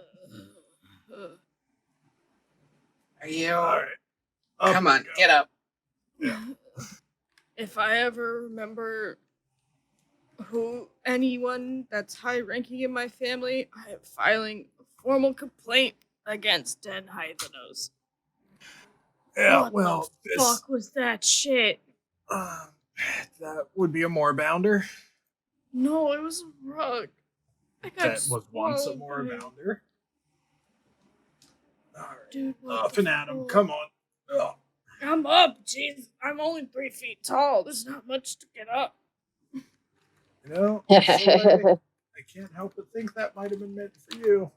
you? All right. Come on, get up. If I ever remember anyone that's high ranking in my family, I am filing a formal complaint against Den Hythenos. Yeah, What well, the fuck was that shit? that would be a moorbounder. No, it was a rug. I got That was once a swallowed by moorbounder. All right. Dude, what Up the and at him. fuck? Come on. Ugh. I'm up, jeez. I'm only 3 feet tall. There's not much to get up. You know, Soleil, I can't help but think that might have been meant for you.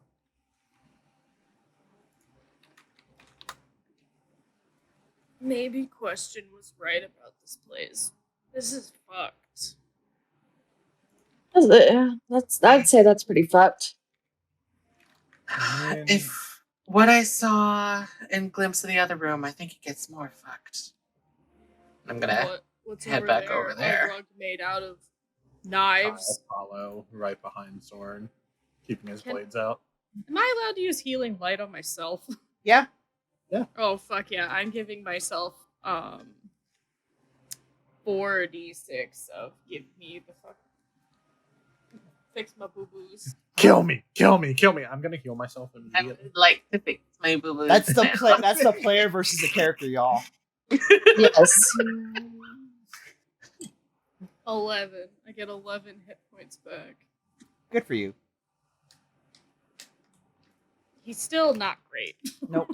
Maybe Question was right about this place. This is fucked. I'd say that's pretty fucked. Man. If what I saw in Glimpse of the Other Room, I think it gets more fucked. I'm gonna What's head back over there. A rug made out of knives. I'll follow right behind Sorn, keeping his Can- blades out. Am I allowed to use healing light on myself? Yeah. Oh fuck yeah! I'm giving myself 4d6 of give me the fuck fix my boo boos. Kill me. I'm gonna heal myself I immediately. would like to fix my boo-boos. That's the player versus the character, y'all. Yes. 11. I get 11 hit points back. Good for you. He's still not great. Nope.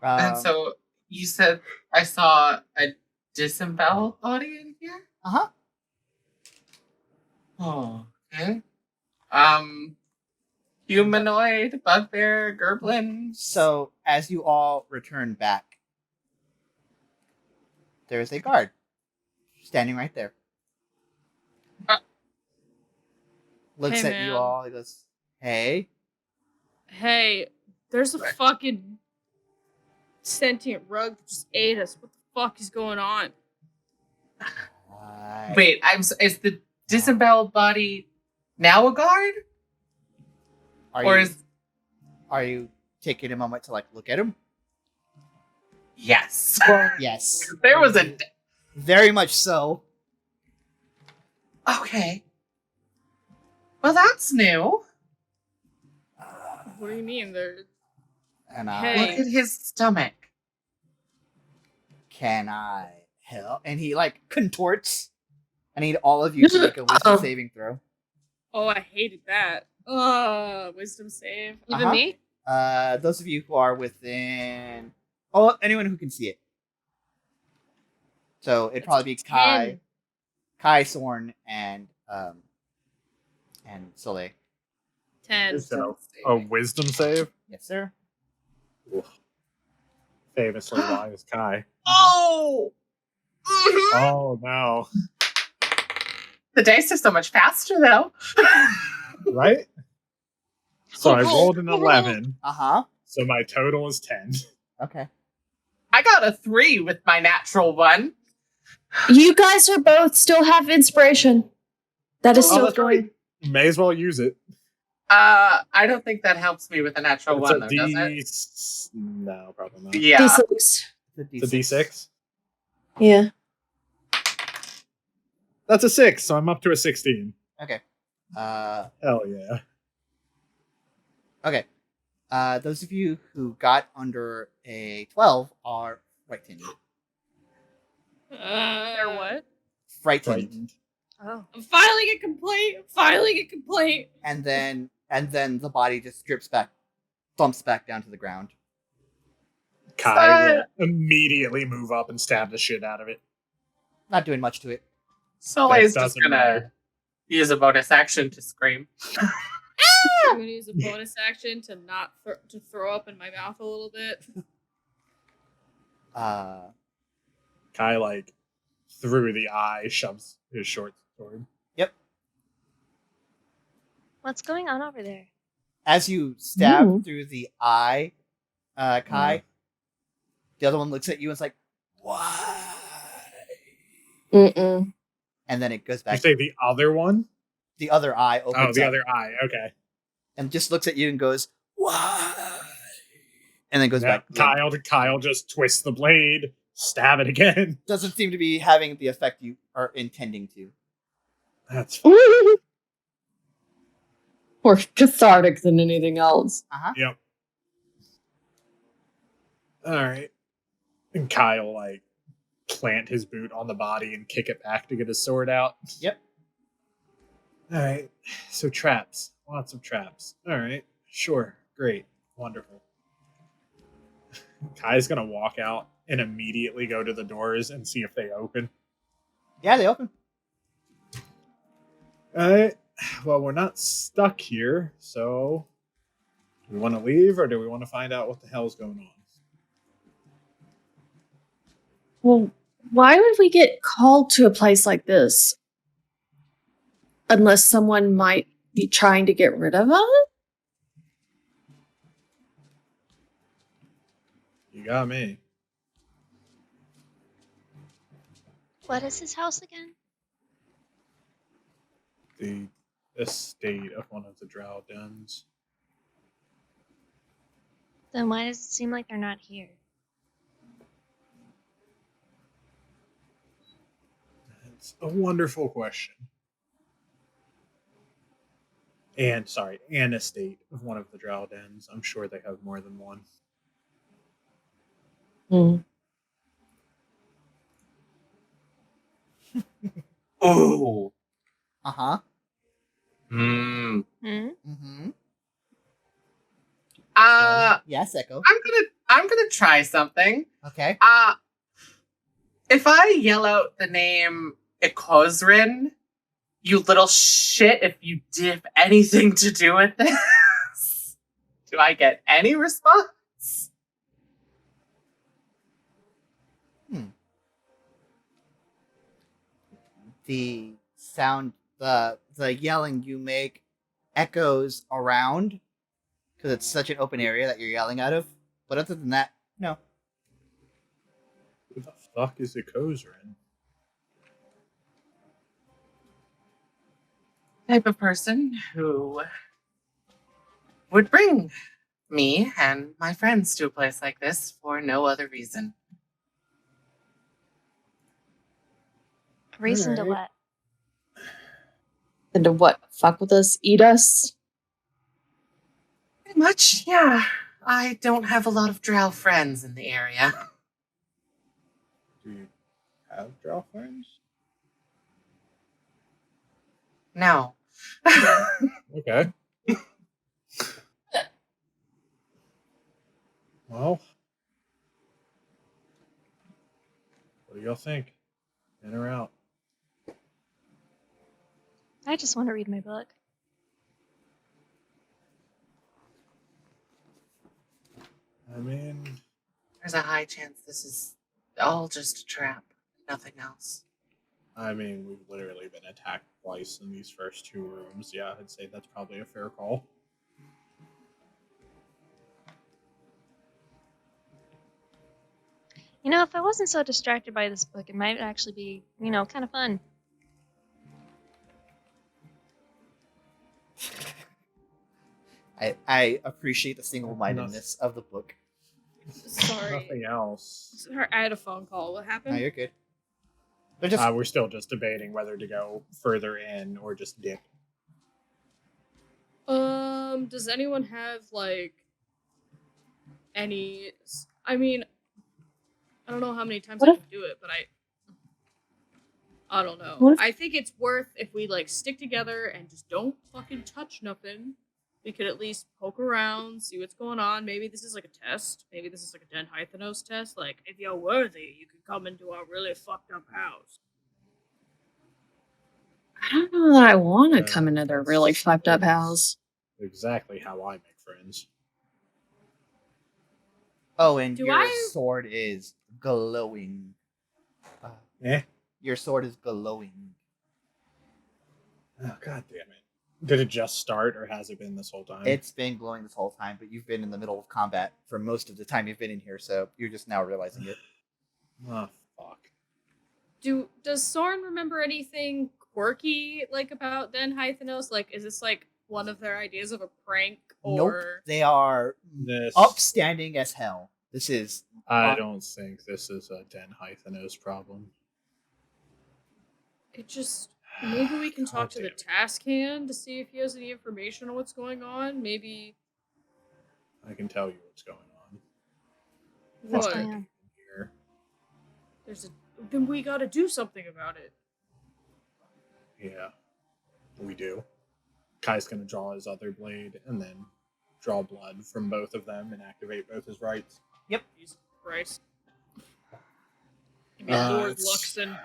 And so you said I saw a disemboweled body in here? Uh-huh. Oh, okay. Humanoid, bugbear, gerblin. So as you all return back, there is a guard standing right there. Looks Hey, at man. you all. He goes, "Hey." Hey, there's a fucking sentient rug that just ate us. What the fuck is going on? Wait, is the disemboweled body now a guard? Are you taking a moment to like look at him? Yes. Yes. There was a. Very much so. Okay. Well, that's new. What do you mean? And Hey. Look at his stomach. Can I help? And he like contorts. I need all of you to make a wisdom saving throw. Oh, I hated that. Wisdom save. Even me? Those of you who are within. Oh, anyone who can see it. So it'd probably be Kai, Sorn, and Soleil. 10. So, a wisdom save? Yes, sir. Famously wise Kai. Oh! Mhm. Oh, no. The dice are so much faster, though. Right? So I rolled an 11. Uh-huh. So my total is 10. Okay. I got a 3 with my natural one. You guys still have inspiration. That is still that's going. May as well use it. I don't think that helps me with a natural It's one, a though, does it? No, probably not. Yeah. D6. It's a D6. Yeah. That's a 6, so I'm up to a 16. Okay. Hell yeah. Okay. Those of you who got under a 12 are frightened. They're what? Frightened. Oh. I'm filing a complaint. And then the body just thumps back down to the ground. Kai will immediately move up and stab the shit out of it. Not doing much to it. Soleil's That just doesn't gonna matter. use a bonus action to scream. I'm gonna use a bonus action to not to throw up in my mouth a little bit. Kai, like, through the eye, shoves his short sword. Yep. What's going on over there? As you stab through the eye, Kai, the other one looks at you and is like, "Why?" Mm-mm. And then it goes You back. say the other one? The other eye opens Oh, the up other eye. Okay. and just looks at you and goes, "Why?" And then goes Yeah, back. Kyle just twists the blade, stab it again. Doesn't seem to be having the effect you are intending to. That's More cathartic than anything else. Yep. Alright. And Kyle, like, plant his boot on the body and kick it back to get his sword out. Yep. Alright. So traps. Lots of traps. Alright. Sure. Great. Wonderful. Kai's gonna walk out and immediately go to the doors and see if they open. Yeah, they open. Alright. Well, we're not stuck here, so do we want to leave or do we want to find out what the hell's going on? Well, why would we get called to a place like this? Unless someone might be trying to get rid of us? You got me. What is his house again? The estate of one of the drow dens. Then why does it seem like they're not here? That's a wonderful question. An estate of one of the drow dens. I'm sure they have more than one. Oh. Uh-huh. Hmm. Mm-hmm. Yes, Echo. I'm gonna try something. Okay. If I yell out the name Ikozrin, you little shit, if you have anything to do with this, do I get any response? The sound, the yelling you make echoes around because it's such an open area that you're yelling out of. But other than that, no. Who the fuck is Ikozrin? Type of person who would bring me and my friends to a place like this for no other reason. Reason to Alright. what? And to what? Fuck with us? Eat us? Pretty much, yeah. I don't have a lot of drow friends in the area. Do you have drow friends? No. Okay. Well, what do y'all think? In or out? I just want to read my book. I mean, There's a high chance this is all just a trap, nothing else. we've literally been attacked twice in these first two rooms. Yeah, I'd say that's probably a fair call. You know, if I wasn't so distracted by this book, it might actually be, kind of fun. I appreciate the single-mindedness of the book. Sorry. Nothing else. Sorry, I had a phone call. What happened? No, you're good. They're just We're still just debating whether to go further in or just dip. Does anyone have, like, any... I mean, I don't know how many times I can do it, but I don't know. I think it's worth if we, like, stick together and just don't fucking touch nothing. We could at least poke around, see what's going on. Maybe this is, like, a test. Maybe this is, like, a Den Hythanos test. Like, if you're worthy, you can come into our really fucked up house. I don't know that I want to come into their really fucked up house. Exactly how I make friends. Oh, and your sword is glowing. Your sword is glowing. Oh, god damn it. Did it just start, or has it been this whole time? It's been glowing this whole time, but you've been in the middle of combat for most of the time you've been in here, so you're just now realizing it. Oh, fuck. Does Sorn remember anything quirky, like, about Den Hythanos? Like, is this, like, one of their ideas of a prank, or... Nope, they are upstanding as hell. This is... I don't think this is a Den Hythanos problem. It just... Maybe we can talk to the task hand to see if he has any information on what's going on. Maybe... I can tell you what's going on. What? Here. Then we gotta do something about it. Yeah, we do. Kai's gonna draw his other blade and then draw blood from both of them and activate both his rights. Yep. Jesus Christ. Give me Lord Luxon.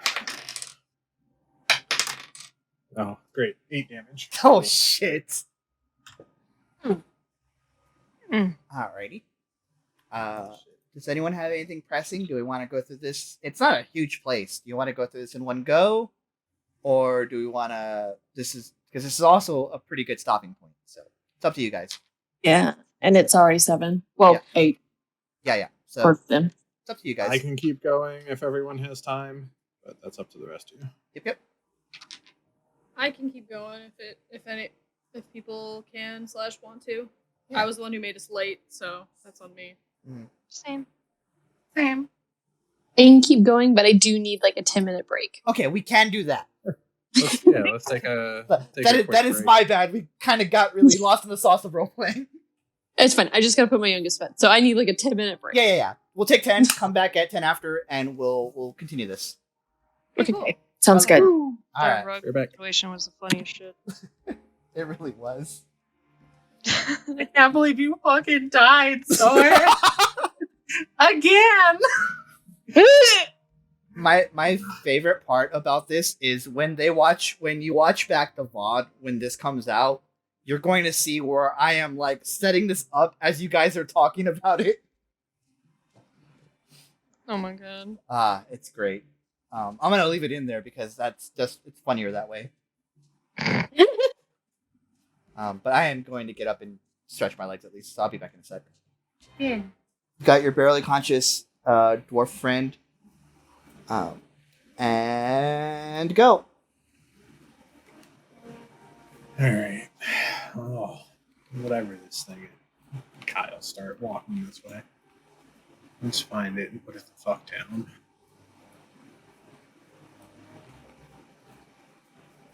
Oh, great. 8 damage. Oh, shit. Alrighty. Does anyone have anything pressing? Do we want to go through this? It's not a huge place. Do you want to go through this in one go? Or do we want to... Because this is also a pretty good stopping point. So it's up to you guys. Yeah, and it's already 7. Well, 8. Yeah. So for them. It's up to you guys. I can keep going if everyone has time, but that's up to the rest of you. Yep. I can keep going if people can / want to. Yeah. I was the one who made us late, so that's on me. Same. I can keep going, but I do need like a 10-minute break. Okay, we can do that. Let's take a. That is my bad. We kind of got really lost in the sauce of role playing. It's fine. I just gotta put my youngest bed, so I need like a 10-minute break. Yeah. We'll take 10. Come back at 10 after, and we'll continue this. Okay, cool. Sounds good. All That right, rug you're back. situation was the funniest shit. it really was. I can't believe you fucking died, Sorn. Again. My favorite part about this is when you watch back the VOD when this comes out, you're going to see where I am like setting this up as you guys are talking about it. Oh my god. It's great. I'm gonna leave it in there because it's funnier that way. But I am going to get up and stretch my legs at least, so I'll be back in a sec. Yeah. You got your barely conscious dwarf friend. And go. Alright. Oh, whatever this thing is. Kyle, start walking this way. Let's find it and put it the fuck down.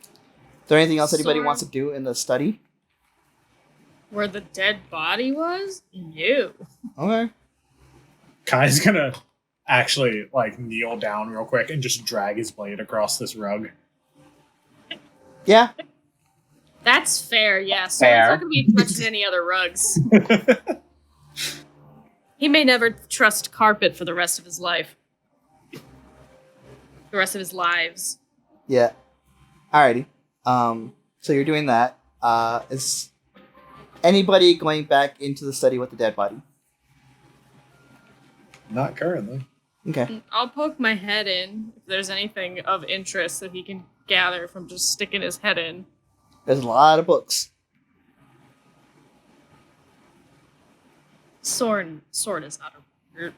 Is there anything else anybody wants to do in the study? Where the dead body was? No. Okay. Kai's gonna actually like kneel down real quick and just drag his blade across this rug. Yeah. That's fair, yeah. So Fair. he's not gonna be touching any other rugs. He may never trust carpet for the rest of his life. The rest of his lives. Yeah. Alrighty. So you're doing that. Is anybody going back into the study with the dead body? Not currently. Okay. I'll poke my head in if there's anything of interest that he can gather from just sticking his head in. There's a lot of books. Sorn is not a weird.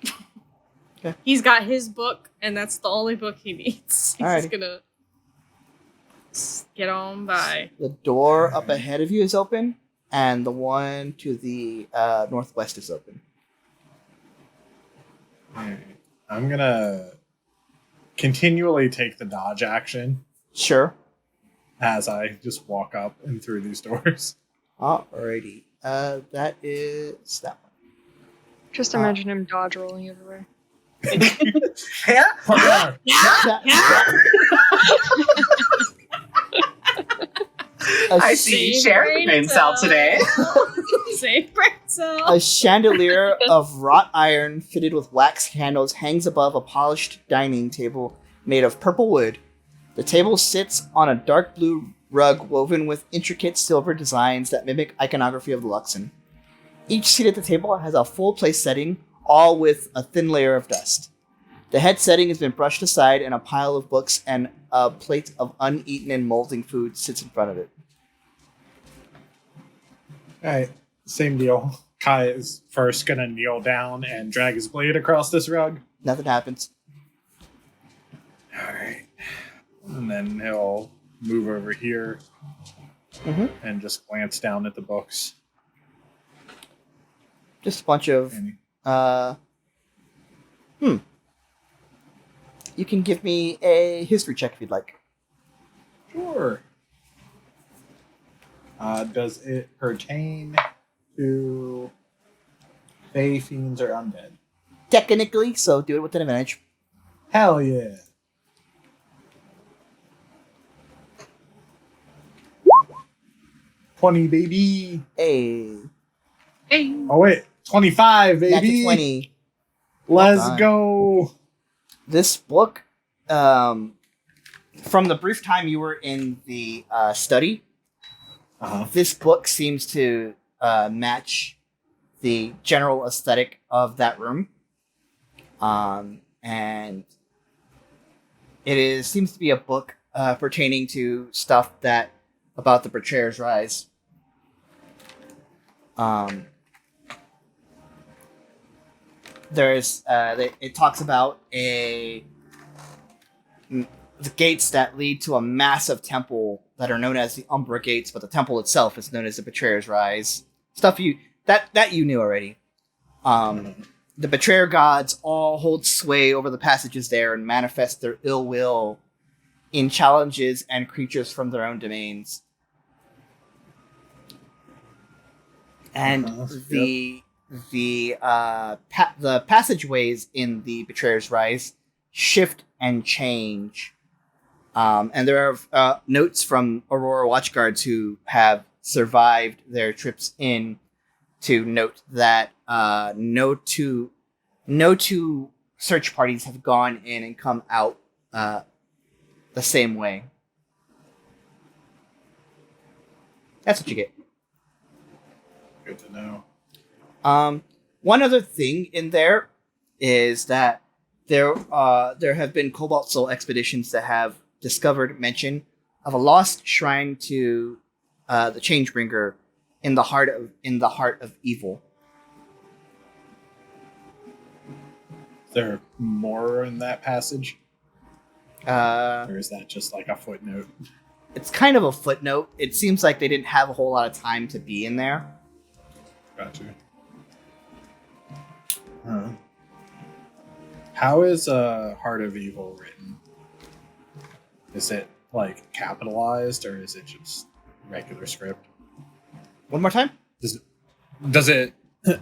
Okay. He's got his book, and that's the only book he needs. He's Alrighty. just gonna get on by. The door up ahead of you is open. and the one to the northwest is open. Alright. I'm gonna continually take the dodge action Sure. as I just walk up and through these doors. Alrighty. That is that one. Just imagine him dodge rolling everywhere. I see you sharing the brain cell today. Same brain cell. A chandelier of wrought iron fitted with wax candles hangs above a polished dining table made of purple wood. The table sits on a dark blue rug woven with intricate silver designs that mimic iconography of the Luxon. Each seat at the table has a full place setting, all with a thin layer of dust. The head setting has been brushed aside, and a pile of books and a plate of uneaten and molding food sits in front of it. Alright, same deal. Kai is first gonna kneel down and drag his blade across this rug. Nothing happens. Alright. And then he'll move over here and just glance down at the books. Just a bunch of... You can give me a history check if you'd like. Sure. Does it pertain to Fae, Fiends, or Undead? Technically, so do it with an advantage. Hell yeah. $20, baby. Hey. Oh, wait. 25, baby. That's a 20. Let's go. This book, from the brief time you were in the study, this book seems to match the general aesthetic of that room. And it seems to be a book pertaining to stuff about the Betrayer's Rise. It talks about the gates that lead to a massive temple that are known as the Umbra Gates, but the temple itself is known as the Betrayer's Rise. Stuff that you knew already. The Betrayer gods all hold sway over the passages there and manifest their ill will in challenges and creatures from their own domains. And the passageways in the Betrayer's Rise shift and change. And there are notes from Aurora Watchguards who have survived their trips in to note that no two search parties have gone in and come out the same way. That's what you get. Good to know. One other thing in there is that there have been Cobalt Soul expeditions that have discovered mention of a lost shrine to the Changebringer in the heart of evil. Is there more in that passage? Or is that just like a footnote? It's kind of a footnote. It seems like they didn't have a whole lot of time to be in there. Gotcha. How is Heart of Evil written? Is it like capitalized or is it just regular script? One more time?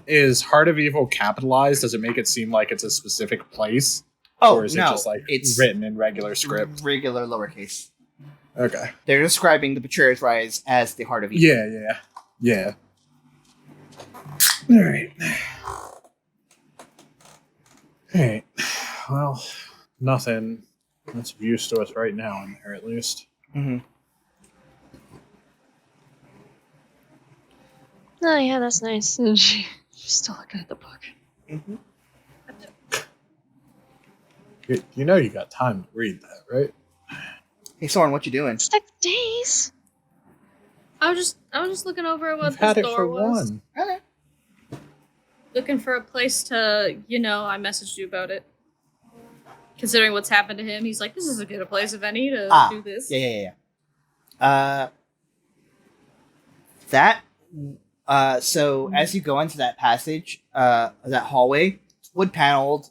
Is Heart of Evil capitalized? Does it make it seem like it's a specific place? Oh, or is it just like it's written in regular script? Regular lowercase. Okay. They're describing the Betrayer's Rise as the Heart of Evil. Yeah. Alright. Well, nothing that's of use to us right now in there, at least. Mm-hmm. Oh, yeah, that's nice. And she's still looking at the book. Mm-hmm. You know you got time to read that, right? Hey, Sorn, what you doing? 6 days. I was just looking over what You've had this it door for was. one. Okay. Looking for a place to, I messaged you about it. Considering what's happened to him, he's like, this is as good a place if any to do this. Yeah. That So as you go into that passage, that hallway, it's wood paneled,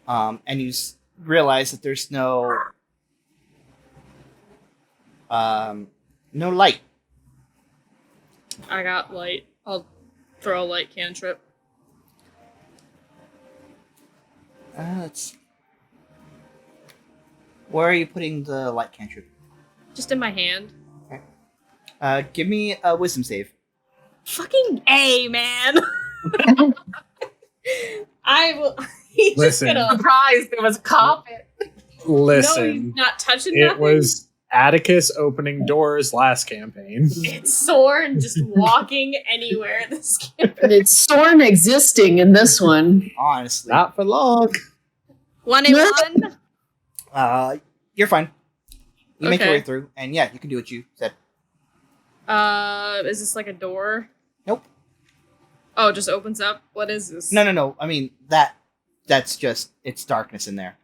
and you realize that there's no light. I got light. I'll throw a light cantrip. Where are you putting the light cantrip? Just in my hand. Okay. Give me a wisdom save. Fucking A, man. I will. He's Listen. just gonna. Surprised there was a carpet. No, Listen, he's not touching it nothing. was Atticus opening doors last campaign. It's Sorn just walking anywhere in this campaign. It's Sorn existing in this one. Honestly. Not for long. 1-in-1. You're fine. You make your Okay. way through, and yeah, you can do what you said. Is this like a door? Nope. Oh, it just opens up? What is this? No. I mean, that's just, it's darkness in there.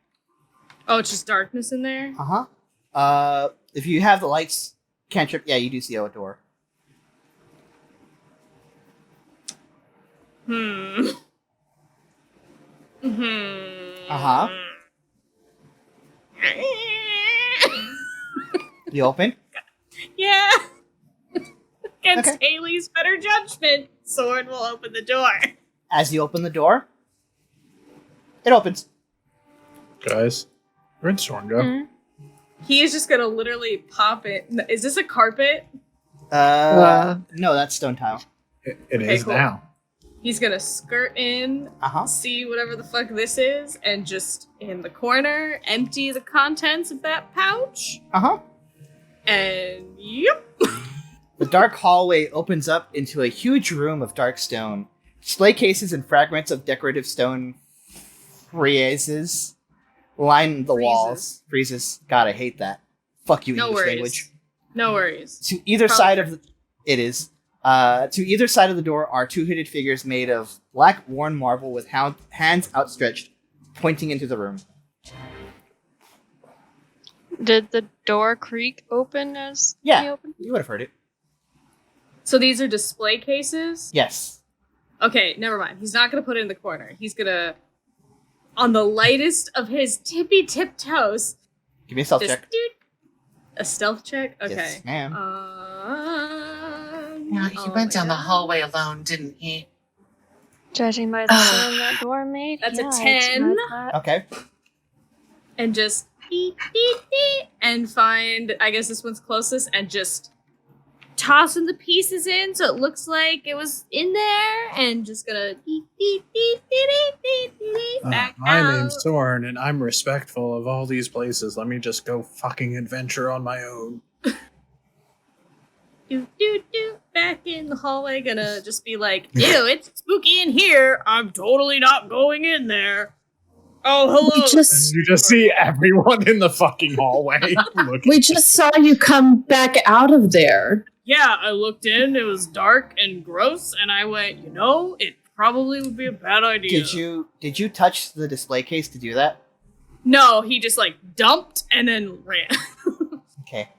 Oh, it's just darkness in there? Uh-huh. If you have the lights cantrip, yeah, you do see a door. Uh-huh. You open? Yeah. Against Okay. Haley's better judgment, Sorn will open the door. As you open the door, it opens. Guys, where did Sorn go? Mm. He is just gonna literally pop it. Is this a carpet? No, that's stone tile. It Okay, is cool. now. He's gonna skirt in, Uh-huh. see whatever the fuck this is, and just in the corner, empty the contents of that pouch. Uh-huh. And yep. The dark hallway opens up into a huge room of dark stone. Display cases and fragments of decorative stone friezes line the walls. Friezes. God, I hate that. Fuck you, No English worries. language. No worries. To either side of it is. To either side of the door are two hooded figures made of black worn marble with hands outstretched, pointing into the room. Did the door creak open as he Yeah, opened? you would have heard it. So these are display cases? Yes. Okay, never mind. He's not gonna put it in the corner. He's gonna, on the lightest of his tippy tip toes, Give me a stealth just check. a stealth check. Okay. Yes, ma'am. Yeah, he oh went my down the God. hallway alone, didn't he? Judging by the sound that door made, That's a yeah, 10. it's not that. Okay. And just beep, beep, beep, and find, I guess this one's closest, and just tossing the pieces in so it looks like it was in there, and just gonna beep, beep, beep, beep, beep, beep, beep, back My out. name's Sorn, and I'm respectful of all these places. Let me just go fucking adventure on my own. Do, do, do, back in the hallway, gonna just be like, ew, it's spooky in here. I'm totally not going in there. Oh, hello. We You just see everyone in the fucking hallway. We just saw you come back out of there. Yeah, I looked in, it was dark and gross, and I went, it probably would be a bad idea. Did you touch the display case to do that? No, he just dumped and then ran. Okay.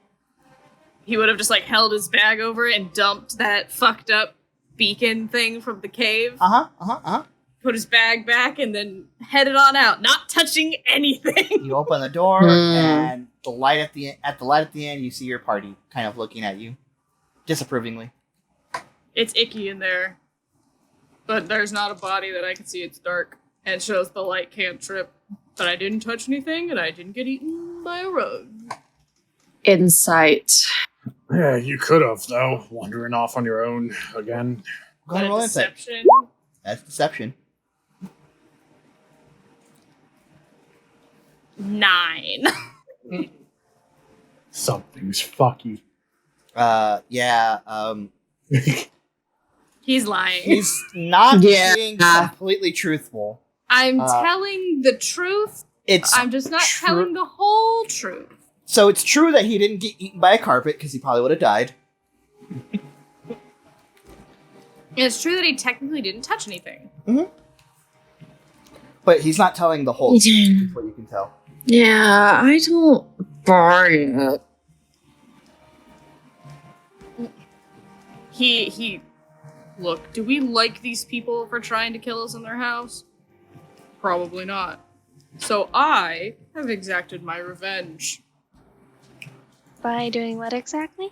He would have just held his bag over it and dumped that fucked up beacon thing from the cave. Put his bag back and then headed on out, not touching anything. You open the door, and the light at the end, you see your party kind of looking at you, disapprovingly. It's icky in there, but there's not a body that I can see. It's dark and it shows the light cantrip, but I didn't touch anything and I didn't get eaten by a rogue. Insight. Yeah, you could have, though. Wandering off on your own again. Go ahead and roll insight. Deception. That's deception. 9. Something's fucky. Yeah, He's lying. he's not Yeah. being completely truthful. I'm telling the truth. I'm just not telling the whole truth. So it's true that he didn't get eaten by a carpet, because he probably would have died. It's true that he technically didn't touch anything. But he's not telling the whole truth, is what you can tell. Yeah, I don't buy it. Look, do we like these people for trying to kill us in their house? Probably not. So I have exacted my revenge. By doing what exactly?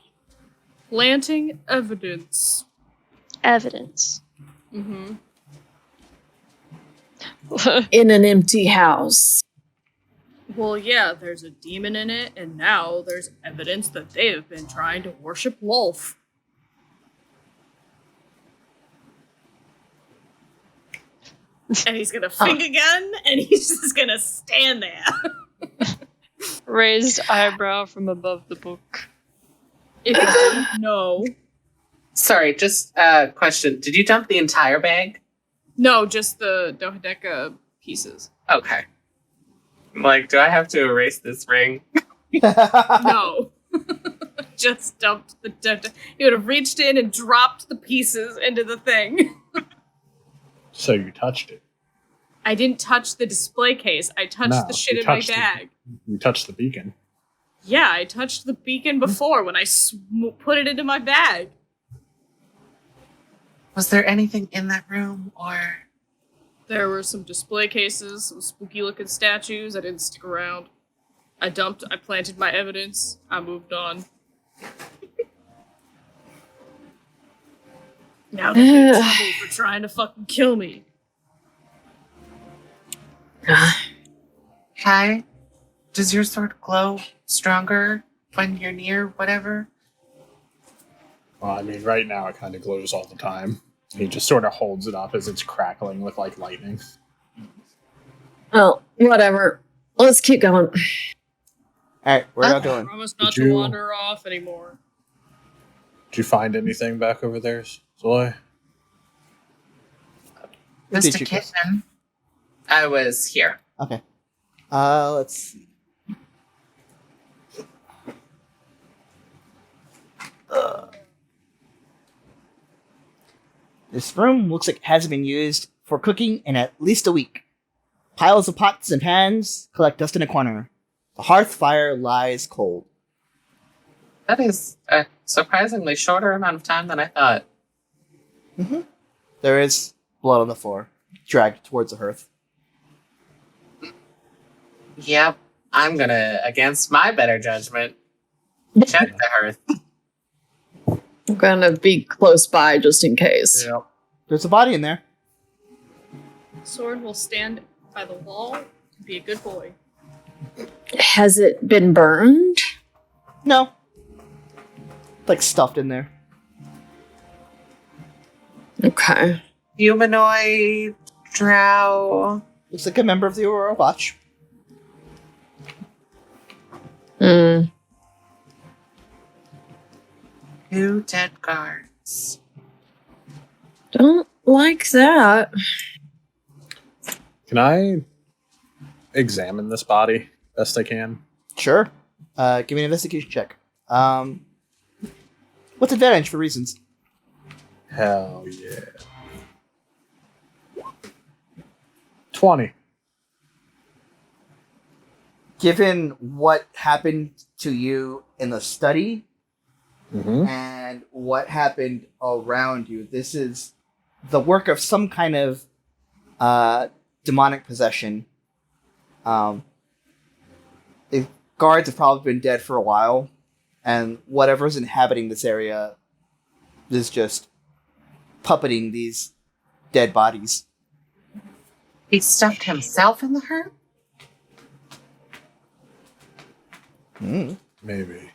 Planting evidence. Evidence. Mm-hmm. In an empty house. Well, yeah, there's a demon in it, and now there's evidence that they have been trying to worship Wolf. And he's gonna think again, and he's just gonna stand there. Raised eyebrow from above the book. If you didn't know. Sorry, just a question. Did you dump the entire bag? No, just the dodeca pieces. Okay. Like, do I have to erase this ring? No. Just dumped the dodeca. He would have reached in and dropped the pieces into the thing. So you touched it. I didn't touch the display case. I touched the shit in my bag. You touched the beacon. Yeah, I touched the beacon before when I put it into my bag. Was there anything in that room, or...? There were some display cases, some spooky-looking statues. I didn't stick around. I planted my evidence. I moved on. Now they're in trouble for trying to fucking kill me. Hi? Does your sword glow stronger when you're near whatever? Well, I mean, right now it kind of glows all the time. He just sort of holds it up as it's crackling with, like, lightning. Well, whatever. Let's keep going. Alright, where y'all going? I promise not to wander off anymore. Did you find anything back over there, Soleil? Mr. Kitchen, I was here. Okay. Let's see. This room looks like it hasn't been used for cooking in at least a week. Piles of pots and pans collect dust in a corner. The hearth fire lies cold. That is a surprisingly shorter amount of time than I thought. Mm-hmm. There is blood on the floor, dragged towards the hearth. Yep, I'm gonna, against my better judgment, check the hearth. I'm gonna be close by just in case. Yep. There's a body in there. Sorn will stand by the wall to be a good boy. Has it been burned? No. Like stuffed in there. Okay. Humanoid, drow. Looks like a member of the Aurora Watch. Hmm. 2 dead guards. Don't like that. Can I examine this body best I can? Sure. Give me an investigation check. What's advantage for reasons? Hell yeah. 20. Given what happened to you in the study Mm-hmm. and what happened around you, this is the work of some kind of demonic possession. The guards have probably been dead for a while, and whatever's inhabiting this area is just puppeting these dead bodies. He stuffed himself in the hearth? Maybe.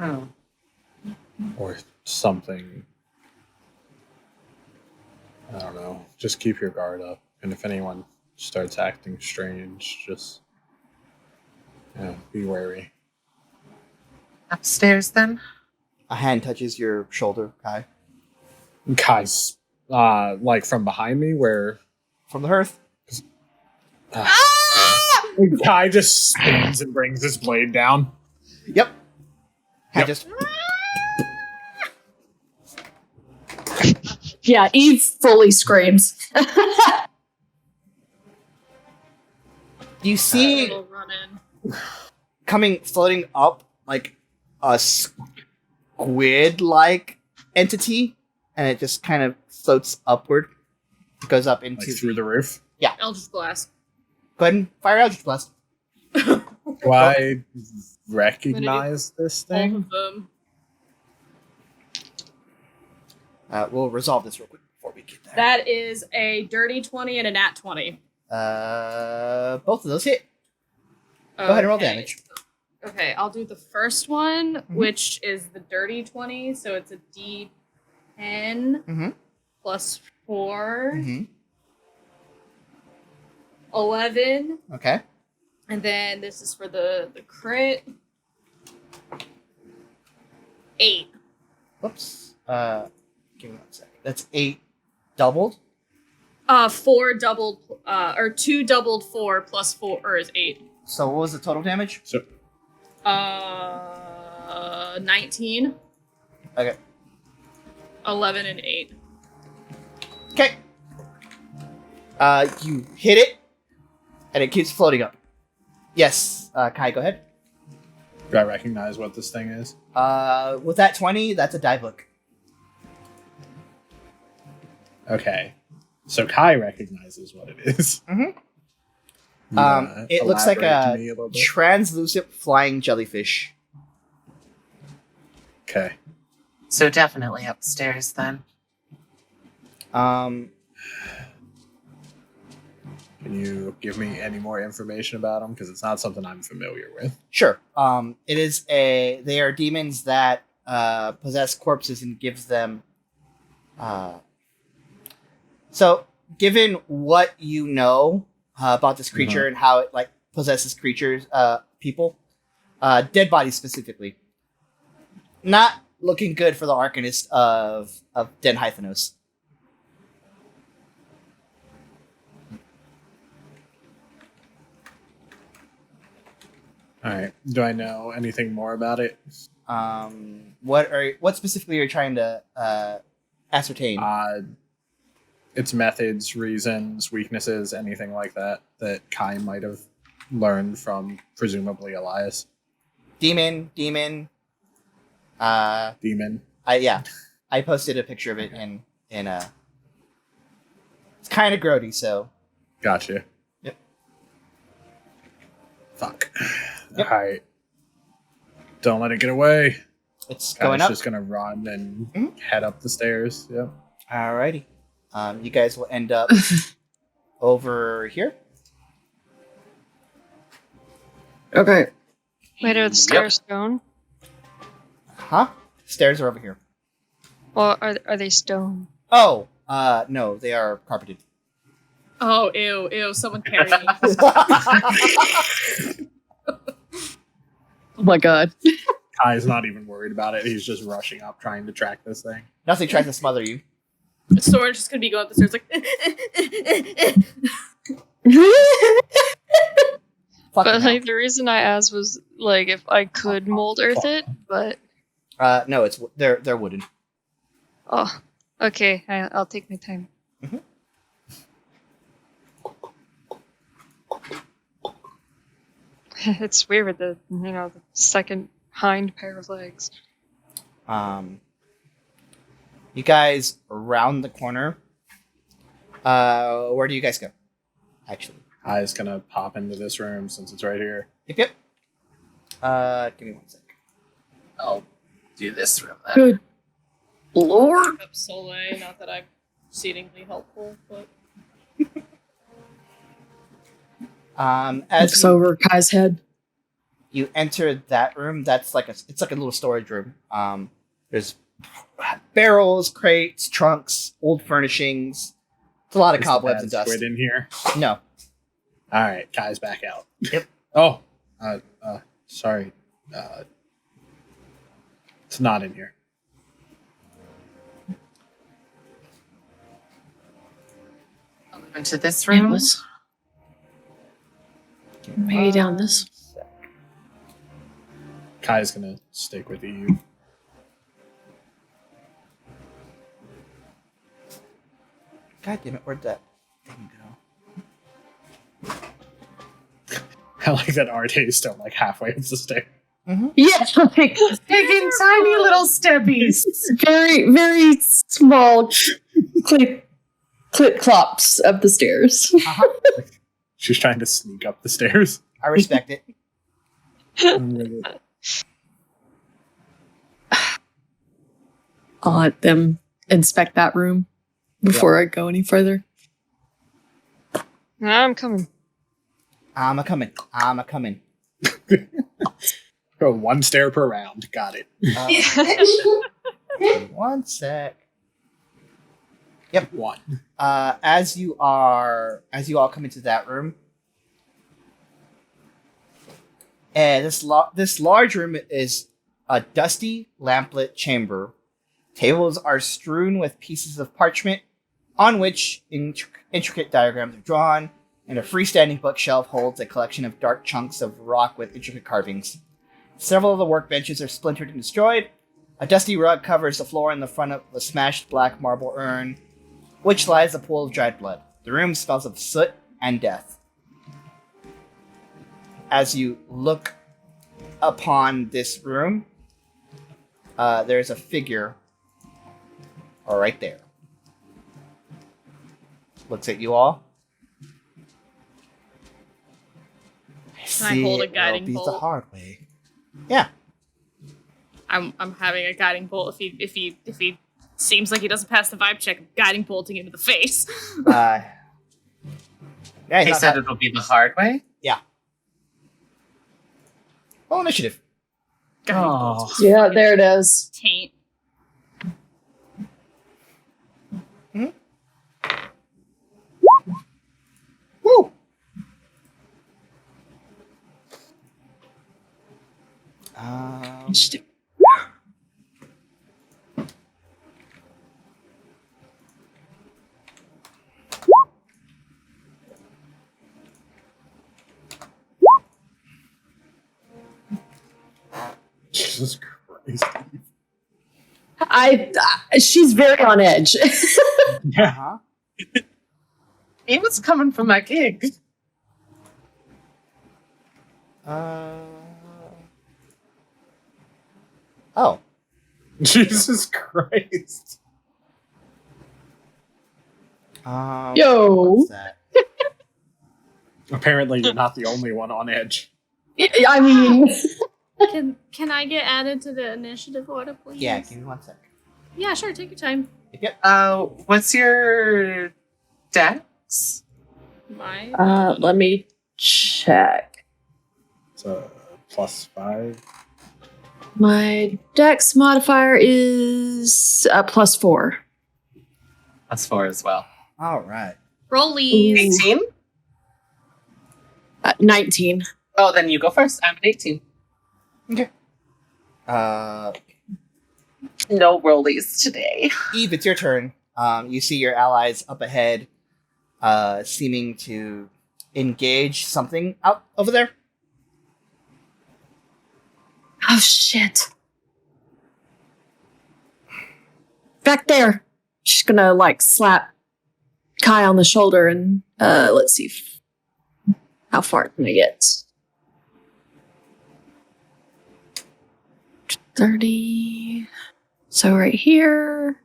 Oh. Or something. I don't know. Just keep your guard up. And if anyone starts acting strange, just be wary. Upstairs, then? A hand touches your shoulder, Kai. Kai's, like from behind me, where... From the hearth. Kai just spins and brings his blade down. Yep. Hand just... Yeah, Eve fully screams. You see coming, floating up, like a squid-like entity, and it just kind of floats upward. It goes up into Like through the roof? Eldritch Blast. Go ahead and fire Eldritch Blast. Do I recognize this Both thing? of them. We'll resolve this real quick before we get there. That is a dirty 20 and a nat 20. Both of those hit. Go ahead and roll damage. Okay, I'll do the first one, which is the dirty 20, so it's a D10 plus 4. 11. Okay. And then this is for the crit. 8. Whoops. Give me 1 second. That's 8 doubled. 4 doubled, or 2 doubled 4 plus 4 is 8. So what was the total damage? So 19. Okay. 11 and 8. Okay. You hit it, and it keeps floating up. Yes, Kai, go ahead. do I recognize what this thing is? With that 20, that's a die book. Okay. So Kai recognizes what it is. It looks like Elaborate to a me little bit? translucent flying jellyfish. Okay. So definitely upstairs then. Um, Can you give me any more information about them? Because it's not something I'm familiar with. Sure. They are demons that possess corpses and gives them. So, given what you know about this creature and how it like possesses creatures, people, dead bodies specifically, not looking good for the Arcanist of Den Hyphanos. All right. Do I know anything more about it? What specifically are you trying to ascertain? Its methods, reasons, weaknesses, anything like that that Kai might have learned from presumably Elias. Demon. Demon. I posted a picture of it in it's kind of grody, so. Gotcha. Yep. Fuck. Yep. All right. Don't let it get away. It's going Kai's up. just gonna run and head up the stairs. Yep. Alrighty. You guys will end up over here. Okay. Wait, are the stairs stone? Huh? Stairs are over here. Well, are they stone? Oh, no, they are carpeted. Oh, ew, someone carry me. Oh my god. Kai's not even worried about it. He's just rushing up, trying to track this thing. Nothing tries to smother you. Sorn's just gonna be going up the stairs like. But like the reason I asked was like if I could mold earth it, but no, they're wooden. oh, okay, I'll take my time. It's weird with the the second hind pair of legs. You guys round the corner. Where do you guys go? Actually, Kai's gonna pop into this room since it's right here. Yep. Give me 1 sec. I'll do this room then. Good lord. Up Soleil, not that I'm exceedingly helpful, but As Looks over Kai's head. you enter that room, it's like a little storage room. There's barrels, crates, trunks, old furnishings. It's a lot of Is cobwebs the and bad dust. squid in here. No. All right, Kai's back out. Yep. Oh, sorry. It's not in here. I'll move into this It room. was maybe down this. Kai's gonna stick with you. God damn it! Where'd that thing go? I like that Arteis still like halfway up the stairs. Mm-hmm. Yeah, like Taking tiny little steppies. very, very small clip clops up the stairs. Uh-huh. She's trying to sneak up the stairs. I respect it. I'll let them inspect that room before I go any further. I'm coming. I'm a coming. Go one stair per round. Got it. 1 sec. Yep. 1. As you all come into that room, and this large room is a dusty lamplit chamber. Tables are strewn with pieces of parchment on which intricate diagrams are drawn, and a freestanding bookshelf holds a collection of dark chunks of rock with intricate carvings. Several of the workbenches are splintered and destroyed. A dusty rug covers the floor in the front of a smashed black marble urn, which lies a pool of dried blood. The room smells of soot and death. As you look upon this room, there's a figure right there. Looks at you all. Can I hold a guiding bolt? The hard way. Yeah. I'm having a guiding bolt. If he seems like he doesn't pass the vibe check, I'm guiding bolting him in the face. Yeah, He said it'll be the hard way? Yeah. Roll initiative. Oh. Yeah, there it is. Taint. Woo! Jesus Christ. She's very on edge. Uh-huh. He was coming for my gig. Oh. Jesus Christ. Yo. What's that? Apparently you're not the only one on edge. I mean, Can I get added to the initiative order, please? Yeah, give me 1 sec. Yeah, sure. Take your time. Yep. What's your dex? My. let me check. It's a +5. My dex modifier is +4. That's 4 as well. All right. Rollies. 18? 19. Oh, then you go first. I'm at 18. Okay. No rollies today. Eve, it's your turn. You see your allies up ahead, seeming to engage something out over there. Oh, shit. Back there. She's gonna, slap Kai on the shoulder and, let's see how far can I get. 30. So right here.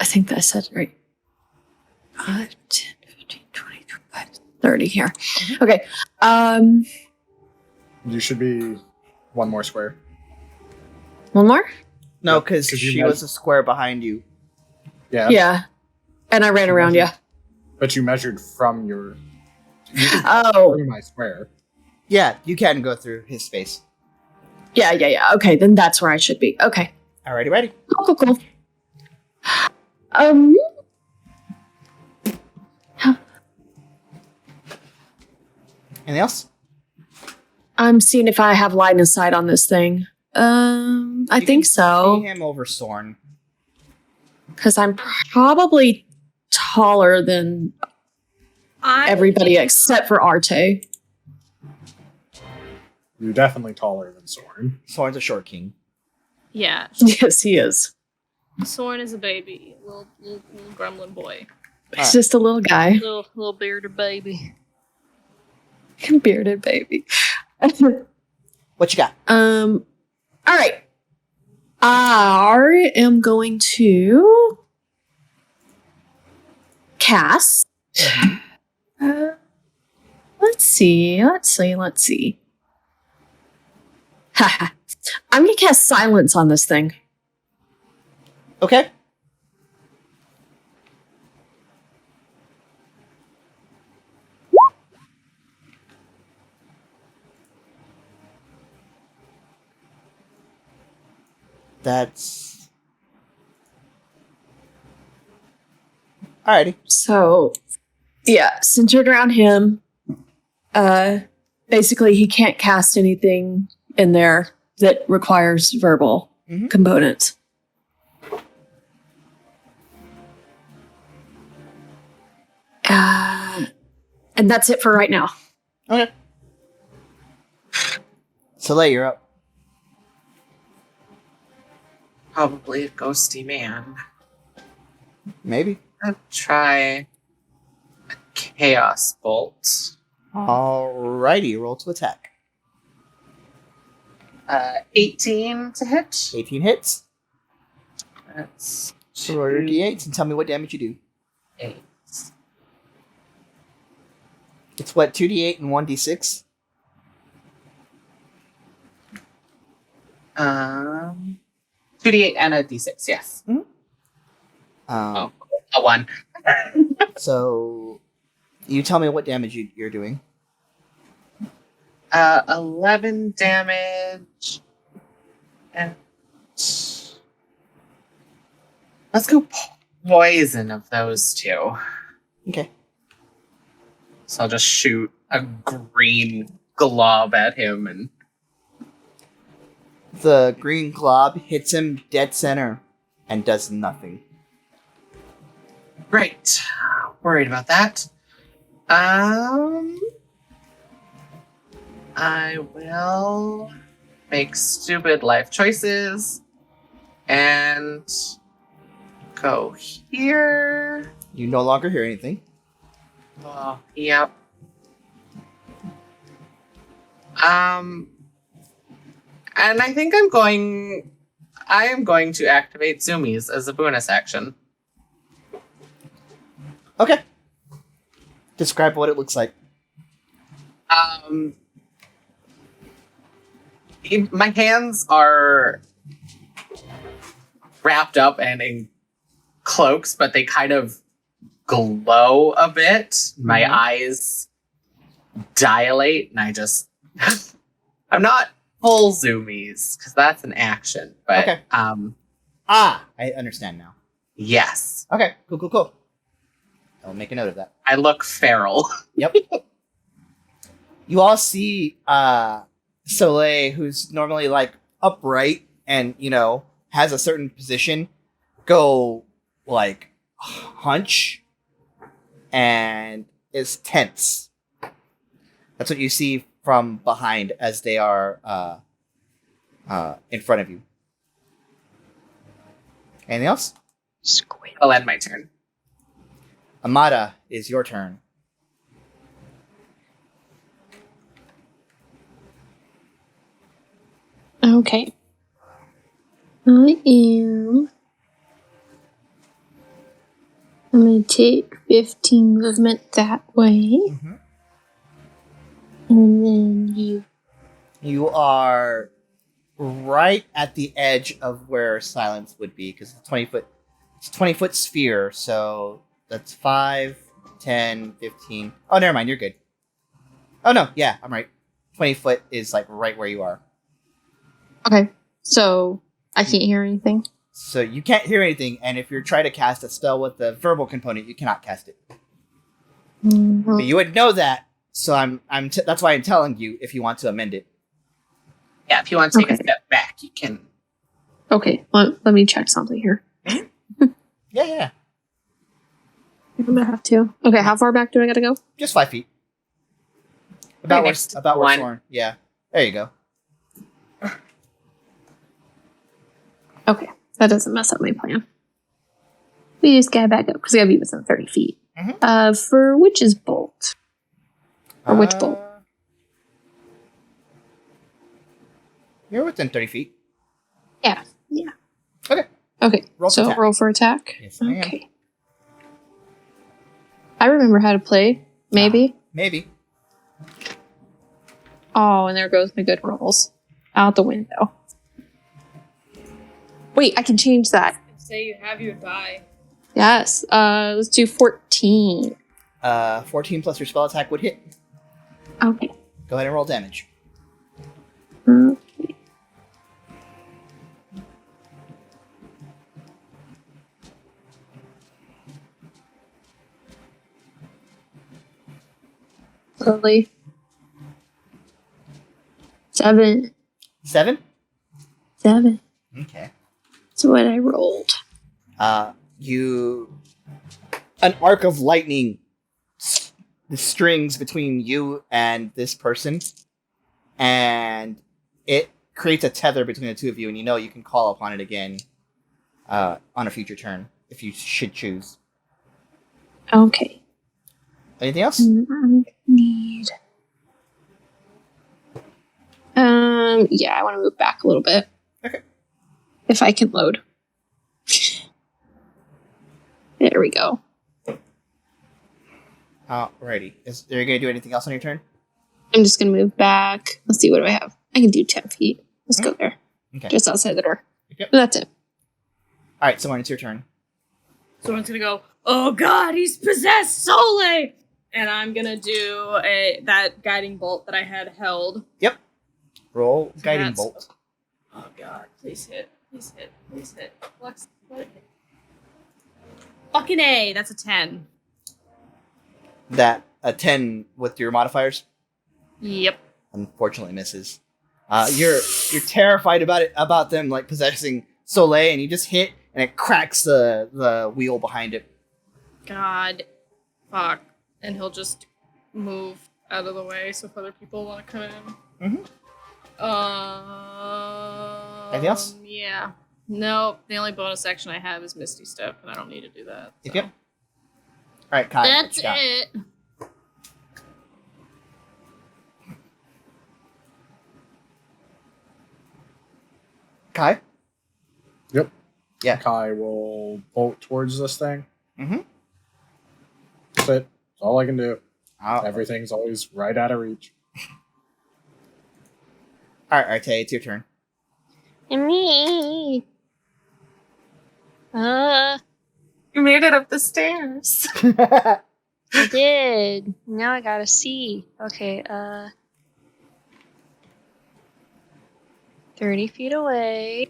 I think that said right. 5, 10, 15, 20, 25, 30 here. Okay. You should be one more square. One more? No, because 'cause you she meant- was a square behind you. Yeah. Yeah. And I ran around, yeah. But you measured from your Oh. through my square. Yeah, you can go through his space. Yeah. Okay, then that's where I should be. Okay. Alrighty, ready? Cool. Anything else? I'm seeing if I have line of sight on this thing. I You think can so. See him over Sorn. Because I'm probably taller than everybody except for Arte. You're definitely taller than Sorn. Sorn's a short king. Yeah. Yes, he is. Sorn is a baby. Little gremlin boy. He's just a little guy. Little bearded baby. Bearded baby. What you got? All right. I am going to cast. Let's see. Haha. I'm going to cast silence on this thing. Okay. That's alrighty. So, yeah, centered around him. Basically, he can't cast anything in there that requires verbal components. And that's it for right now. Okay. Soleil, you're up. Probably a ghosty man. Maybe. I'll try a chaos bolt. Alrighty, roll to attack. 18 to hit. 18 hits. That's So roll your d8s and tell me what damage you do. 8. It's what, 2d8 and 1d6? 2d8 and a d6, yes. A 1. So, you tell me what damage you're doing. 11 damage. And let's go poison of those two. Okay. So I'll just shoot a green glob at him and The green glob hits him dead center and does nothing. Great. Worried about that. I will make stupid life choices and go here. You no longer hear anything. Oh, yep. And I think I am going to activate Zoomies as a bonus action. Okay. Describe what it looks like. My hands are wrapped up and in cloaks, but they kind of glow a bit. My eyes dilate, and I just I'm not full zoomies because that's an action. But Okay. I understand now. yes, Okay, cool. I'll make a note of that. I look feral. Yep. You all see Soleil, who's normally like upright and, has a certain position, go like hunch and is tense. That's what you see from behind as they are in front of you. Anything else? Squid. I'll end my turn. Amada, is your turn. Okay. I'm going to take 15 movement that way. And then You are right at the edge of where silence would be, because it's 20 foot. It's a 20-foot sphere, so that's 5, 10, 15. Oh, never mind, you're good. Oh no, yeah, I'm right. 20 foot is like right where you are. Okay. So I can't hear anything. So you can't hear anything, and if you're trying to cast a spell with the verbal component, you cannot cast it. But you would know that, so that's why I'm telling you if you want to amend it. Yeah, if you want to take a step back, you can. Okay. Let me check something here. Yeah. I'm gonna have to. Okay, how far back do I gotta go? Just 5 feet. About where one. Sorn. Yeah. There you go. Okay, that doesn't mess up my plan. We just gotta back up because we gotta be within 30 feet. For Witch's Bolt. Or Witch Bolt. You're within 30 feet. Yeah. Okay. Okay. Roll for so attack. roll for attack. Yes, I am. Okay. I remember how to play. Maybe. Maybe. Oh, and there goes my good rolls. Out the window. Wait, I can change that. Say you have your die. Yes. Let's do 14. 14 plus your spell attack would hit. Okay. Go ahead and roll damage. Okay. Slowly. 7. 7? 7. Okay. That's what I rolled. An arc of lightning the strings between you and this person, and it creates a tether between the two of you, and you can call upon it again on a future turn if you should choose. Okay. Anything else? I need. Yeah, I want to move back a little bit. Okay. If I can load. There we go. Alrighty. Are you going to do anything else on your turn? I'm just going to move back. Let's see, what do I have? I can do 10 feet. Let's go there. Okay. Just outside the door. Yep. That's it. Alright, Sorn, it's your turn. Someone's gonna go, oh god, he's possessed Soleil! And I'm gonna do that guiding bolt that I had held. Yep. Roll So guiding that's- bolt. Oh god, please hit. Please hit. Please hit. Let it hit. Fucking A, that's a 10. That a 10 with your modifiers Yep. unfortunately misses. You're terrified about them like possessing Soleil, and you just hit and it cracks the wheel behind it. God. Fuck. And he'll just move out of the way so if other people want to come in. Mhm. Anything else? Yeah. Nope. The only bonus action I have is Misty Step, and I don't need to do that. So. Yep. Alright, Kai. what That's you got? it. Kai? Yep. Yeah. Kai will bolt towards this thing. Mm-hmm. That's it. That's all I can do. Oh. Everything's always right out of reach. Alright, Arteis, it's your turn. Me. You made it up the stairs. I did. Now I gotta see. Okay, 30 feet away.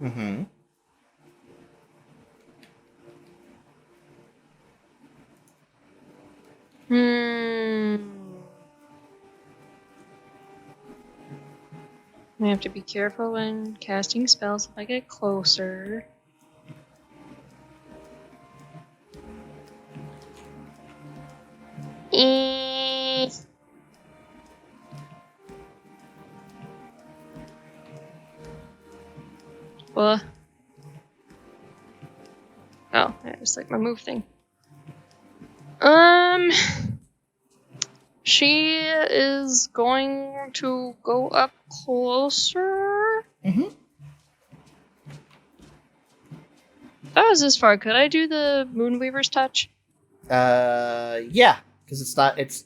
Mm-hmm. I have to be careful when casting spells if I get closer. Well, oh, I just like my move thing. She is going to go up closer. Mm-hmm. That was this far. Could I do the Moonweaver's touch? Yeah, because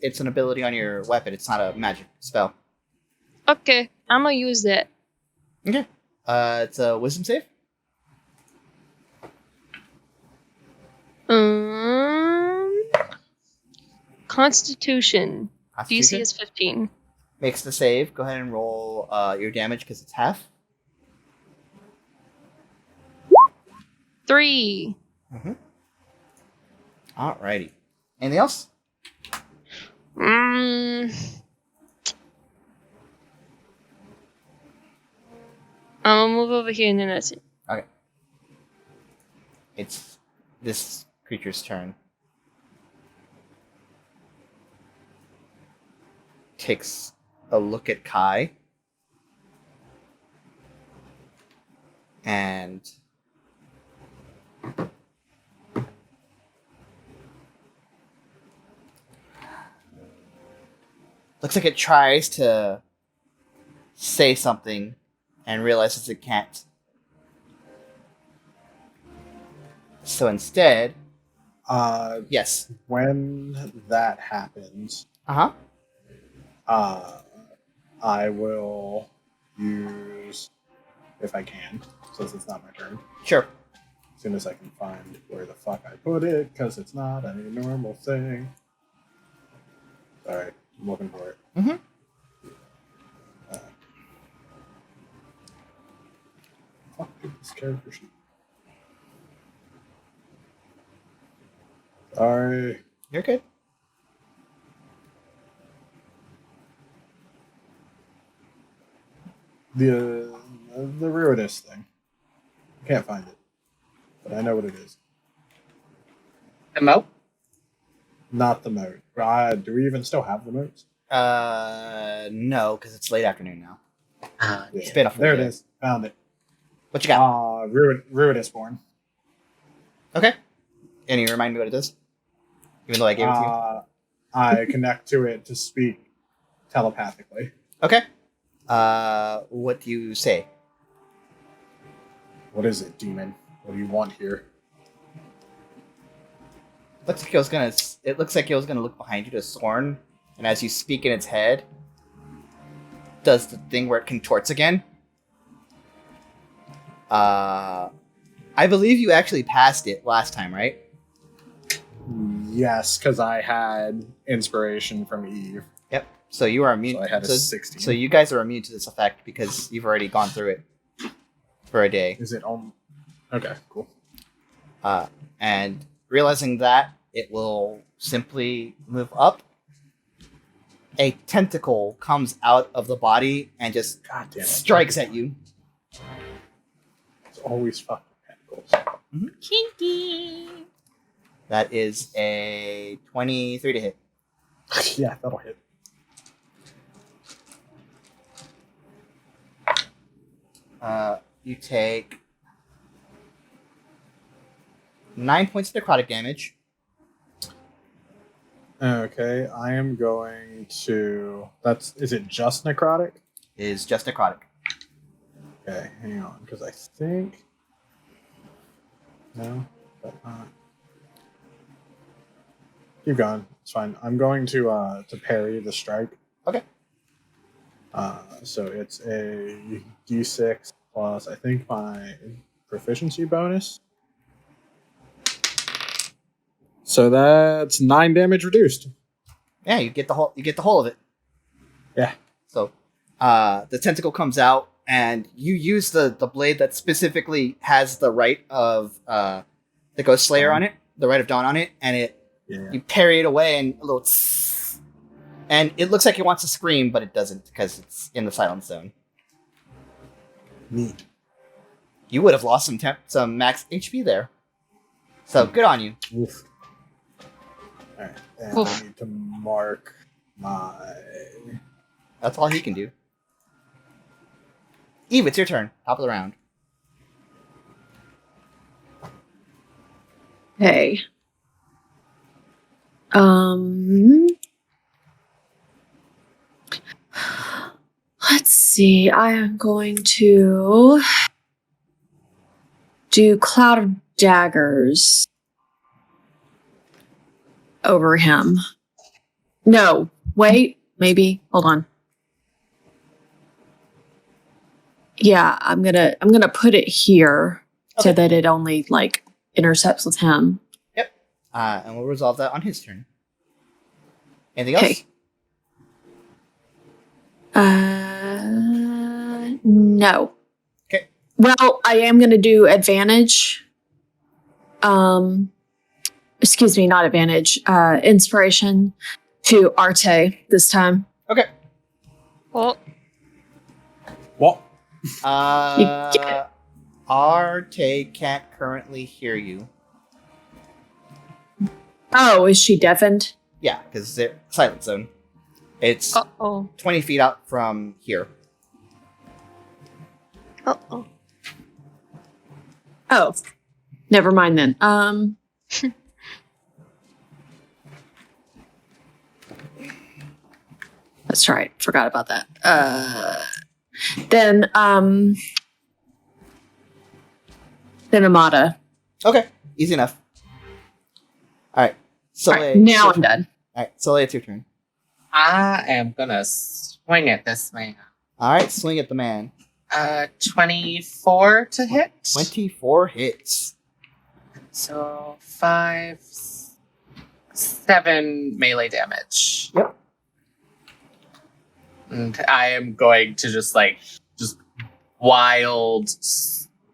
it's an ability on your weapon. It's not a magic spell. Okay, I'm gonna use that. Okay. It's a wisdom save. Constitution. DC Constitution. is 15. Makes the save. Go ahead and roll your damage because it's half. 3. Mm-hmm. Alrighty. Anything else? I'm gonna move over here and then that's it. Okay. It's this creature's turn. Takes a look at Kai. And looks like it tries to say something, and realizes it can't. So instead, yes. When that happens, Uh-huh. I will use, if I can, since it's not my turn, Sure. as soon as I can find where the fuck I put it, because it's not a normal thing. Alright, I'm looking for it. Mm-hmm. Fuck this character sheet. Sorry. You're good. The Ruidus thing. Can't find it, but I know what it is. The moat? Not the moat. Do we even still have the moats? No, because it's late afternoon now. Yeah. It's been a full There day. it is. Found it. What you got? Ruidus born. Okay. Can you remind me what it is? Even though I gave it to you. I connect to it to speak telepathically. Okay. What do you say? What is it, demon? What do you want here? It looks like it was gonna look behind you to Sorn, and as you speak in its head, does the thing where it contorts again. I believe you actually passed it last time, right? Yes, because I had inspiration from Eve. Yep. So you are immune. So I had a 16. So you guys are immune to this effect because you've already gone through it for a day. Is it on? Okay, cool. And realizing that, it will simply move up. A tentacle comes out of the body and just God damn it. strikes at you. It's always fucking tentacles. Kinky. That is a 23 to hit. Yeah, that'll hit. You take 9 points of necrotic damage. Okay, I am going to. Is it just necrotic? Is just necrotic. Okay, hang on, because I think. No, but not. Keep going. It's fine. I'm going to parry the strike. Okay. So it's a d6 plus I think my proficiency bonus. So that's 9 damage reduced. Yeah, you get the whole of it. Yeah. So, the tentacle comes out, and you use the blade that specifically has the rite of the Ghost Slayer on it, the rite of Dawn on it, and you parry it away, and a little, tss, and it looks like it wants to scream, but it doesn't because it's in the silence zone. Neat. You would have lost some max HP there. So good on you. Oof. All right, and I need to mark my. That's all he can do. Eve, it's your turn. Top of the round. Okay. Let's see. I am going to do Cloud of Daggers over him. No, wait, maybe. Hold on. Yeah, I'm gonna put it here so that it only intercepts with him. Yep. And we'll resolve that on his turn. Anything else? No. Okay. Well, I am gonna do advantage. Excuse me, not advantage. Inspiration to Arteis this time. Okay. Well, What? Arteis can't currently hear you. Oh, is she deafened? Yeah, because they're silent zone. It's 20 feet out from here. Oh, never mind then. That's right. Forgot about that. Then Amada. Okay, easy enough. All right, Soleil. Right, now I'm done. All right, Soleil, it's your turn. I am gonna swing at this man. All right, swing at the man. 24 to hit. 24 hits. So 5, 7 melee damage. Yep. And I am going to just wild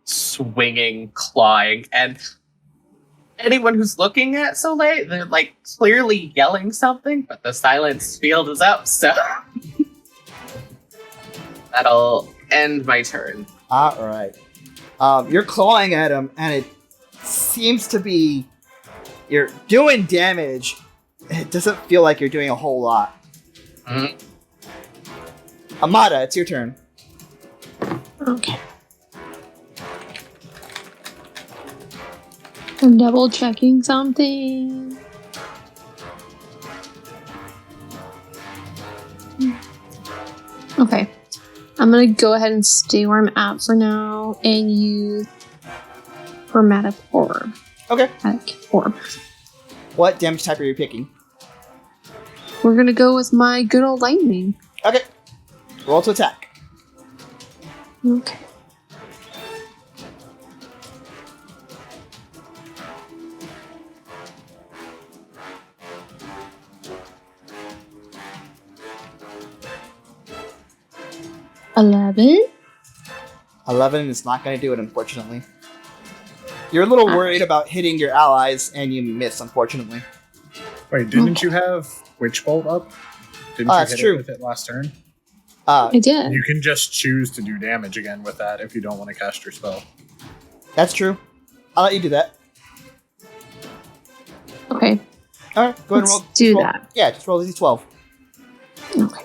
swinging, clawing, and anyone who's looking at Soleil, they're like clearly yelling something, but the silence field is up, so that'll end my turn. All right. You're clawing at him, and it seems to be you're doing damage. It doesn't feel like you're doing a whole lot. Mm-hmm. Amada, it's your turn. Okay. I'm double checking something. Okay. I'm gonna go ahead and stay where I'm at for now and use Chromatic Orb. Okay. Chromatic Orb. What damage type are you picking? We're gonna go with my good old lightning. Okay. Roll to attack. Okay. $11. 11 is not going to do it, unfortunately. You're a little worried about hitting your allies, and you miss, unfortunately. Wait, didn't you have Witch Bolt up? Didn't you that's hit true. it with it last turn? I did. You can just choose to do damage again with that if you don't want to cast your spell. That's true. I'll let you do that. Okay. All right, go ahead and roll. Let's do roll- that. Yeah, just roll these 12. Okay.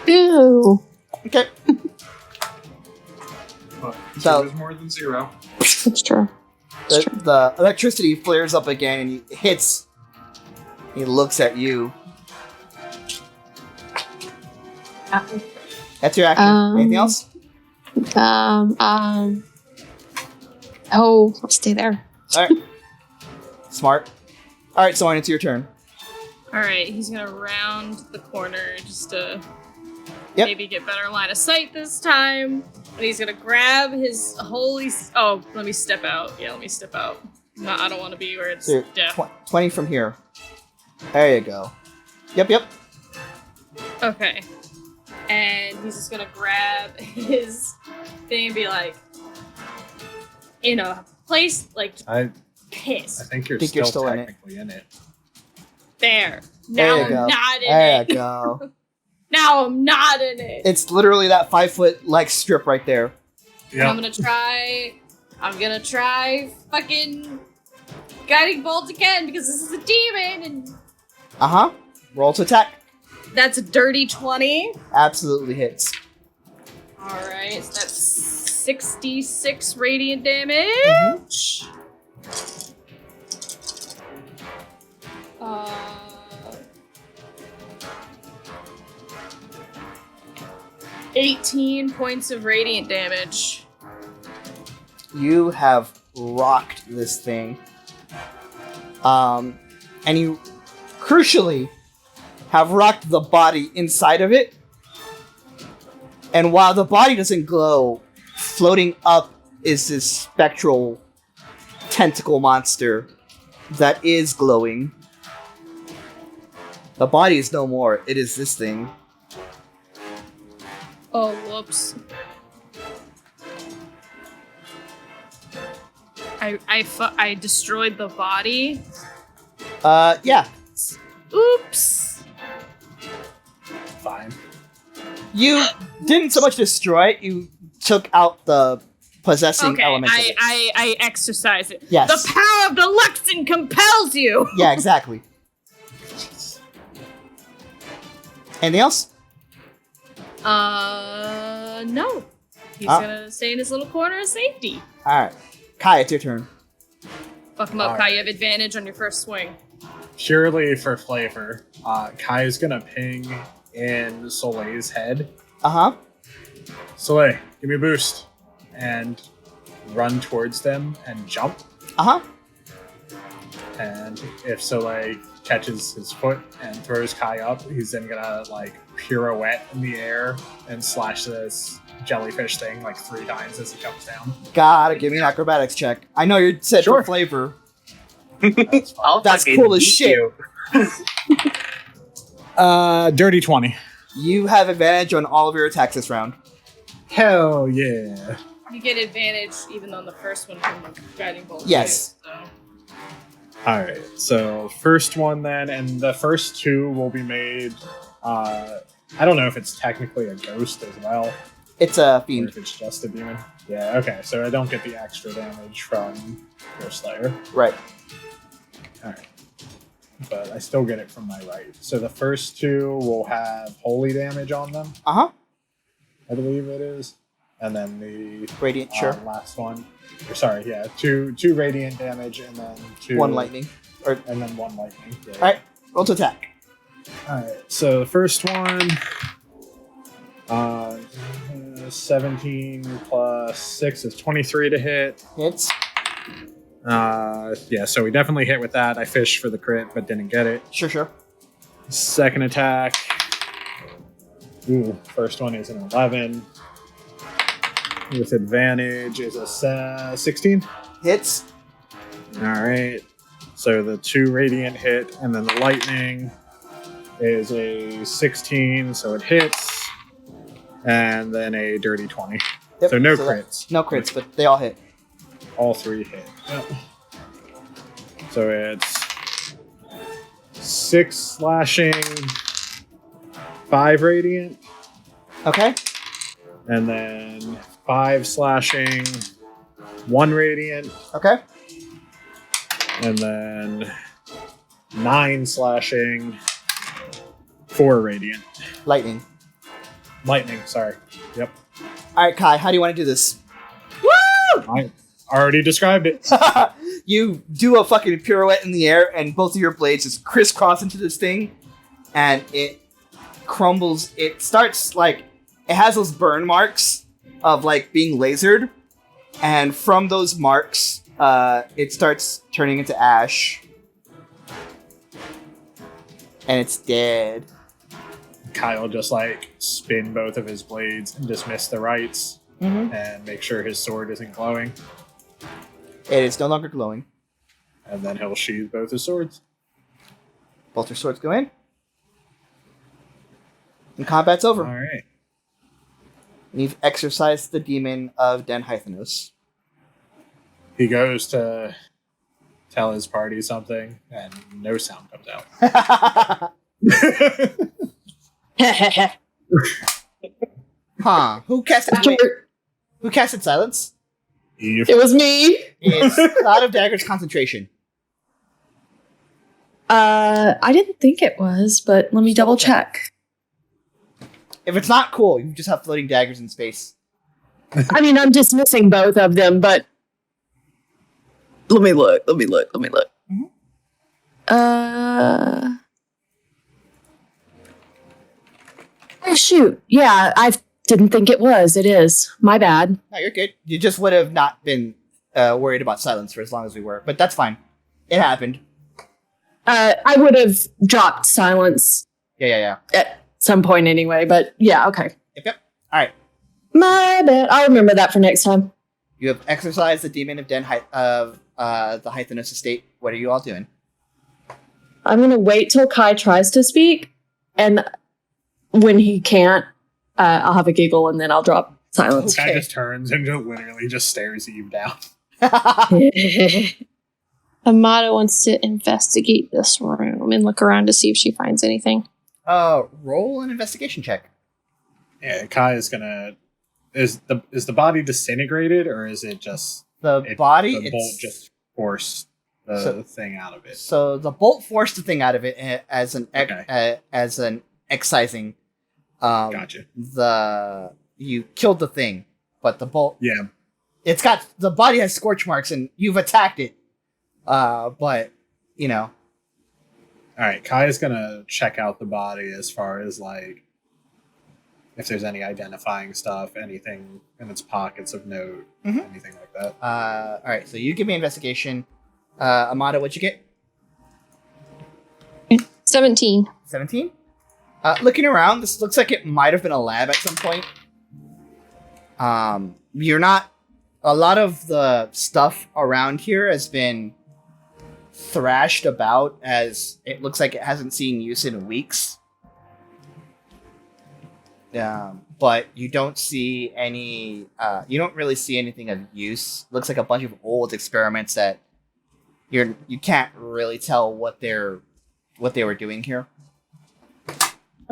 Ew. Okay. Well, So- 2 is more than 0. That's true. The electricity flares up again, and he hits. He looks at you. That's your action. Anything else? Oh, let's stay there. All right. Smart. All right, Sorn, it's your turn. Alright, he's gonna round the corner just to Yep. maybe get better line of sight this time. And he's gonna grab his oh, let me step out. Yeah, let me step out. No, I don't want to be where it's So deaf. 20 from here. There you go. Yep. Okay. And he's just gonna grab his thing and be like, in a place like I piss. think you're Think you're still still in it. technically in it. There. There Now you I'm go. not in There it. you go. Now I'm not in it. It's literally that 5-foot like strip right there. And I'm gonna try fucking guiding bolt again because this is a demon and Roll to attack. that's a dirty 20. Absolutely hits. Alright, so that's 66 radiant damage. 18 points of radiant damage. You have rocked this thing. And you, crucially, have rocked the body inside of it. And while the body doesn't glow, floating up is this spectral tentacle monster that is glowing. The body is no more. It is this thing. Oh, whoops. I destroyed the body. Yeah. Oops. Fine. You didn't so much destroy it, you took out the possessing Okay, elements of it. I exercise it. Yes. The power of the Luxon compels you! Yeah, exactly. Anything else? No. He's gonna stay in his little corner of safety. Alright. Kai, it's your turn. Fuck him up, All Kai. right. You have advantage on your first swing. Purely for flavor, Kai is gonna ping in Soleil's head. Uh-huh. Soleil, give me a boost. And run towards them and jump. Uh-huh. And if Soleil catches his foot and throws Kai up, he's then gonna like pirouette in the air and slash this jellyfish thing like 3 times as it comes down. Gotta give me an acrobatics check. I know you're set Sure. for flavor. That's fine. That's cool as shit. Dirty 20. You have advantage on all of your attacks this round. Hell yeah. You get advantage even on the first one from the guiding bolt. Yes. So. Alright, so first one then, and the first 2 will be made. I don't know if it's technically a ghost as well. It's a Or fiend. if it's just a demon. Yeah, okay, so I don't get the extra damage from Ghost Slayer. Right. Alright. But I still get it from my right. So the first 2 will have holy damage on them, Uh-huh. I believe it is. And then the Radiant, sure. last one. Or sorry, yeah. Two radiant damage and then 2. 1 lightning. And then 1 lightning. Yeah. Alright, roll to attack. Alright, so the first one, 17 plus 6 is 23 to hit. Hits. Yeah, so we definitely hit with that. I fished for the crit, but didn't get it. Sure. Second attack. Ooh, first one is an 11. With advantage is a 16. Hits. Alright, so the 2 radiant hit, and then the lightning is a 16, so it hits, and then a dirty 20. Yep, So no that- crits. No crits, but they all hit. All 3 hit. Yep. So it's 6 slashing, 5 radiant, Okay. and then 5 slashing, 1 radiant, Okay. and then 9 slashing, 4 radiant. Lightning. Lightning, sorry. Yep. Alright, Kai, how do you want to do this? I already described it. You do a fucking pirouette in the air, and both of your blades just crisscross into this thing, and it crumbles. It starts like it has those burn marks of like being lasered, and from those marks, it starts turning into ash, and it's dead. Kyle just like spin both of his blades and dismiss the rights and make sure his sword isn't glowing. It is no longer glowing. And then he'll sheathe both his swords. Both your swords go in, and combat's over. All right. And you've exorcised the demon of Den Hythenos. He goes to tell his party something, and no sound comes out. Huh? Who casted silence? Eve. It was me. It's Cloud of Daggers concentration. I didn't think it was, but let me double check. If it's not cool, you just have floating daggers in space. I mean, I'm dismissing both of them, but let me look. Mhm. Oh, shoot. Yeah, I didn't think it was. It is. My bad. No, you're good. You just would have not been worried about silence for as long as we were, but that's fine. It happened. I would have dropped silence Yeah. at some point anyway, but yeah, okay. Yep. All right. My bad. I'll remember that for next time. You have exorcised the demon of the Hythenos estate. What are you all doing? I'm going to wait till Kai tries to speak, and when he can't, I'll have a giggle, and then I'll drop silence. This guy just turns and just literally just stares Eve down. Amada wants to investigate this room and look around to see if she finds anything. Roll an investigation check. Yeah, Kai is gonna. Is the body disintegrated, or is it just The body. The bolt just forced the thing out of it? So the bolt forced the thing out of it as an Okay. as an excising. Gotcha. You killed the thing, but the bolt. Yeah. It's got the body has scorch marks, and you've attacked it. But you know. All right, Kaya's gonna check out the body as far as like if there's any identifying stuff, anything in its pockets of note, anything like that. All right, so you give me investigation. Amada, what'd you get? 17. 17? Looking around, this looks like it might have been a lab at some point. You're not... A lot of the stuff around here has been thrashed about, as it looks like it hasn't seen use in weeks. But you don't see any... you don't really see anything of use. Looks like a bunch of old experiments that you can't really tell what they were doing here.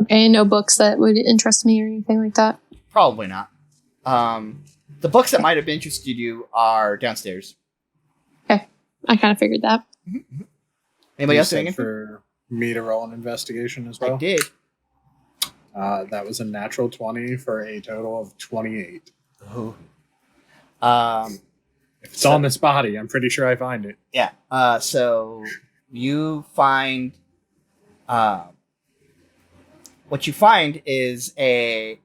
Okay, no books that would interest me or anything like that? Probably not. The books that might have interested you are downstairs. Okay, I kind of figured that. Anybody else said doing anything? for me to roll an investigation as well? I did. That was a natural 20 for a total of 28. Oh. If it's on this body, I'm pretty sure I find it. Yeah. So you find... what you find is a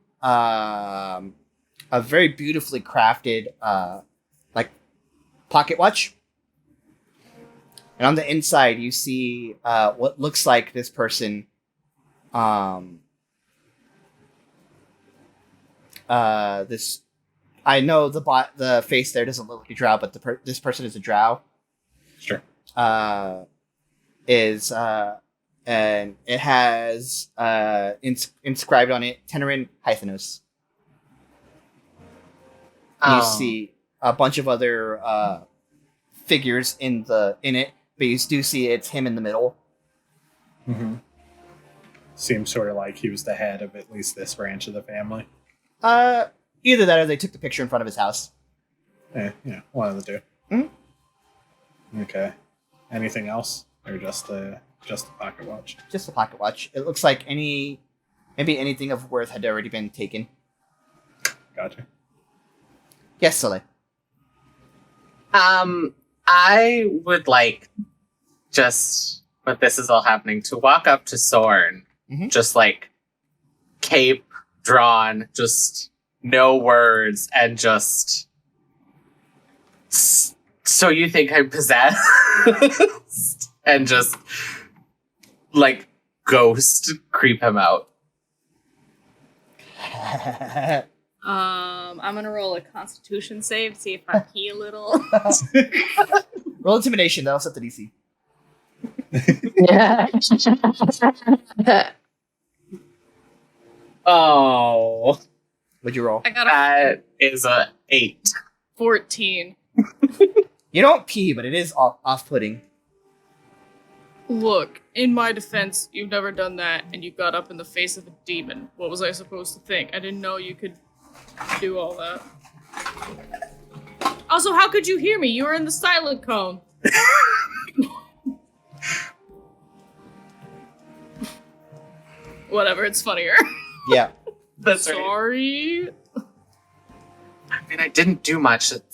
very beautifully crafted like pocket watch, and on the inside you see what looks like this person this I know the face there doesn't look like a drow, but this person is a drow. Sure. And it has inscribed on it Tenerin Hythenos. You see a bunch of other figures in it, but you do see it's him in the middle. Mm-hmm. Seems sort of like he was the head of at least this branch of the family. Either that or they took the picture in front of his house. Yeah, one of the two. Mm-hmm. Okay. Anything else, or just the pocket watch? Just the pocket watch. It looks like maybe anything of worth had already been taken. Gotcha. Yes, Soleil. I would like, just when this is all happening, to walk up to Sorn, just like cape drawn, just no words, and just so you think I'm possessed, and just like ghost creep him out. I'm gonna roll a Constitution save, see if I pee a little. Roll intimidation. That'll set the DC. Oh, What'd you roll? I got that is a 8. 14. You don't pee, but it is off-putting. Look, in my defense, you've never done that, and you got up in the face of a demon. What was I supposed to think? I didn't know you could do all that. Also, how could you hear me? You were in the silent cone. Whatever, it's funnier. Yeah. That's right. Sorry. I mean, I didn't do much. It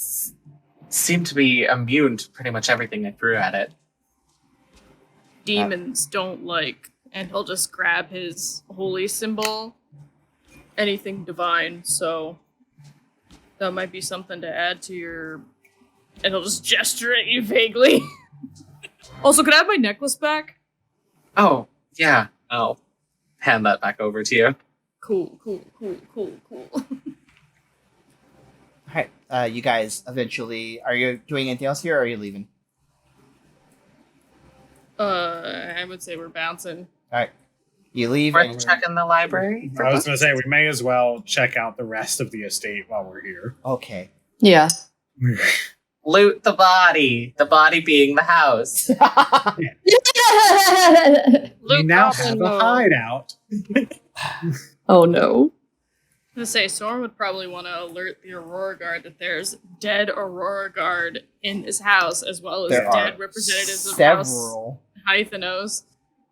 seemed to be immune to pretty much everything I threw at it. Demons don't like, and he'll just grab his holy symbol, anything divine, so that might be something to add to your... And he'll just gesture at you vaguely. Also, could I have my necklace back? Oh, yeah. I'll hand that back over to you. Cool. Alright, you guys eventually... Are you doing anything else here, or are you leaving? I would say we're bouncing. Alright. You leave We're and... checking the library. I was going to say, we may as well check out the rest of the estate while we're here. Okay. Yeah. Loot the body. The body being the house. We now have a hideout. Oh no. I was gonna say, Sorn would probably want to alert the Aurora Guard that there's dead Aurora Guard in this house, as well as There dead are representatives of several. House Hythenos.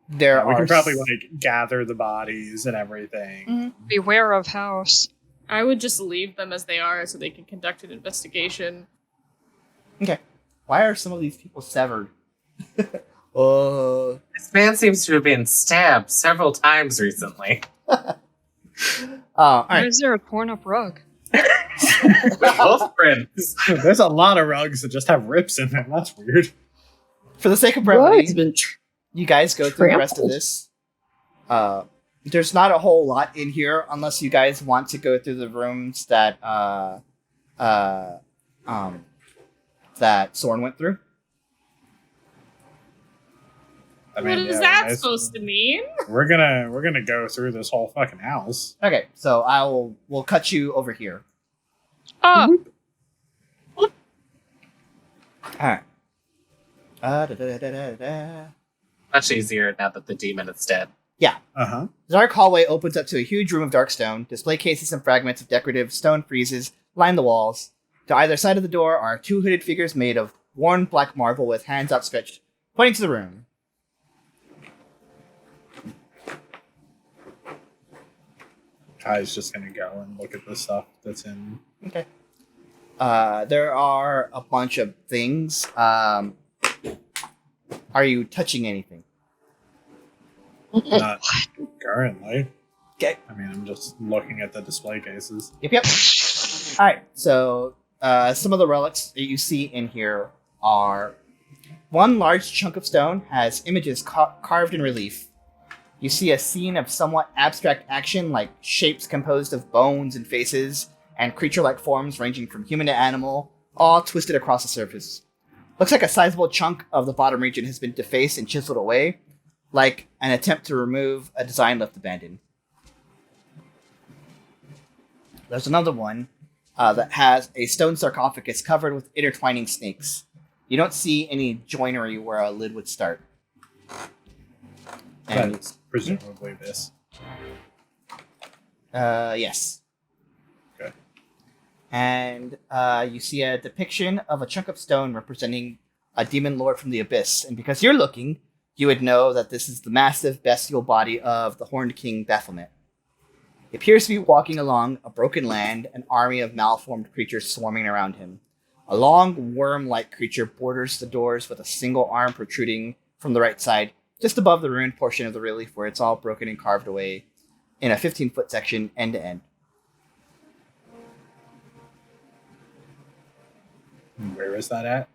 there we are can probably gather the bodies and everything. Mhm. Beware of house. I would just leave them as they are so they can conduct an investigation. Okay. Why are some of these people severed? Oh. This man seems to have been stabbed several times recently. All Why right. is there a torn up rug? Wolf prints. There's a lot of rugs that just have rips in them. That's weird. For the sake of Rug's brevity, been you guys go through the rest of trampled. this. There's not a whole lot in here unless you guys want to go through the rooms that that Sorn went through. I What is that supposed to mean? We're gonna go through this whole fucking house. Okay, so we'll cut you over here. Oh, Alright. Da-da-da-da-da-da. Much easier now that the demon is dead. Uh-huh. The dark hallway opens up to a huge room of dark stone. Display cases and fragments of decorative stone friezes line the walls. To either side of the door are two hooded figures made of worn black marble with hands outstretched, pointing to the room. Kai's just gonna go and look at the stuff that's in. Okay. There are a bunch of things. Are you touching anything? Not currently. Okay. I mean, I'm just looking at the display cases. Yep. Alright, so some of the relics that you see in here are one large chunk of stone has images carved in relief. You see a scene of somewhat abstract action, like shapes composed of bones and faces, and creature-like forms ranging from human to animal, all twisted across the surface. Looks like a sizable chunk of the bottom region has been defaced and chiseled away, like an attempt to remove a design left abandoned. There's another one that has a stone sarcophagus covered with intertwining snakes. You don't see any joinery where a lid would start. And That's presumably this. yes. Okay. And you see a depiction of a chunk of stone representing a demon lord from the abyss. And because you're looking, you would know that this is the massive bestial body of the Horned King Baphomet. He appears to be walking along a broken land, an army of malformed creatures swarming around him. A long, worm-like creature borders the doors with a single arm protruding from the right side, just above the ruined portion of the relief where it's all broken and carved away in a 15-foot section, end to end. Where is that at?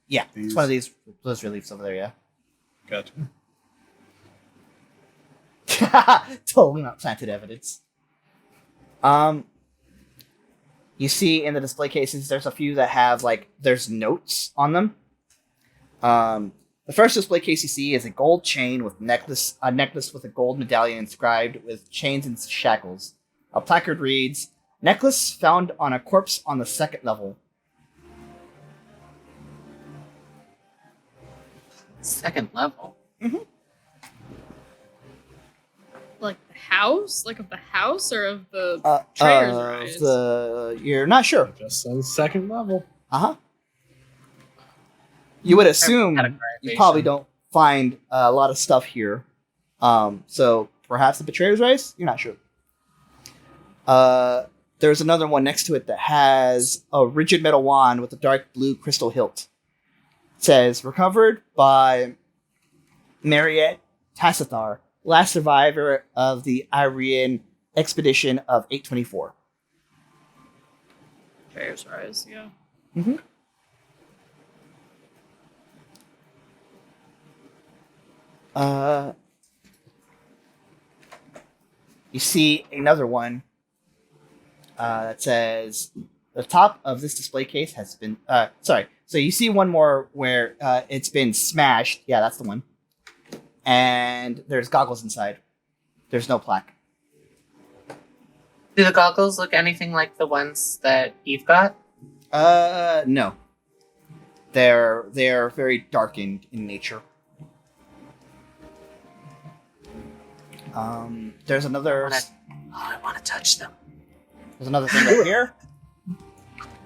Yeah, it's one of those reliefs over there, yeah. Gotcha. Totally not planted evidence. You see in the display cases, there's a few that have, there's notes on them. The first display case you see is a gold chain with a necklace with a gold medallion inscribed with chains and shackles. A placard reads, "Necklace found on a corpse on the 2nd level." Second level. Mm-hmm. Like the house? Like of the house or of the Trader's Rise? You're not sure. It just says 2nd level. Uh-huh. You would assume you probably don't find a lot of stuff here. So perhaps the Betrayer's Rise? You're not sure. There's another one next to it that has a rigid metal wand with a dark blue crystal hilt. It says, recovered by Mariette Tassithar, last survivor of the Irian expedition of 824. Trader's Rise, yeah. Mm-hmm. You see another one that says the top of this display case has been so you see one more where it's been smashed. Yeah, that's the one. And there's goggles inside. There's no plaque. Do the goggles look anything like the ones that Eve got? No. They're very darkened in nature. There's another. I want to touch them. There's another thing right here.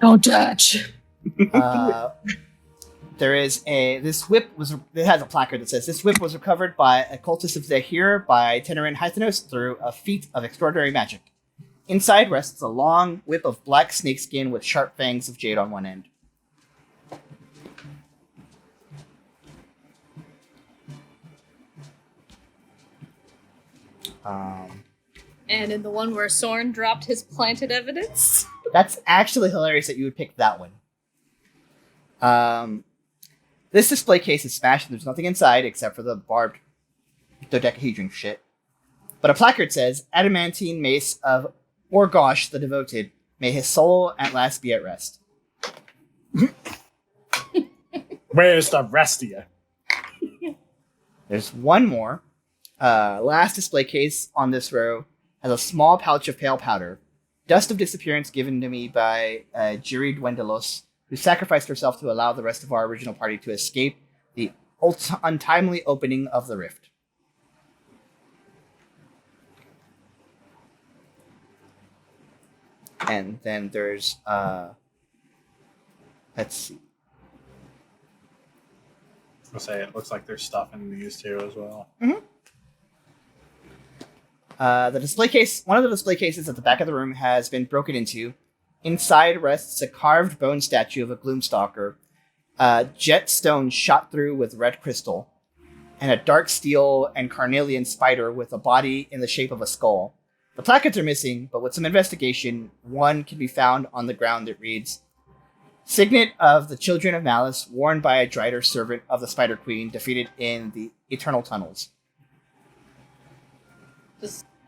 Don't touch. There is this whip it has a placard that says this whip was recovered by a cultist of Zahir by Tenerin Hythanos through a feat of extraordinary magic. Inside rests a long whip of black snakeskin with sharp fangs of jade on one end. And in the one where Sorn dropped his planted evidence. That's actually hilarious that you would pick that one. This display case is smashed and there's nothing inside except for the barbed dodecahedron shit. But a placard says, Adamantine Mace of Orgosh the Devoted, may his soul at last be at rest. Where's the rest of you? There's one more. Last display case on this row has a small pouch of pale powder. Dust of disappearance given to me by Jiri Dwendelos, who sacrificed herself to allow the rest of our original party to escape the untimely opening of the rift. And then there's, let's see. I'll say it looks like there's stuff in these two as well. Mm-hmm. The display case, one of the display cases at the back of the room has been broken into. Inside rests a carved bone statue of a gloomstalker, jet stone shot through with red crystal, and a dark steel and carnelian spider with a body in the shape of a skull. The placards are missing, but with some investigation, one can be found on the ground that reads, Signet of the Children of Malice, worn by a Drider servant of the Spider Queen, defeated in the Eternal Tunnels.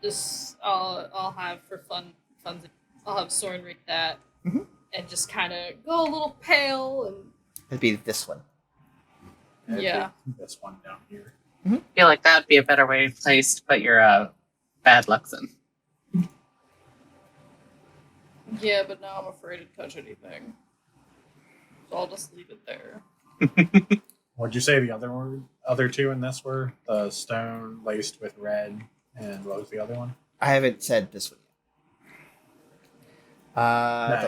This I'll have for fun. I'll have Sorn read that and just kind of go a little pale and. It'd be this one. Yeah. This one down here. I feel like that would be a better place to put your bad lucks in. Yeah, but now I'm afraid to touch anything. So I'll just leave it there. What'd you say the other two in this were? The stone laced with red, and what was the other one? I haven't said this one yet.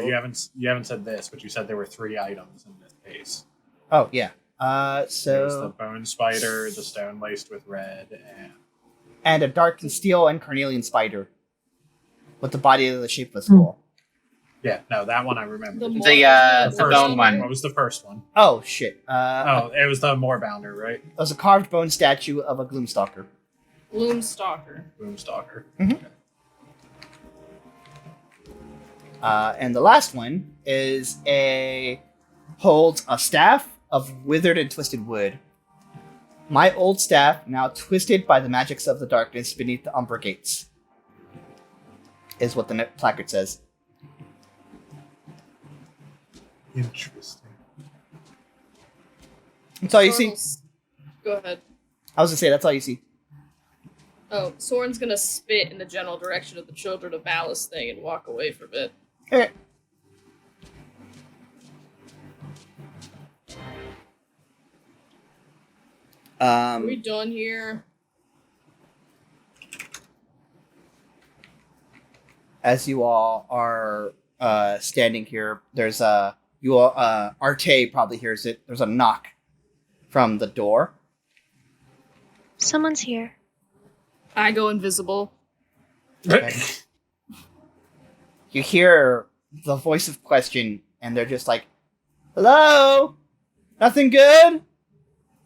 No, you haven't said this, but you said there were 3 items in this case. Oh, yeah. There's the bone spider, the stone laced with red, and a dark and steel and carnelian spider with the body of the shape of a skull. Yeah, no, that one I remember. The bone one. What was the first one? Oh, shit. It was the Moorbounder, right? It was a carved bone statue of a gloomstalker. Gloomstalker. Mm-hmm. Okay. And the last one holds a staff of withered and twisted wood. My old staff, now twisted by the magics of the darkness beneath the Umbra Gates, is what the placard says. Interesting. That's all you see. Go ahead. I was gonna say, that's all you see. Oh, Sorn's gonna spit in the general direction of the Children of Malice thing and walk away from it. Okay. Are we done here? As you all are standing here, there's Arteis probably hears it. There's a knock from the door. Someone's here. I go invisible. Okay. You hear the voice of question, and they're just like, "Hello? Nothing good?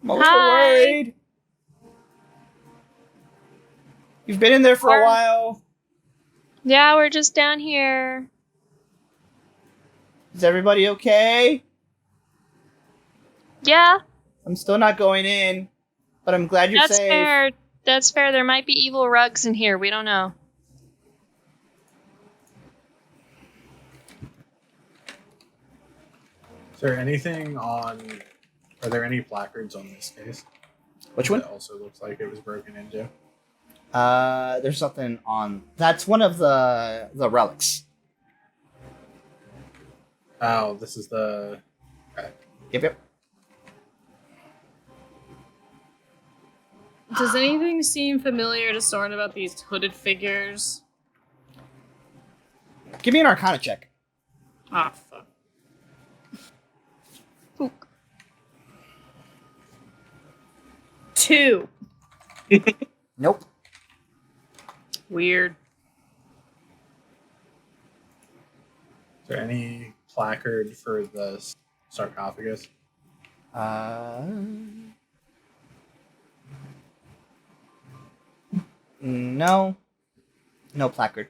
I'm a little worried. You've been in there for a while. Yeah, we're just down here. Is everybody okay? Yeah, I'm still not going in, but I'm glad you're that's safe." fair. That's fair. There might be evil rugs in here. We don't know. Is there anything on... Are there any placards on this case? Which one? It also looks like it was broken into. There's something on... That's one of the relics. Oh, this is the... Okay. Yep. Does anything seem familiar to Sorn about these hooded figures? Give me an Arcana check. Ah, fuck. 2. Nope. Weird. Is there any placard for the sarcophagus? No. No placard.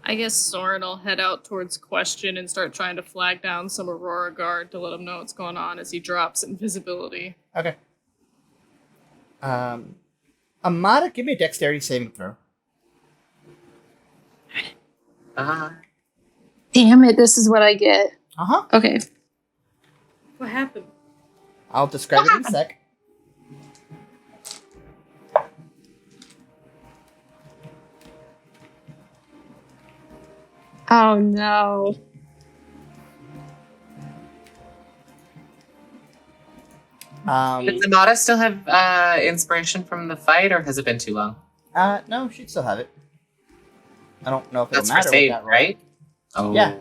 I guess Sorn will head out towards Question and start trying to flag down some Aurora Guard to let him know what's going on as he drops invisibility. Okay. Amada, give me a dexterity saving throw. Damn it, this is what I get. Uh-huh. Okay. What happened? I'll describe it in a sec. Oh no. Does Amada still have inspiration from the fight, or has it been too long? No, she'd still have it. I don't know if it'll That's for matter with save, that roll. right? Oh. Yeah.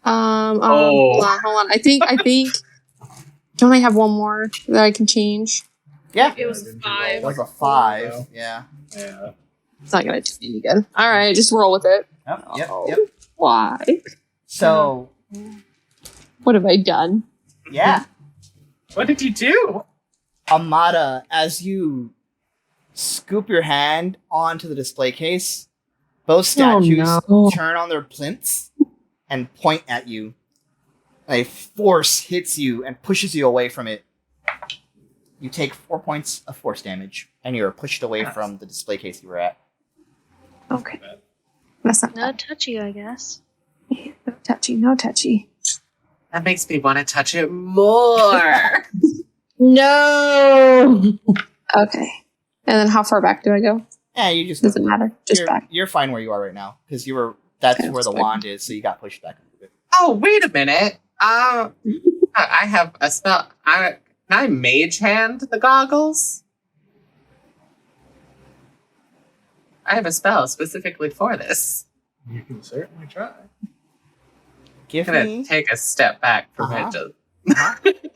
Hold on. I think don't I have one more that I can change? Yeah. It was a It 5. was a 5. Yeah. Yeah. It's not gonna do any good. Alright, just roll with it. Yep. Why? So, What have I done? yeah. What did you do? Amada, as you scoop your hand onto the display case, both statues no. turn on their plinths and point at you. A force hits you and pushes you away from it. You take 4 points of force damage, and you are pushed away from the display case you were at. Okay. That's not Not touchy, I guess. no touchy, no touchy. That makes me want to touch it more. No. Okay. And then how far back do I go? Yeah, you just Doesn't matter. Just you're, back. You're fine where you are right now because you were. That's Okay, where the that's fine. wand is, so you got pushed back a little bit. Oh, wait a minute. I have a spell. Can I mage hand the goggles? I have a spell specifically for this. You can certainly try. Give I'm gonna me. take a step back from Uh-huh. it.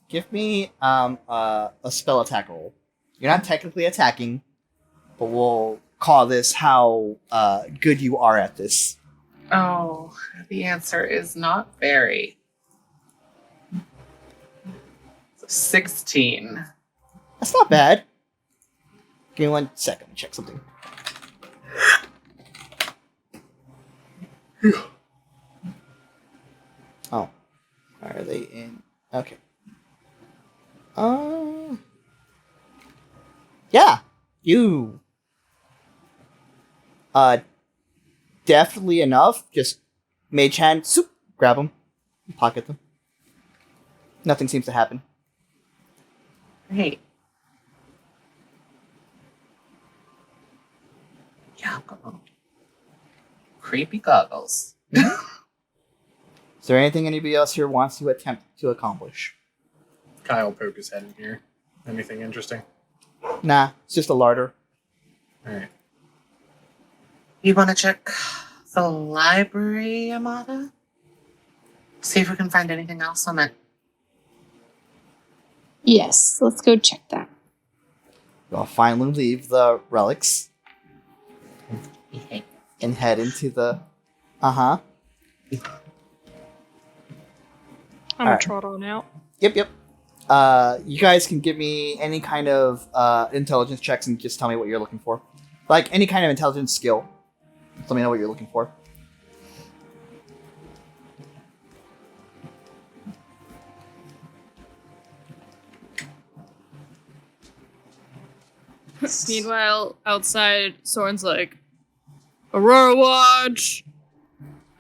Give me a spell attack roll. You're not technically attacking, but we'll call this how good you are at this. Oh, the answer is not very. 16. That's not bad. Give me 1 second to check something. Oh. Are they in? Okay. Yeah. You. Definitely enough. Just mage hand, soup, grab them, pocket them. Nothing seems to happen. Hey. Yeah, come on. Creepy goggles. Is there anything anybody else here wants to attempt to accomplish? Kyle poke his head in here. Anything interesting? Nah, it's just a larder. Alright. You want to check the library, Amada? See if we can find anything else on it. Yes, let's go check that. You'll finally leave the relics and head into the... Uh-huh. I'm Alright. gonna trot on out. Yep. You guys can give me any kind of intelligence checks and just tell me what you're looking for. Like, any kind of intelligence skill. Let me know what you're looking for. Meanwhile, outside, Sorn's like, Aurora Watch!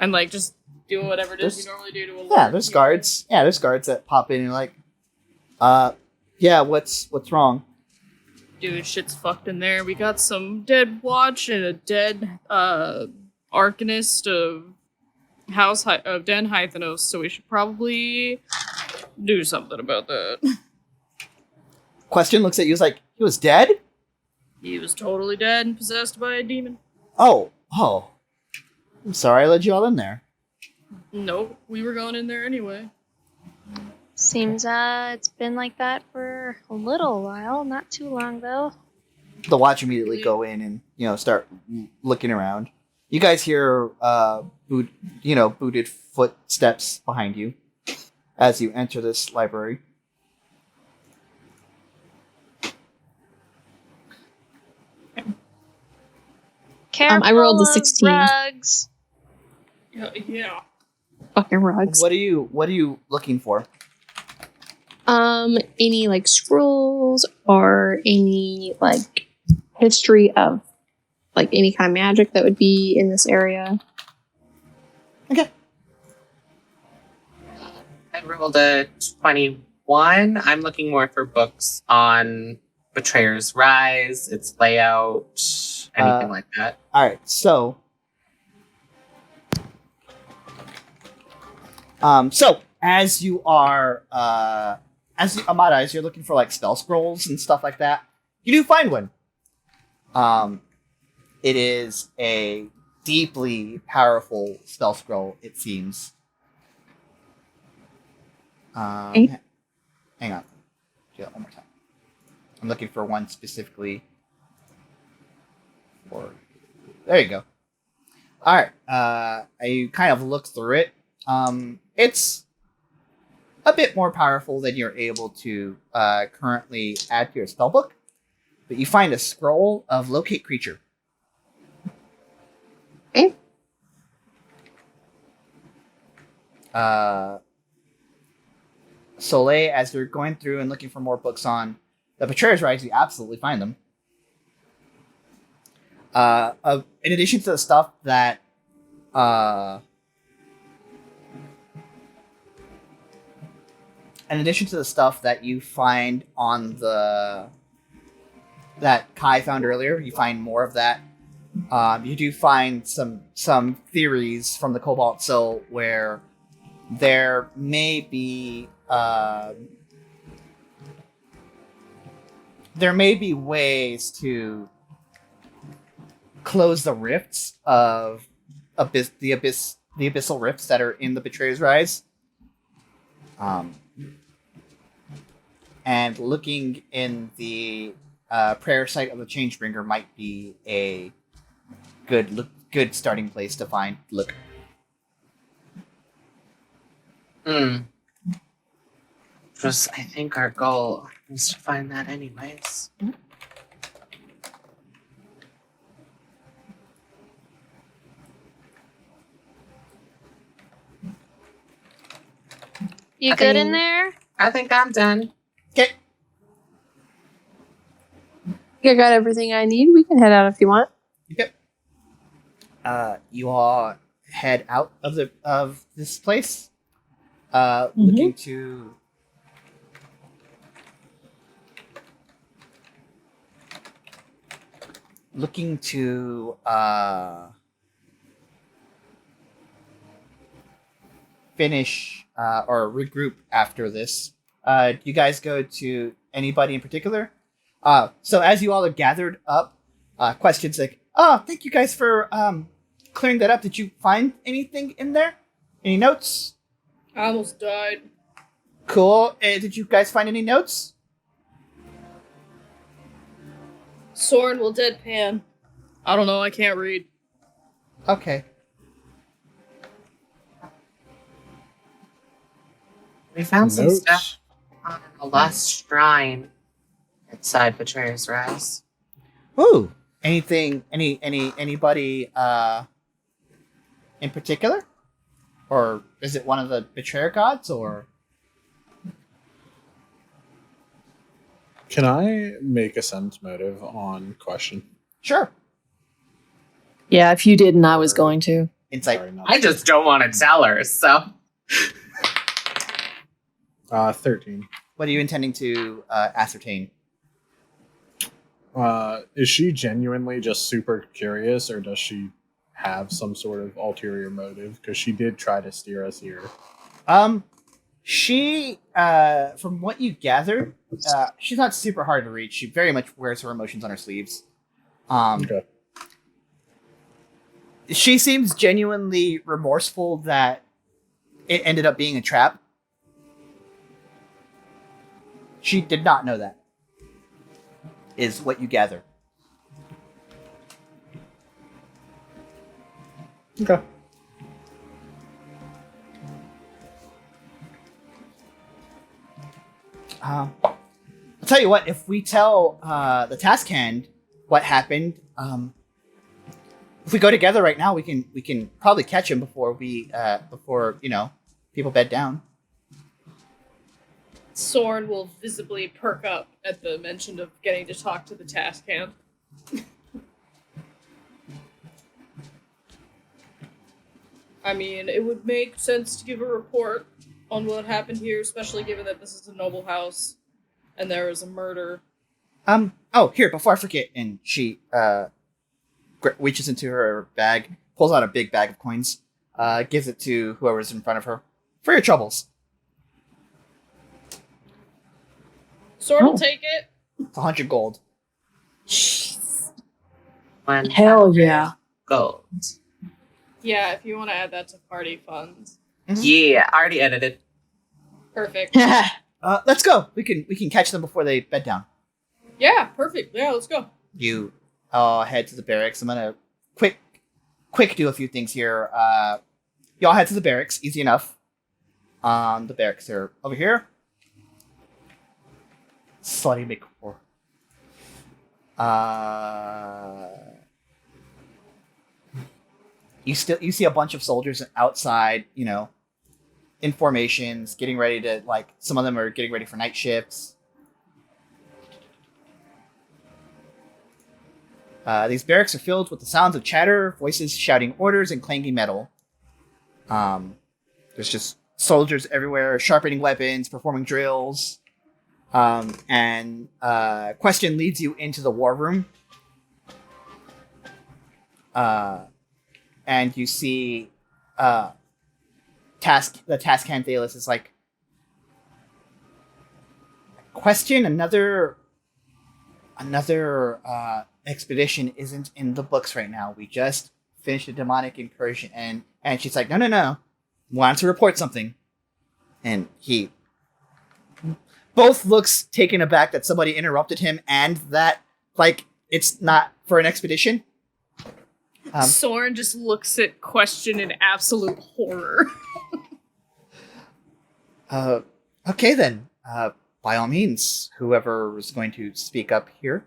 And like, just doing whatever it is you normally do to alert. Yeah, there's guards. Yeah, there's guards that pop in and like, yeah, what's wrong? Dude, shit's fucked in there. We got some dead watch and a dead, Arcanist of Den Hythenos, so we should probably do something about that. Question looks at you, is like, he was dead? He was totally dead and possessed by a demon. Oh. I'm sorry I let you all in there. Nope, we were going in there anyway. Seems it's been like that for a little while. Not too long though. The watch immediately go in and start looking around. You guys hear booted footsteps behind you as you enter this library. Careful I rolled a of 16. rugs. Yeah. Fucking rugs. What are you looking for? Any like scrolls or any like history of like any kind of magic that would be in this area? Okay. I rolled a 21. I'm looking more for books on Betrayer's Rise, its layout, anything like that. All right, so as you are Amada, as you're looking for like spell scrolls and stuff like that, you do find one. It is a deeply powerful spell scroll, it seems. Hang on. Do that one more time. I'm looking for one specifically. There you go. All right. You kind of look through it. It's a bit more powerful than you're able to currently add to your spellbook, but you find a scroll of locate creature. Okay. Soleil, as you're going through and looking for more books on the Betrayer's Rise, you absolutely find them. In addition to the stuff that you find on that Kai found earlier, you find more of that. You do find some theories from the Cobalt Soul where there may be ways to close the rifts of the abyssal rifts that are in the Betrayer's Rise. And looking in the prayer site of the Changebringer might be a good starting place to find. Look. Just, I think our goal is to find that anyways. You good in there? I think I'm done. Okay. I got everything I need. We can head out if you want. Yep. You all head out of this place, looking to finish or regroup after this. Do you guys go to anybody in particular? So as you all are gathered up, questions like, "Oh, thank you guys for clearing that up. Did you find anything in there? Any notes?" I almost died. Cool. Did you guys find any notes? Sorn will deadpan. I don't know, I can't read. Okay. We found some Notes. stuff on a lost shrine inside Betrayer's Rise. Ooh. Anything? Anybody in particular? Or is it one of the betrayer gods? Or Can I make a sense motive on question? sure. Yeah, if you didn't, I was going to. Insight. Sorry, not I just don't want to tell her, so. 13. What are you intending to ascertain? Is she genuinely just super curious, or does she have some sort of ulterior motive? Because she did try to steer us here. She, from what you gathered, she's not super hard to reach. She very much wears her emotions on her sleeves. Okay. She seems genuinely remorseful that it ended up being a trap. She did not know that, is what you gather. Okay. I'll tell you what, if we tell the task hand what happened, if we go together right now, we can probably catch him before people bed down. Sorn will visibly perk up at the mention of getting to talk to the task hand. I mean, it would make sense to give a report on what happened here, especially given that this is a noble house and there was a murder. Oh, here, before I forget, and she reaches into her bag, pulls out a big bag of coins, gives it to whoever's in front of her. For your troubles. Sorn will take it. It's 100 gold. Hell yeah. Gold. Yeah, if you want to add that to party funds. Mm-hmm. Yeah, I already edited. Perfect. Let's go. We can catch them before they bed down. Yeah, perfect. Yeah, let's go. You head to the barracks. I'm gonna quick do a few things here. Y'all head to the barracks. Easy enough. The barracks are over here. Slutty McCoy. You see a bunch of soldiers outside, in formations, getting ready to, some of them are getting ready for night shifts. These barracks are filled with the sounds of chatter, voices shouting orders, and clanking metal. There's just soldiers everywhere, sharpening weapons, performing drills. And Question leads you into the war room. And you see the task hand Thalos is like, Question, another expedition isn't in the books right now. We just finished a demonic incursion. And she's like, no. Want to report something. And he both looks taken aback that somebody interrupted him and that, it's not for an expedition. Sorn just looks at Question in absolute horror. Okay then. By all means, whoever is going to speak up here.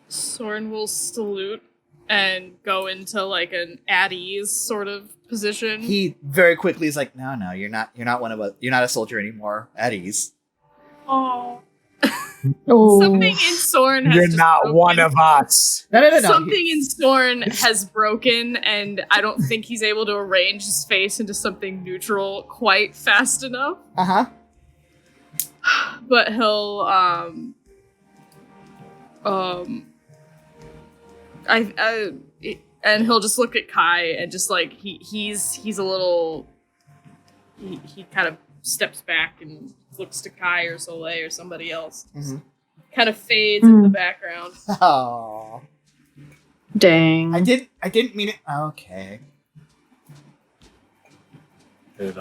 Sorn will salute and go into an at ease sort of position. He very quickly is like, no, you're not one of us. You're not a soldier anymore. At ease. Oh. Oh. Something in Sorn has You're just not broken. one of us. No. Something in Sorn has broken, and I don't think he's able to arrange his face into something neutral quite fast enough. Uh-huh. But he'll and he'll just look at Kai and just he's a little he kind of steps back and looks to Kai or Soleil or somebody else. Mm-hmm. Kind of fades in the background. Oh. Dang. I didn't mean it. Okay. It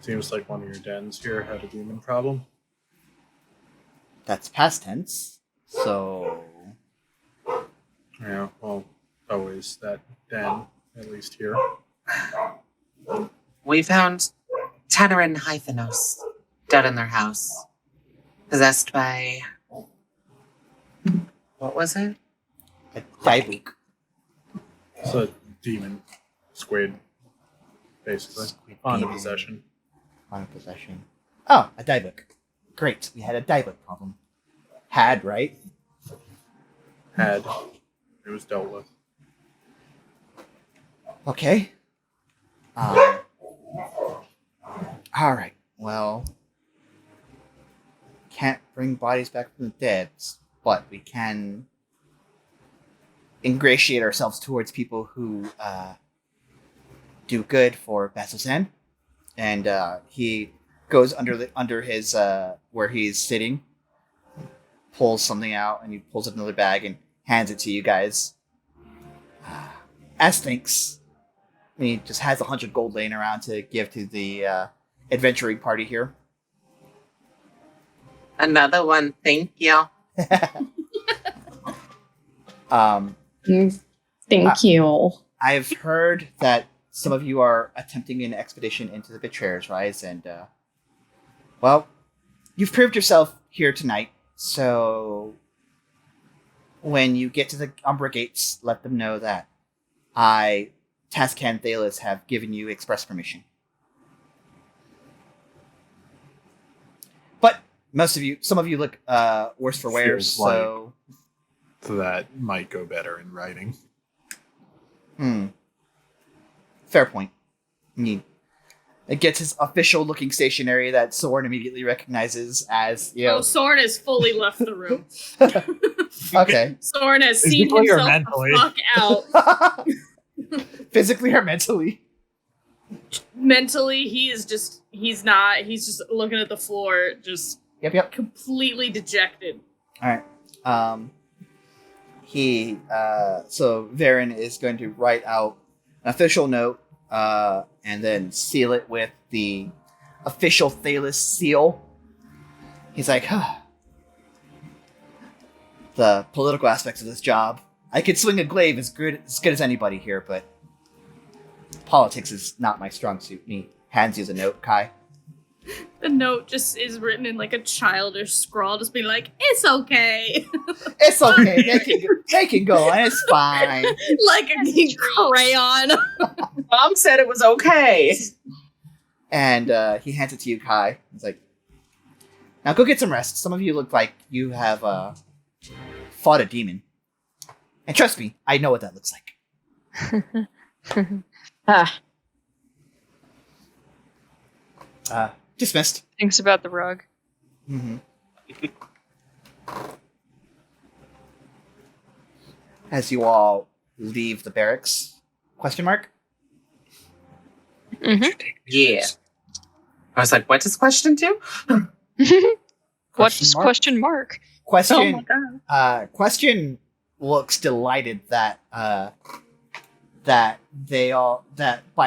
seems like one of your dens here had a demon problem. That's past tense. So Yeah, well, always that den, at least here. We found Tanner and Hyphenos dead in their house. Possessed by... What was it? a Daibuk. It's a demon squid, basically. Squid On demon. possession. On possession. Oh, a Daibuk. Great. We had a Daibuk problem. Had, right? Had. It was dealt with. Okay. All right. Well, can't bring bodies back from the dead, but we can ingratiate ourselves towards people who do good for Bazzoxan. And he goes under his where he's sitting, pulls something out, and he pulls up another bag and hands it to you guys. As thanks, he just has 100 gold laying around to give to the adventuring party here. Another one, thank you. Thank you. I've heard that some of you are attempting an expedition into the Betrayer's Rise, and, well, you've proved yourself here tonight, so when you get to the Umbra Gates, let them know that I, Tascan Thalis, have given you express permission. But some of you look worse for wear, Feels so... So that might go better in writing. Fair point. It gets his official-looking stationery that Sorn immediately recognizes as, you know... Oh, Sorn has fully left the room. Okay. Sorn has seen Physically or himself mentally? the fuck out. Physically or mentally? Mentally, he's just looking at the floor, just Yep. completely dejected. Alright. So Varen is going to write out an official note, and then seal it with the official Thalis seal. He's like, the political aspects of this job. I could swing a glaive as good as anybody here, but politics is not my strong suit. And he hands you the note, Kai. The note just is written in like a childish scrawl, just being like, "It's okay." It's okay. They can go, and it's fine. Like a crayon. Mom said it was okay. And he hands it to you, Kai. He's like, "Now go get some rest. Some of you look like you have fought a demon. And trust me, I know what that looks like." Dismissed. Thinks about the rug. Mm-hmm. As you all leave the barracks, question mark? Mm-hmm. Yeah. I was like, what does question do? What is question mark? Question. Oh my God. Question looks delighted that by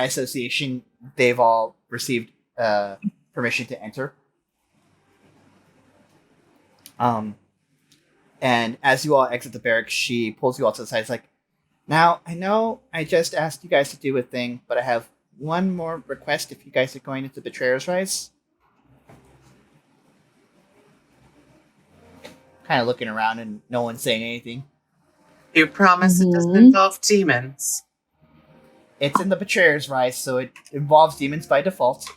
association they've all received permission to enter. And as you all exit the barracks, she pulls you all to the side. It's like, now I know I just asked you guys to do a thing, but I have one more request. If you guys are going into Betrayer's Rise, kind of looking around and no one's saying anything. You promise it doesn't involve demons. It's in the Betrayer's Rise, so it involves demons by default.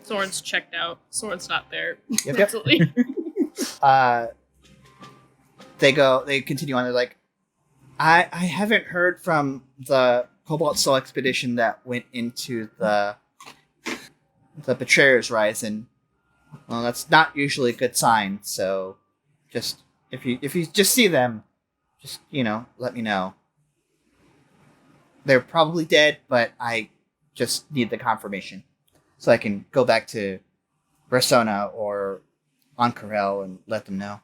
Sorn's checked out. Sorn's not there. Yep. Mentally. They continue on. They're like, I haven't heard from the Cobalt Soul expedition that went into the Betrayer's Rise, and well, that's not usually a good sign. So, just if you just see them, just let me know. They're probably dead, but I just need the confirmation so I can go back to Persona or Oncarel and let them know.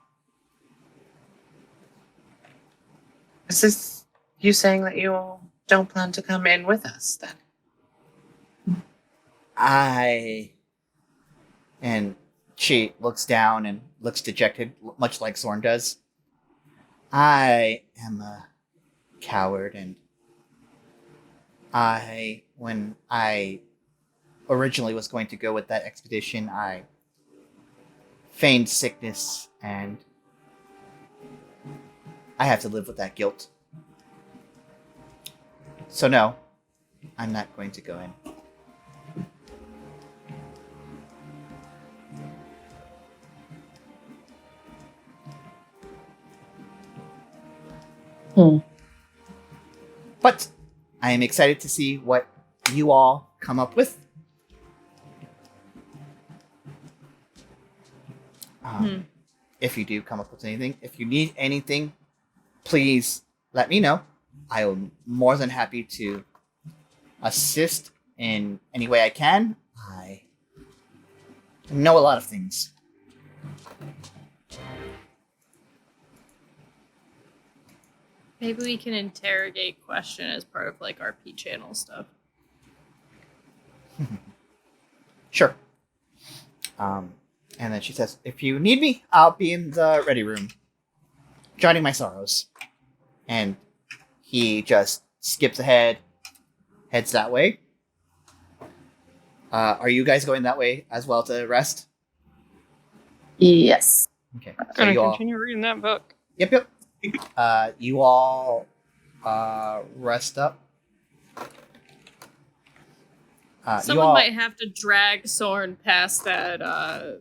Is this you saying that you don't plan to come in with us then? And she looks down and looks dejected, much like Sorn does. I am a coward, and when I originally was going to go with that expedition, I feigned sickness, and I have to live with that guilt. So no, I'm not going to go in. But I am excited to see what you all come up with. If you do come up with anything, if you need anything, please let me know. I am more than happy to assist in any way I can. I know a lot of things. Maybe we can interrogate question as part of like our P channel stuff. Sure. And then she says, if you need me, I'll be in the ready room, joining my sorrows. And he just skips ahead, heads that way. Are you guys going that way as well to rest? Yes. Okay. I'm So gonna you all, continue reading that book. yep. You all rest up. Someone might have to drag Sorn past that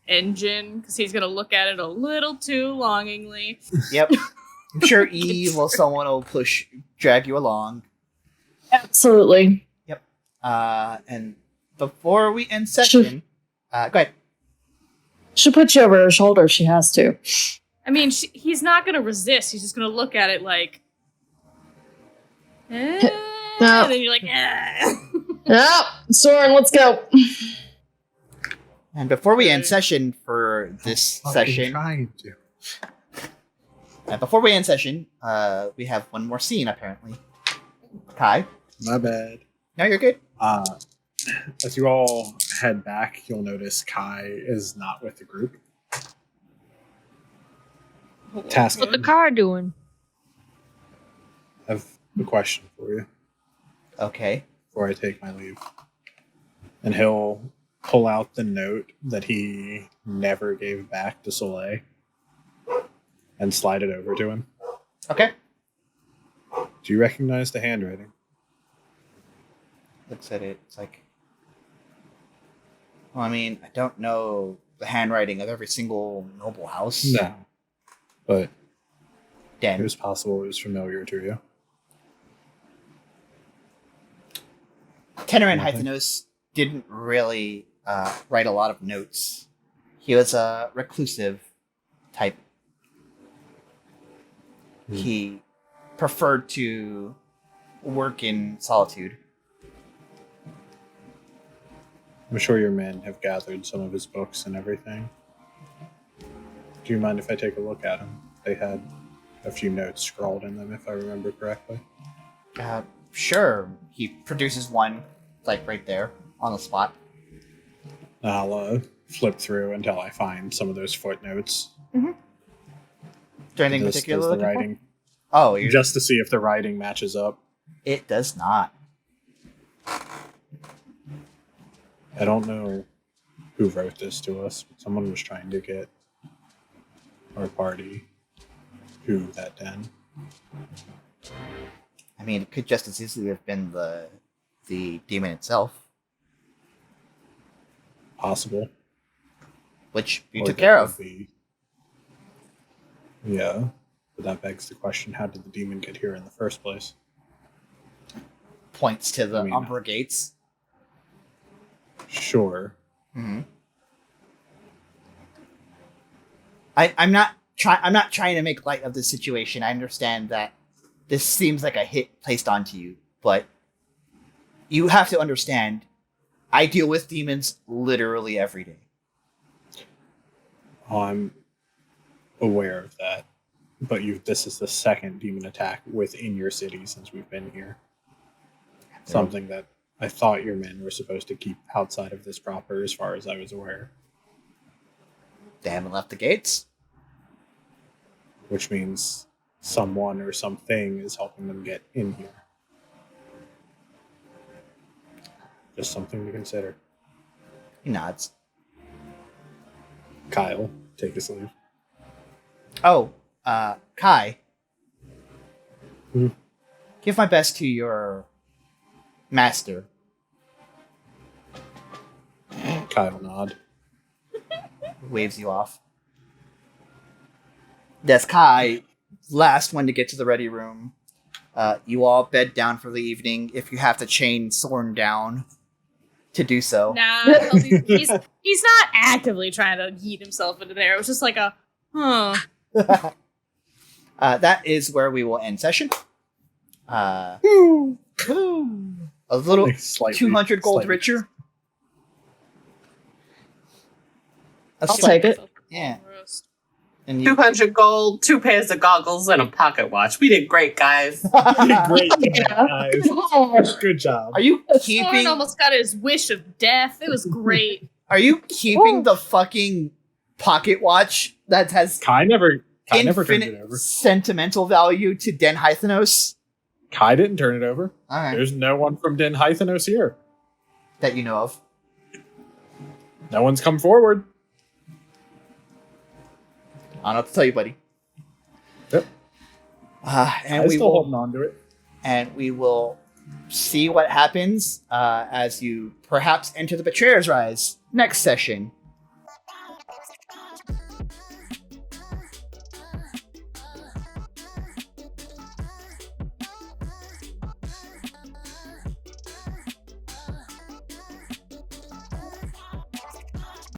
engine because he's gonna look at it a little too longingly. Yep. I'm sure Eve or someone will drag you along. Absolutely. Yep. And before we end session, go ahead. She'll put you over her shoulder if she has to. I mean, he's not gonna resist. He's just gonna look at it like, and then you're like, Yep, Sorn, let's go. And before we end session for this session, Trying to. before we end session, we have one more scene apparently. Kai, My bad. no, you're good. As you all head back, you'll notice Kai is not with the group. Task. What the car doing? I have a question for you Okay. before I take my leave. And he'll pull out the note that he never gave back to Soleil and slide it over to him. Okay. Do you recognize the handwriting? Looks at it. It's like, well, I mean, I don't know the handwriting of every single noble house. No. But it Den. was possible it was familiar to you. Tenorant Nothing. Hythenos didn't really write a lot of notes. He was a reclusive type. He preferred to work in solitude. I'm sure your men have gathered some of his books and everything. Do you mind if I take a look at them? They had a few notes scrawled in them, if I remember correctly. Sure. He produces one, like right there on the spot. I'll flip through until I find some of those footnotes. Is there anything Does particular the looking for? writing, Oh, you're, just to see if the writing matches up. it does not. I don't know who wrote this to us, but someone was trying to get our party to that den. I mean, it could just as easily have been the demon itself, Possible. which you Or took that care could of. be- Yeah, but that begs the question, how did the demon get here in the first place? Points to the I mean, Umbra gates. Sure. Mm-hmm. I'm not trying to make light of this situation. I understand that this seems like a hit placed onto you, but you have to understand, I deal with demons literally every day. I'm aware of that, but this is the second demon attack within your city since we've been here. Something that I thought your men were supposed to keep outside of this proper, as far as I was aware. They haven't left the gates. Which means someone or something is helping them get in here. Just something to consider. He nods. Kyle, take his leave. Oh, Kai. Hmm? Give my best to your master. Kyle nod. Waves you off. That's Kai, last one to get to the ready room. You all bed down for the evening. If you have to chain Sorn down to do so. Nah, he's not actively trying to yeet himself into there. It was just like a, That is where we will end session. A little Slightly- 200 gold slightly. richer. I'll take it. Yeah. And 200 gold, 2 pairs of goggles, and a pocket watch. We did great, guys. Great job, guys. Good job. Are you Sorn keeping? almost got his wish of death. It was great. Are you keeping the fucking pocket watch that has Kai never turned it infinite over. sentimental value to Den Hythanos? Kai didn't turn it over. All right, There's no one from Den Hythanos here. that you know of. No one's come forward. I don't know what to tell you, buddy. Yep. And I'm we still will, holding on to it. and we will see what happens as you perhaps enter the Betrayer's Rise next session